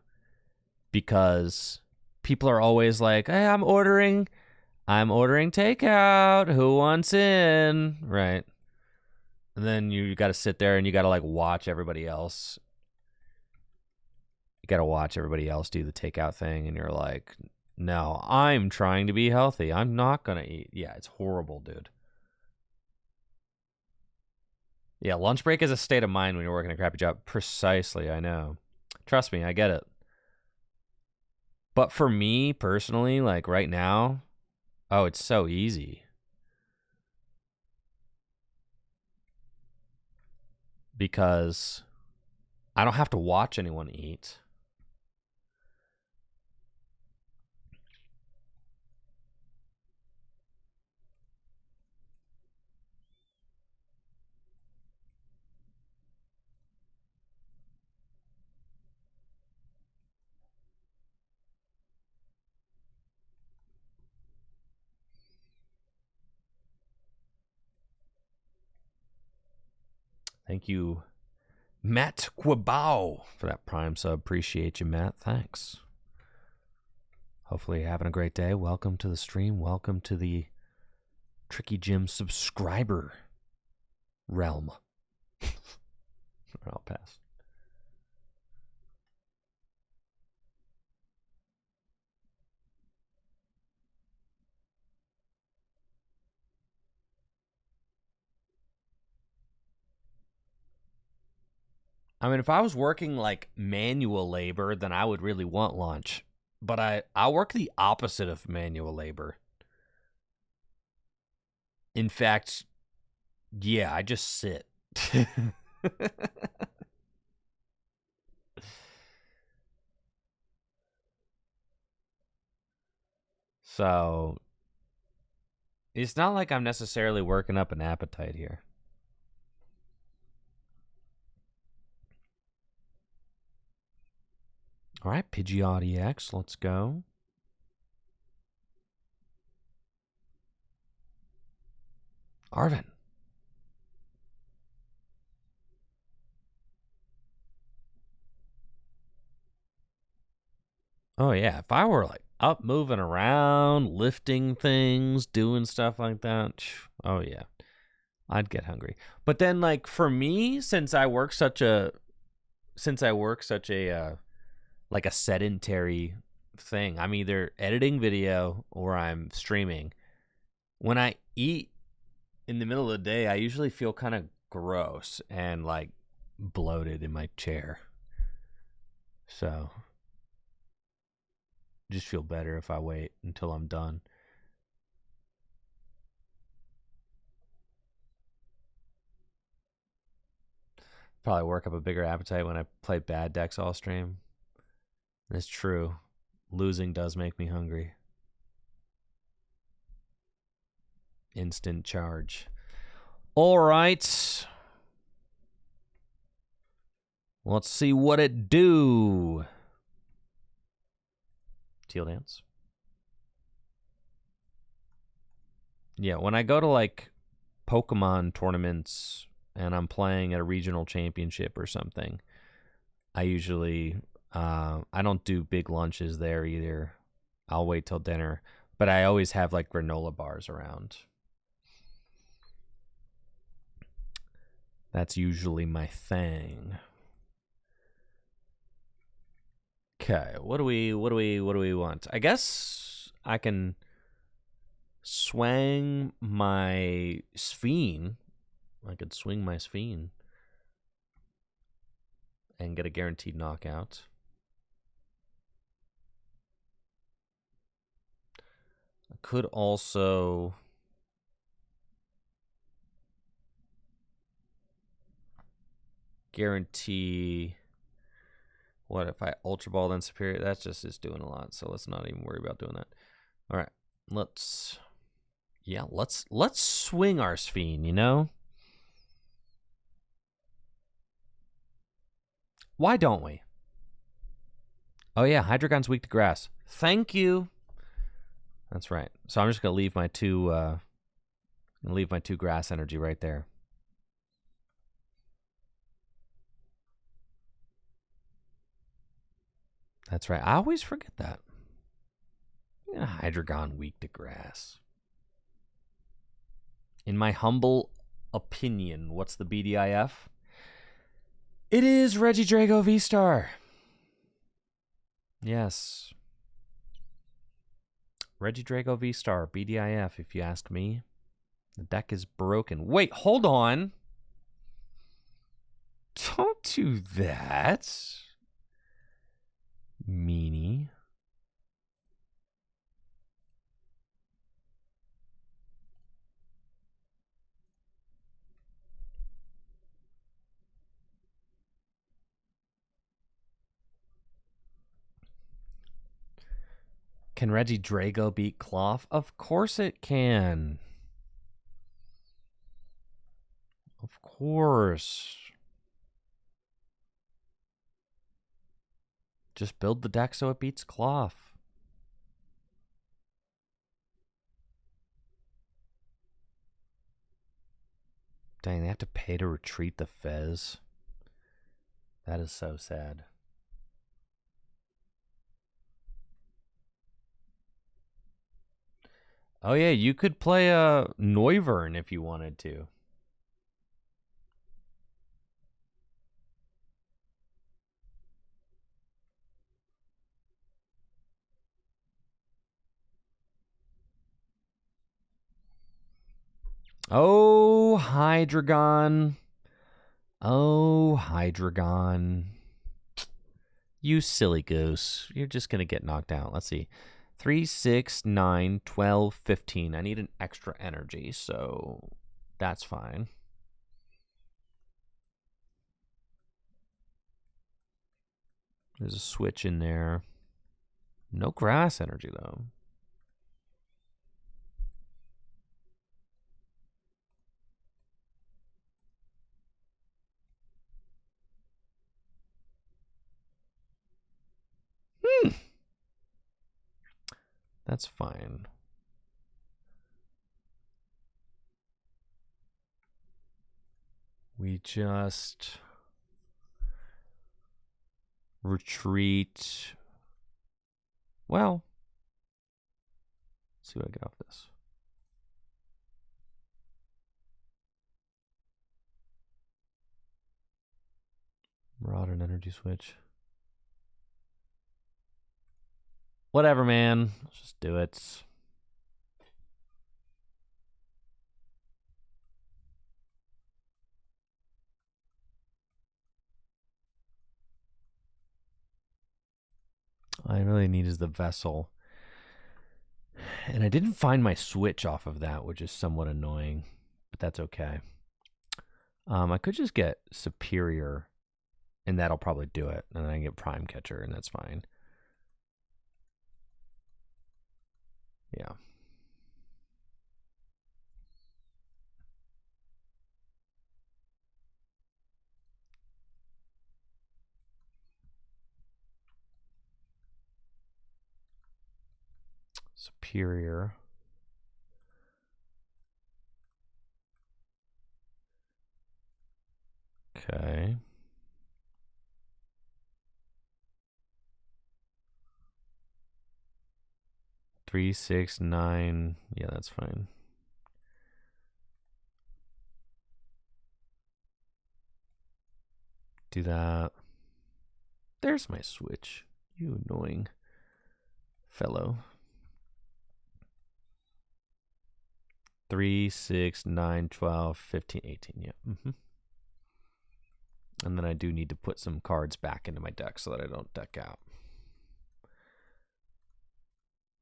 Speaker 1: because people are always like, "Hey, I'm ordering takeout. Who wants in?" Right? And then you got to sit there and you got to like watch everybody else. You got to watch everybody else do the takeout thing, and you're like, "No, I'm trying to be healthy. I'm not going to eat." Yeah, it's horrible, dude. Yeah, lunch break is a state of mind when you're working a crappy job. Precisely, I know. Trust me, I get it. But for me personally, like right now, oh, it's so easy. because I don't have to watch anyone eat. Thank you, Matt Quibao, for that Prime sub. Appreciate you, Matt. Thanks. Hopefully you're having a great day. Welcome to the stream. Welcome to the Tricky Jim subscriber realm. I'll pass. I mean, if I was working like manual labor, then I would really want lunch. But I work the opposite of manual labor. In fact, yeah, I just sit. So it's not like I'm necessarily working up an appetite here. All right, Pidgeotix, let's go. Arvin. Oh, yeah. If I were like up moving around, lifting things, doing stuff like that, oh, yeah. I'd get hungry. But then, like, for me, since I work such a like a sedentary thing, I'm either editing video or I'm streaming. When I eat in the middle of the day, I usually feel kind of gross and like bloated in my chair. So just feel better if I wait until I'm done. Probably work up a bigger appetite when I play bad decks all stream. That's true. Losing does make me hungry. Instant charge. All right. Let's see what it do. Teal Dance. Yeah, when I go to like Pokemon tournaments and I'm playing at a regional championship or something, I usually I don't do big lunches there either. I'll wait till dinner, but I always have like granola bars around. That's usually my thing. Okay, what do we want? I guess I can swing my Sphene. I could swing my Sphene and get a guaranteed knockout. I could also guarantee. What if I Ultra Ball then Superior? That's just is doing a lot, so let's not even worry about doing that. All right, let's swing our Sphene, you know? Why don't we? Oh yeah, Hydreigon's weak to grass. Thank you. That's right. So I'm just gonna leave my two grass energy right there. That's right. I always forget that. Yeah, Hydreigon weak to grass. In my humble opinion, what's the BDIF? It is Regidrago V-Star. Yes. Regidrago V-Star, BDIF, if you ask me. The deck is broken. Wait, hold on. Don't do that. Meanie. Can Reggie Drago beat Clough? Of course it can. Of course. Just build the deck so it beats Clough. Dang, they have to pay to retreat the Fez. That is so sad. Oh yeah, you could play a Noivern if you wanted to. Oh, Hydreigon. Oh, Hydreigon. You silly goose. You're just going to get knocked out. Let's see. 3, 6, 9, 12, 15. I need an extra energy, so that's fine. There's a switch in there. No grass energy, though. That's fine. We just retreat. Well, let's see what I get off this. Marauder and energy switch. Whatever, man. Let's just do it. All I really need is the vessel. And I didn't find my switch off of that, which is somewhat annoying, but that's okay. I could just get Superior, and that'll probably do it. And then I get Prime Catcher, and that's fine. Yeah. Superior. Okay. Three, 6, 9. Yeah, that's fine. Do that. There's my switch. You annoying fellow. 3, 6, 9, 12, 15, 18. Yeah. And then I do need to put some cards back into my deck so that I don't deck out.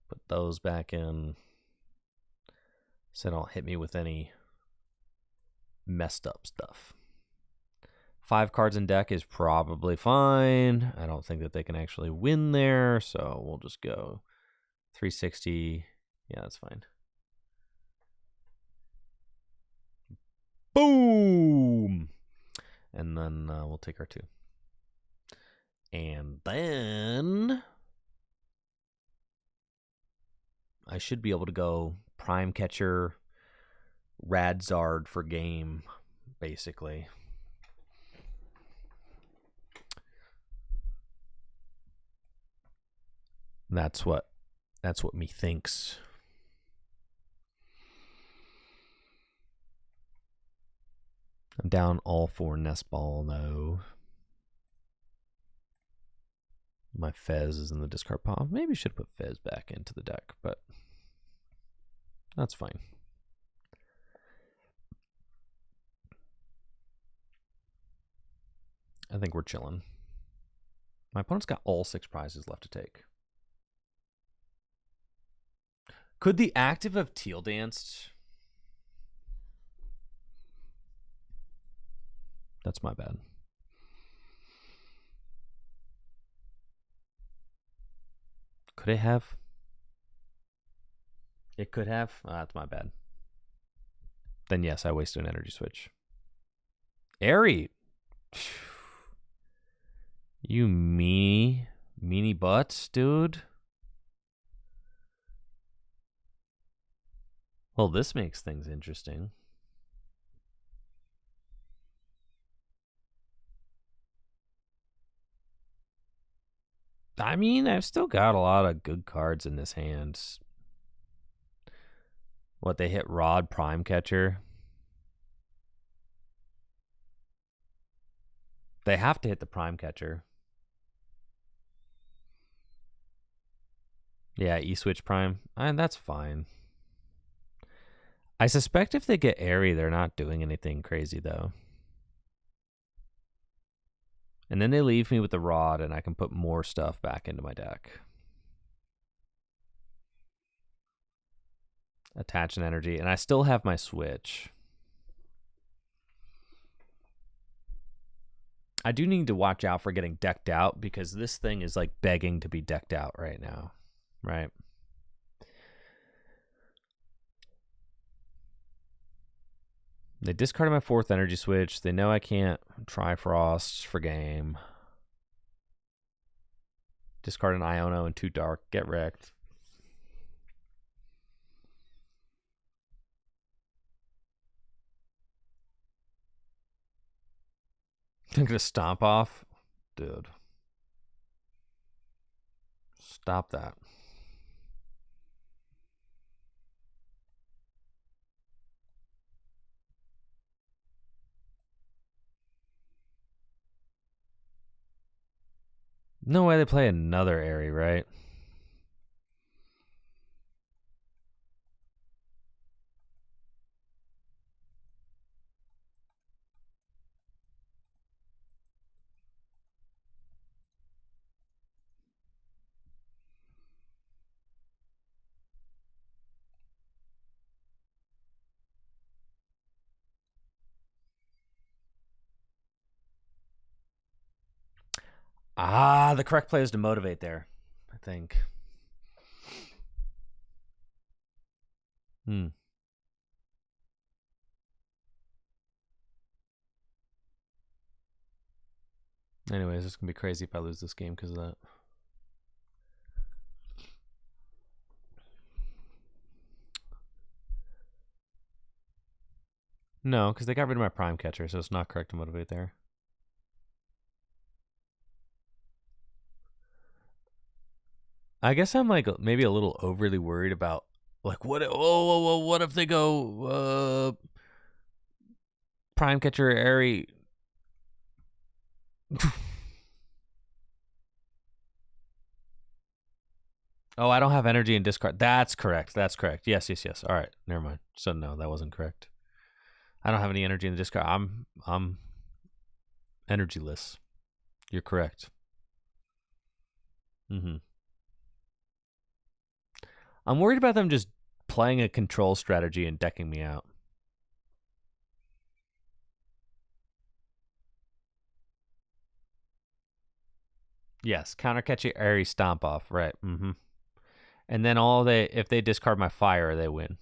Speaker 1: Put those back in. So they don't hit me with any messed up stuff. 5 cards in deck is probably fine. I don't think that they can actually win there, so we'll just go 360. Yeah, that's fine. Boom! And then we'll take our 2. And then I should be able to go Prime Catcher, Radzard for game, basically. That's what me thinks. I'm down all 4 Nest Ball, though. My Fez is in the discard pile. Maybe I should put Fez back into the deck, but that's fine. I think we're chilling. My opponent's got all 6 prizes left to take. Could the active have Teal Danced? That's my bad. Could it have? It could have. Oh, that's my bad. Then yes, I wasted an energy switch. Airy. You meanie butts, dude. Well, this makes things interesting. I mean, I've still got a lot of good cards in this hand. What, they hit Rod Prime Catcher? They have to hit the Prime Catcher. Yeah, E-Switch Prime. And that's fine. I suspect if they get Airy, they're not doing anything crazy, though. And then they leave me with the Rod, and I can put more stuff back into my deck. Attach an energy, and I still have my switch. I do need to watch out for getting decked out, because this thing is like begging to be decked out right now, right? They discarded my 4th energy switch. They know I can't Trifrost for game. Discard an Iono and 2 dark. Get wrecked. I'm gonna stomp off? Dude. Stop that. No way they play another Airy, right? Ah, the correct play is to motivate there, I think. Anyways, it's going to be crazy if I lose this game because of that. No, because they got rid of my Prime Catcher, so it's not correct to motivate there. I guess I'm like maybe a little overly worried about like what if they go Prime Catcher Airy. Oh, I don't have energy in discard. That's correct. That's correct. Yes. All right. Never mind. So no, that wasn't correct. I don't have any energy in the discard. I'm energyless. You're correct. I'm worried about them just playing a control strategy and decking me out. Yes, counter catchy Airy Stomp Off, right? And then if they discard my fire, they win.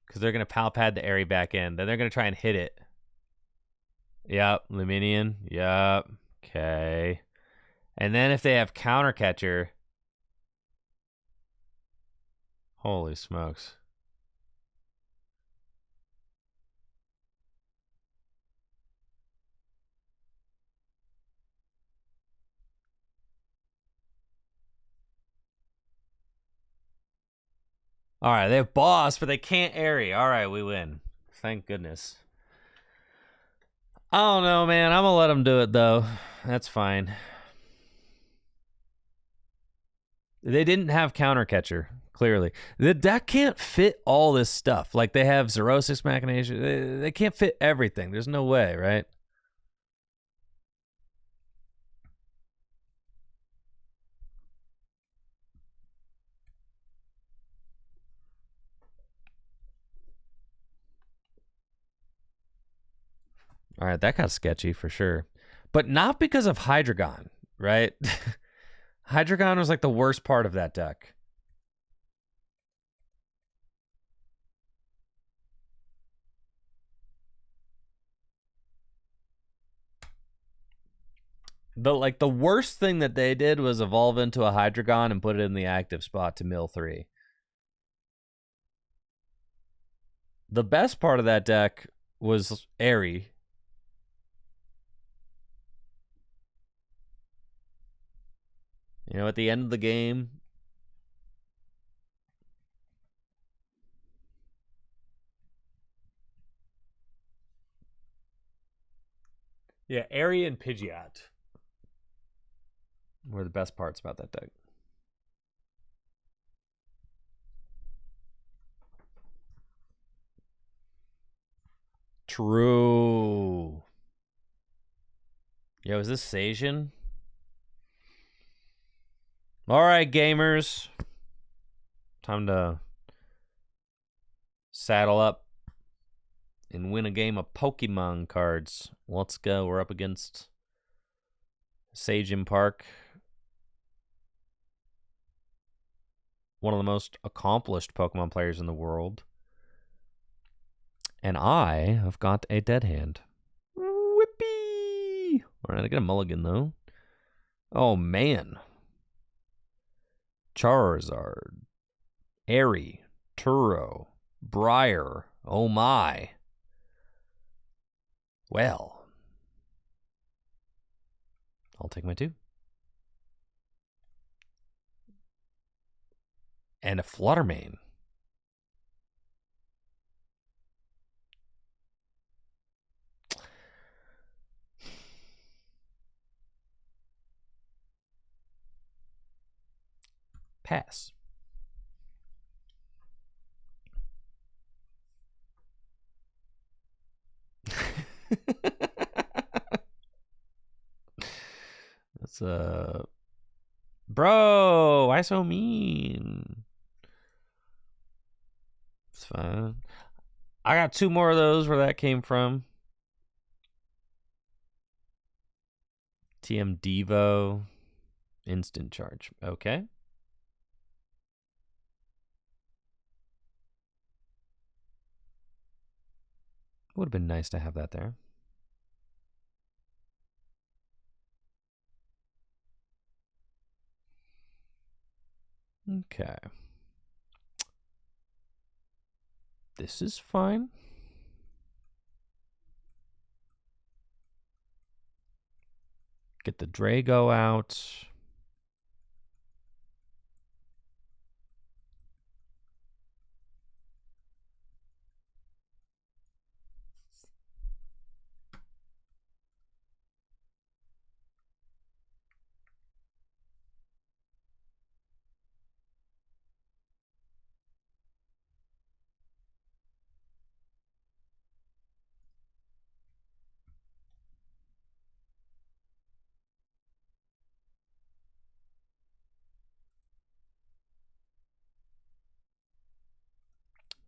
Speaker 1: Because they're gonna pal pad the Airy back in. Then they're gonna try and hit it. Yep, Luminion. Yep. Okay. And then if they have counter catcher. Holy smokes. All right, they have boss, but they can't Airy. All right, we win. Thank goodness. I don't know, man. I'm gonna let them do it though. That's fine. They didn't have counter catcher. Clearly, the deck can't fit all this stuff. Like they have Xerosis Machination. They can't fit everything. There's no way, right? All right, that got sketchy for sure. But not because of Hydreigon, right? Hydreigon was like the worst part of that deck. The worst thing that they did was evolve into a Hydreigon and put it in the active spot to mill 3. The best part of that deck was Airy. You know, at the end of the game. Yeah, Airy and Pidgeot were the best parts about that deck. True. Yo, is this Sajin? All right, gamers. Time to saddle up and win a game of Pokemon cards. Let's go. We're up against Sajin Park. One of the most accomplished Pokemon players in the world. And I have got a dead hand. Whippy! All right, I get a mulligan, though. Oh, man. Charizard. Airy. Turo. Briar. Oh, my. Well. I'll take my 2. And a Fluttermane. Pass. That's bro, why so mean? It's fine. I got 2 more of those where that came from. TM Devo. Instant charge. Okay. Would have been nice to have that there. Okay. This is fine. Get the Drago out.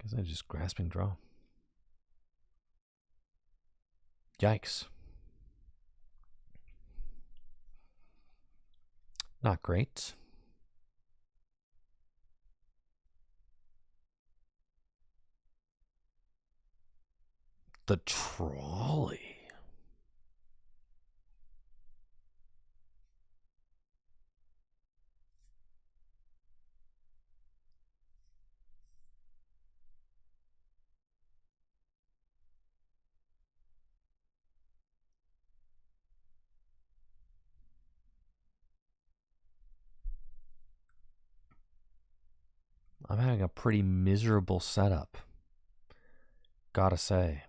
Speaker 1: Guess I just grasping draw. Yikes. Not great. The trolley. I'm having a pretty miserable setup. Gotta say.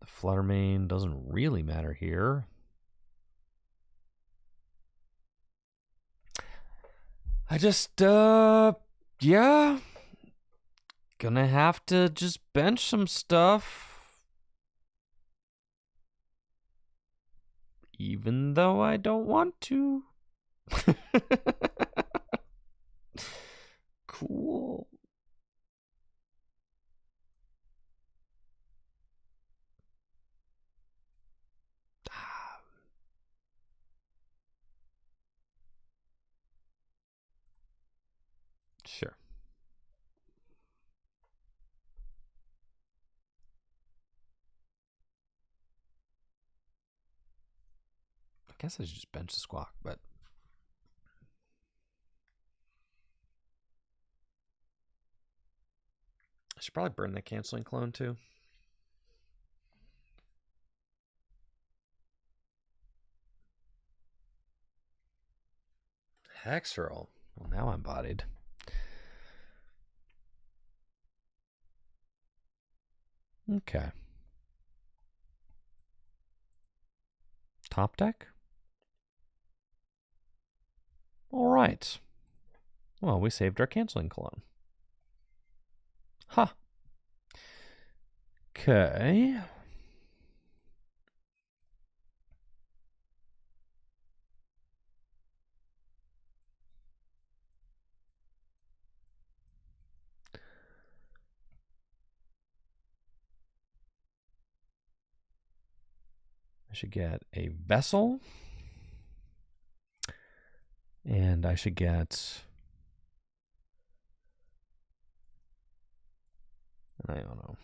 Speaker 1: The Fluttermane doesn't really matter here. I just, yeah. Gonna have to just bench some stuff. Even though I don't want to. Cool. Sure. guess I should just bench the Squawk, but I should probably burn that Canceling Clone too. Hexerl. Well, now I'm bodied. Okay. Top deck? All right. Well, we saved our Canceling Clone. Huh. Okay. I should get a Vessel. And I should get... I don't know.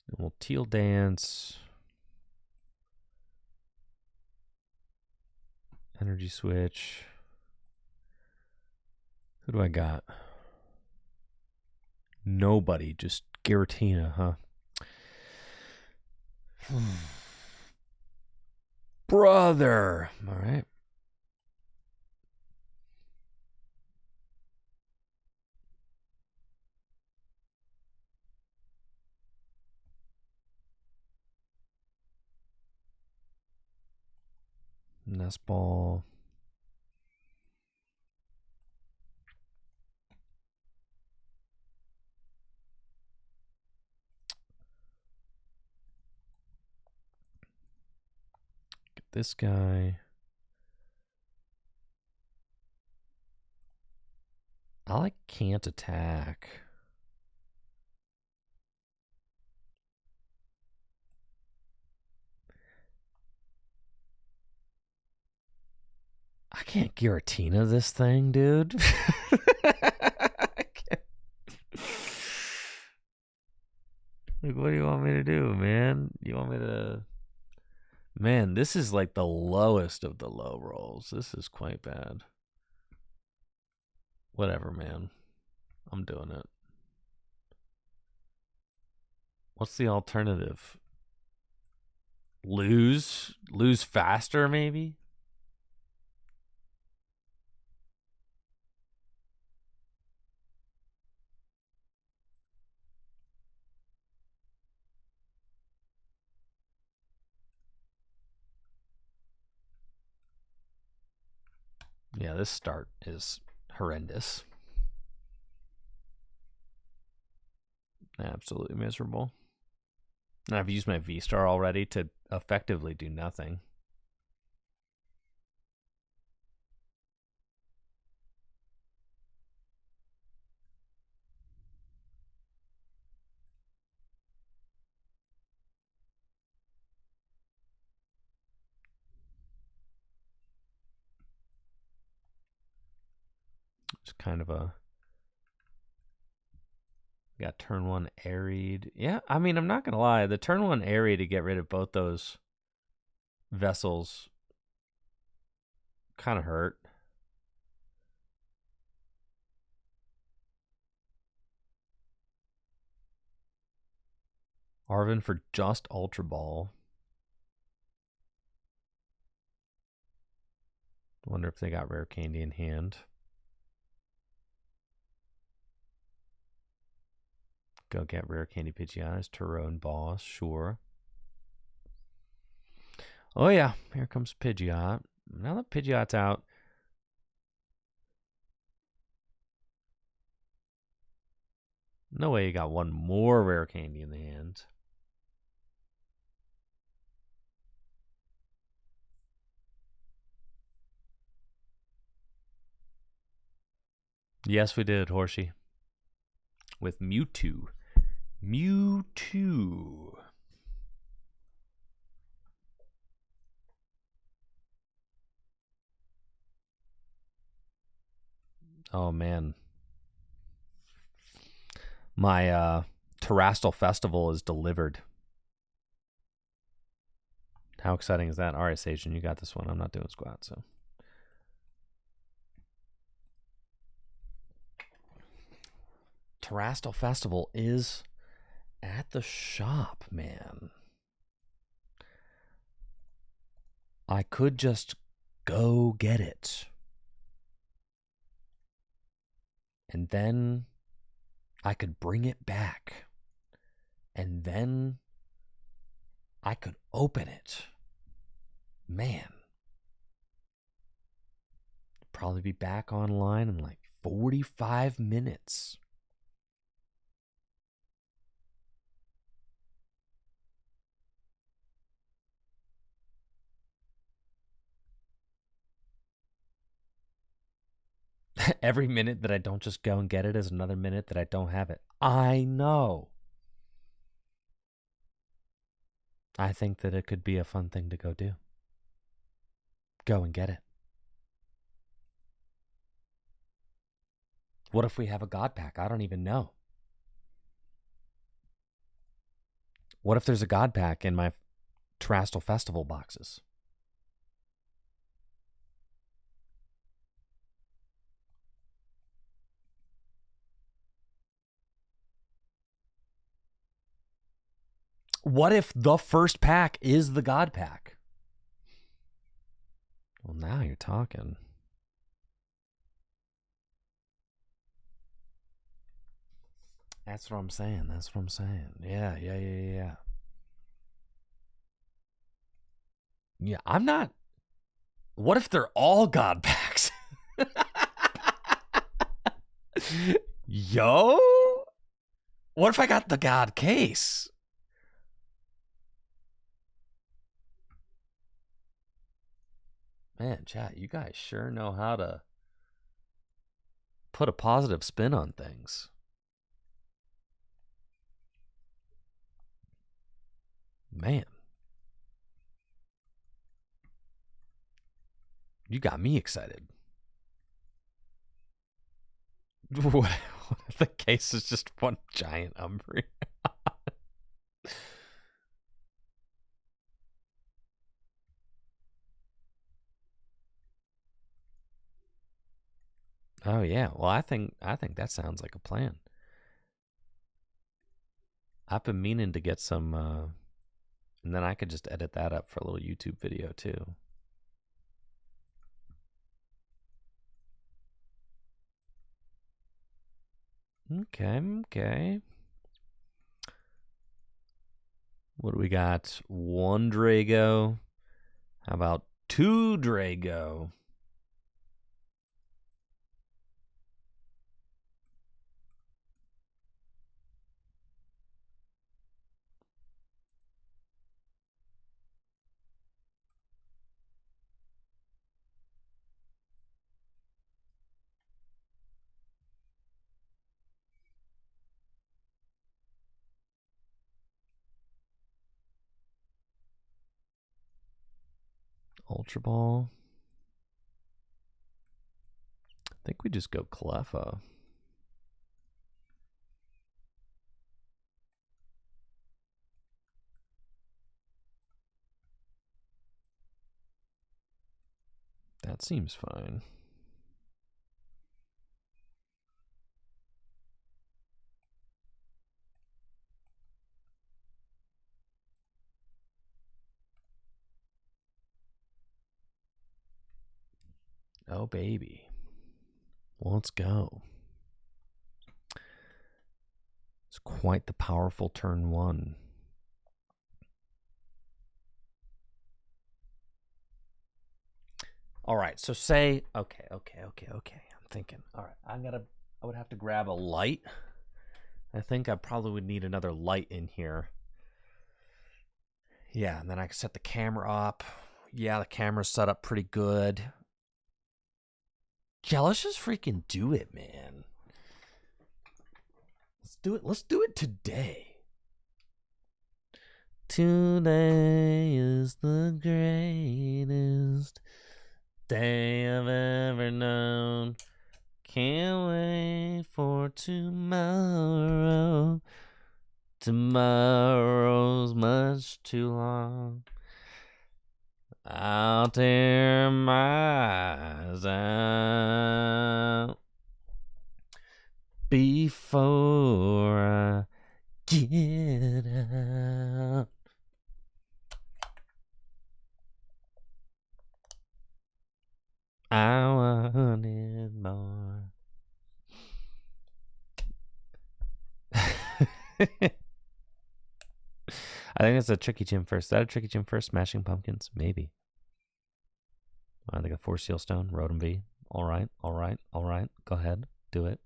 Speaker 1: And we'll Teal Dance. Energy Switch. Who do I got? Nobody. Just Giratina, huh? Brother. All right. Nest Ball. Get this guy. I can't attack. I can't Giratina this thing, dude. Like, what do you want me to do, man? You want me to... Man, this is like the lowest of the low rolls. This is quite bad. Whatever, man. I'm doing it. What's the alternative? Lose? Lose faster, maybe? Yeah, this start is horrendous. Absolutely miserable. And I've used my V-Star already to effectively do nothing. It's kind of a... Got turn 1 Aerie. Yeah, I mean, I'm not going to lie. The turn 1 Aerie to get rid of both those vessels kind of hurt. Arvin for just Ultra Ball. Wonder if they got Rare Candy in hand. Go get Rare Candy Pidgeot's, Tyrone Boss, sure. Oh yeah, here comes Pidgeot. Now that Pidgeot's out, no way you got one more Rare Candy in the hand. Yes, we did, Horsey. With Mewtwo. Mewtwo. Oh, man. My Terrastal Festival is delivered. How exciting is that? All right, Sage, you got this one. I'm not doing squat, so. Terrastal Festival is at the shop, man. I could just go get it. And then I could bring it back. And then I could open it. Man. Probably be back online in like 45 minutes. Every minute that I don't just go and get it is another minute that I don't have it. I know. I think that it could be a fun thing to go do. Go and get it. What if we have a God Pack? I don't even know. What if there's a God Pack in my Terrastal Festival boxes? What if the first pack is the God Pack? Well, now you're talking. That's what I'm saying. That's what I'm saying. Yeah. Yeah, I'm not. What if they're all God Packs? Yo? What if I got the God case? Man, chat, you guys sure know how to put a positive spin on things. Man. You got me excited. What if the case is just one giant Umbreon? Oh yeah. Well, I think that sounds like a plan. I've been meaning to get some and then I could just edit that up for a little YouTube video too. Okay. What do we got? One Drago. How about two Drago? Ultra Ball. I think we just go Cleffa. That seems fine. Oh, baby. Well, let's go. It's quite the powerful turn one. All right, so say, okay. I'm thinking, all right, I would have to grab a light. I think I probably would need another light in here. Yeah, and then I can set the camera up. Yeah, the camera's set up pretty good. Yeah, let's just freaking do it, man. Let's do it. Let's do it today. Today is the greatest day I've ever known. Can't wait for tomorrow. Tomorrow's much too long. I'll tear my eyes out before I get out. I wanted more. I think it's a Tricky Gym first. Is that a Tricky Gym first? Smashing Pumpkins? Maybe. I think a 4 Seal Stone, Rotom V. All right. Go ahead. Do it.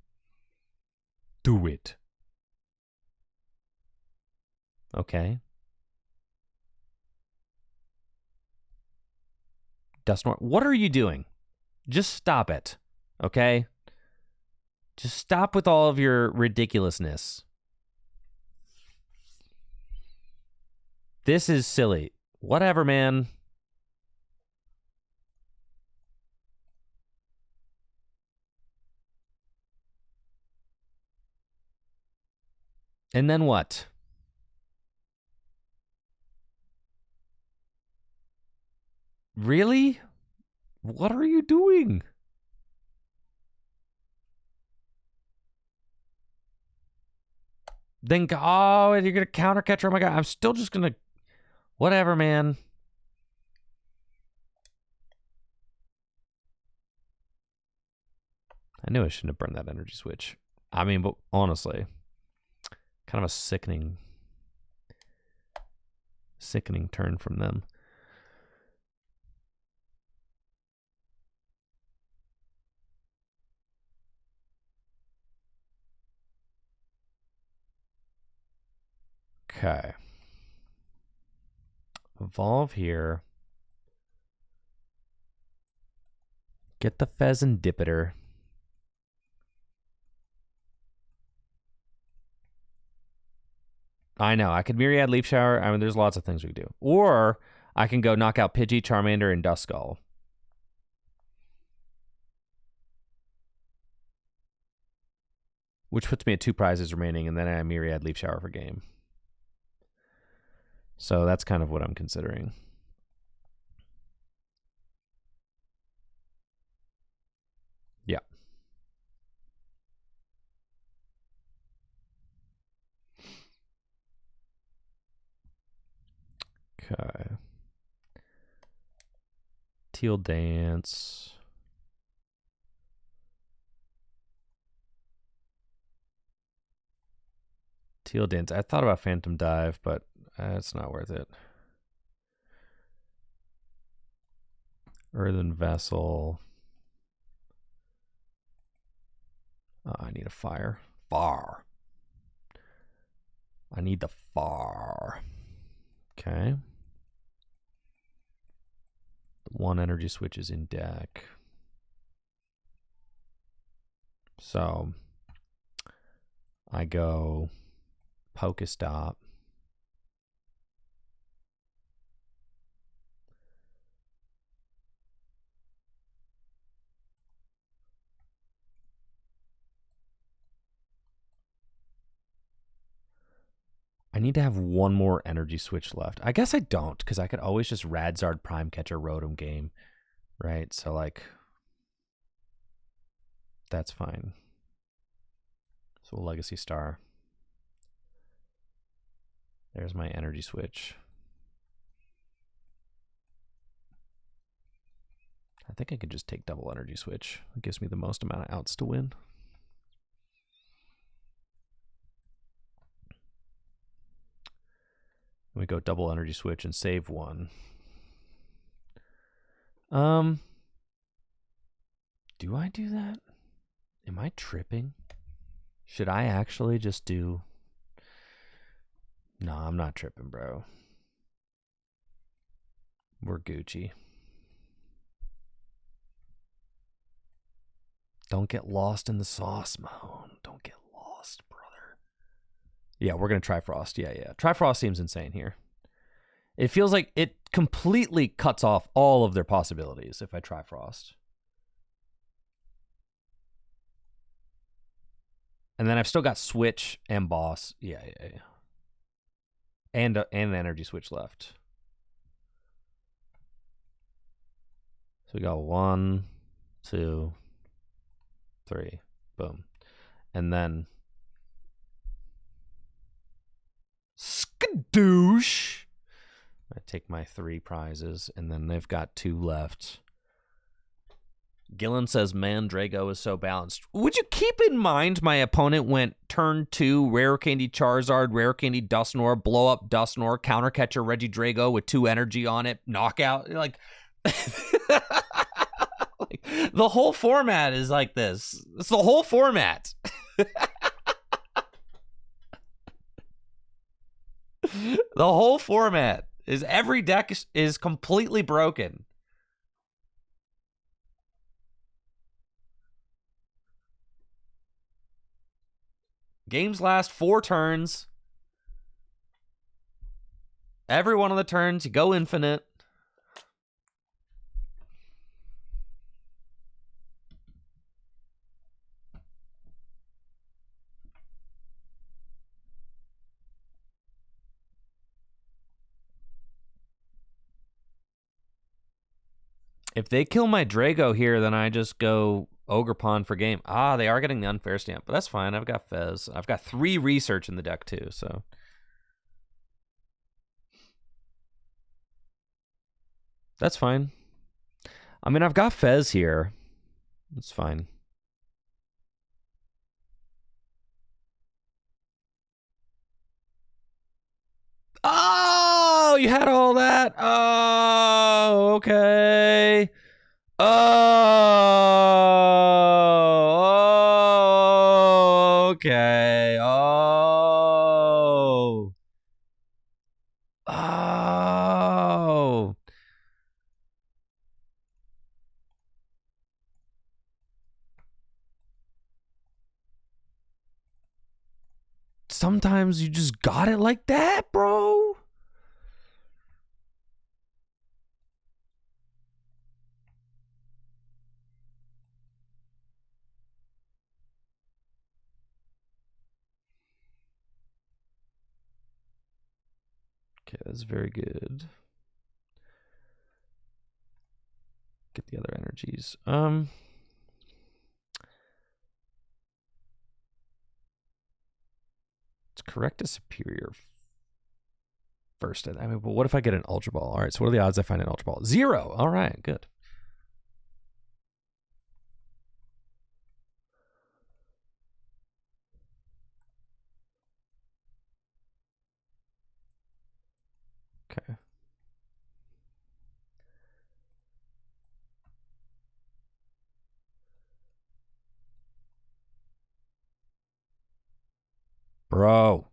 Speaker 1: Do it. Okay. Dusknoir. What are you doing? Just stop it. Okay? Just stop with all of your ridiculousness. This is silly. Whatever, man. And then what? Really? What are you doing? Then, oh, you're going to counter catch her. Oh my God. I'm still just going to. Whatever, man. I knew I shouldn't have burned that energy switch. I mean, but honestly, kind of a sickening turn from them. Okay. Evolve here. Get the Pheasantipiter. I know. I could Myriad Leaf Shower. I mean, there's lots of things we could do. Or I can go knock out Pidgey, Charmander, and Duskull. Which puts me at 2 prizes remaining, and then I Myriad Leaf Shower for game. So that's kind of what I'm considering. Yeah. Okay. Teal Dance. Teal Dance. I thought about Phantom Dive, but it's not worth it. Earthen Vessel. Oh, I need a fire. Far. I need the far. Okay. The 1 energy switch is in deck. So I go Pokestop. I need to have 1 more energy switch left. I guess I don't, because I could always just Radzard Prime catch a Rotom game, right? So, like, that's fine. So, Legacy Star. There's my energy switch. I think I could just take double energy switch. It gives me the most amount of outs to win. We go double energy switch and save 1. Do I do that? Am I tripping? Should I actually just do... No, I'm not tripping, bro. We're Gucci. Don't get lost in the sauce, Mahone. Don't get lost, brother. Yeah, we're going to Trifrost. Yeah. Trifrost seems insane here. It feels like it completely cuts off all of their possibilities if I Trifrost. And then I've still got Switch and Boss. Yeah. And an Energy Switch left. So we got 1, 2, 3. Boom. And then skadoosh. I take my 3 prizes, and then they've got 2 left. Gillen says, man, Drago is so balanced. Would you keep in mind my opponent went turn 2, Rare Candy Charizard, Rare Candy Dusknoir, blow up Dusknoir, counter catcher Reggie Drago with 2 energy on it, knockout. Like, like the whole format is like this. It's the whole format. The whole format is every deck is completely broken. Games last 4 turns. Every one of the turns, you go infinite. If they kill my Drago here, then I just go Ogre Pawn for game. Ah, they are getting the unfair stamp, but that's fine. I've got Fez. I've got 3 research in the deck too, so. That's fine. I mean, I've got Fez here. It's fine. Oh, you had all that? Oh, okay. Oh, okay. Oh. Oh. Sometimes you just got it like that, bro. Okay, that's very good. Get the other energies. It's correct as superior first. I mean, but what if I get an Ultra Ball? All right, so what are the odds I find an Ultra Ball? 0. All right, good. Okay. Bro.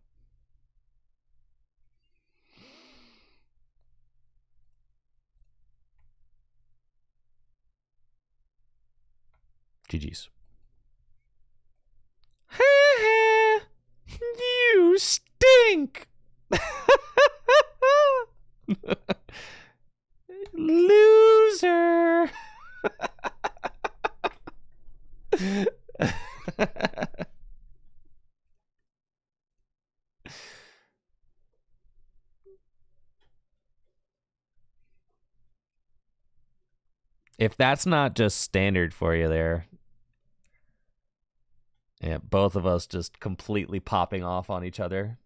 Speaker 1: GG's. You stink. Loser. If that's not just standard for you there. Yeah, both of us just completely popping off on each other.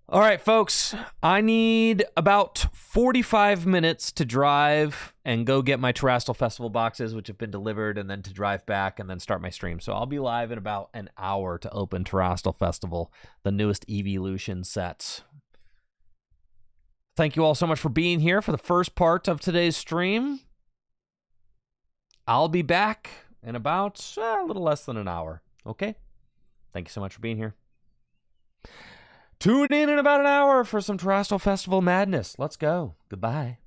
Speaker 1: All right, folks, I need about 45 minutes to drive and go get my Terrestrial Festival boxes, which have been delivered, and then to drive back and then start my stream. So I'll be live in about an hour to open Terrestrial Festival, the newest Evolution set. Thank you all so much for being here for the first part of today's stream. I'll be back in about a little less than an hour, okay? Thank you so much for being here. Tune in about an hour for some Terrestrial Festival madness. Let's go. Goodbye.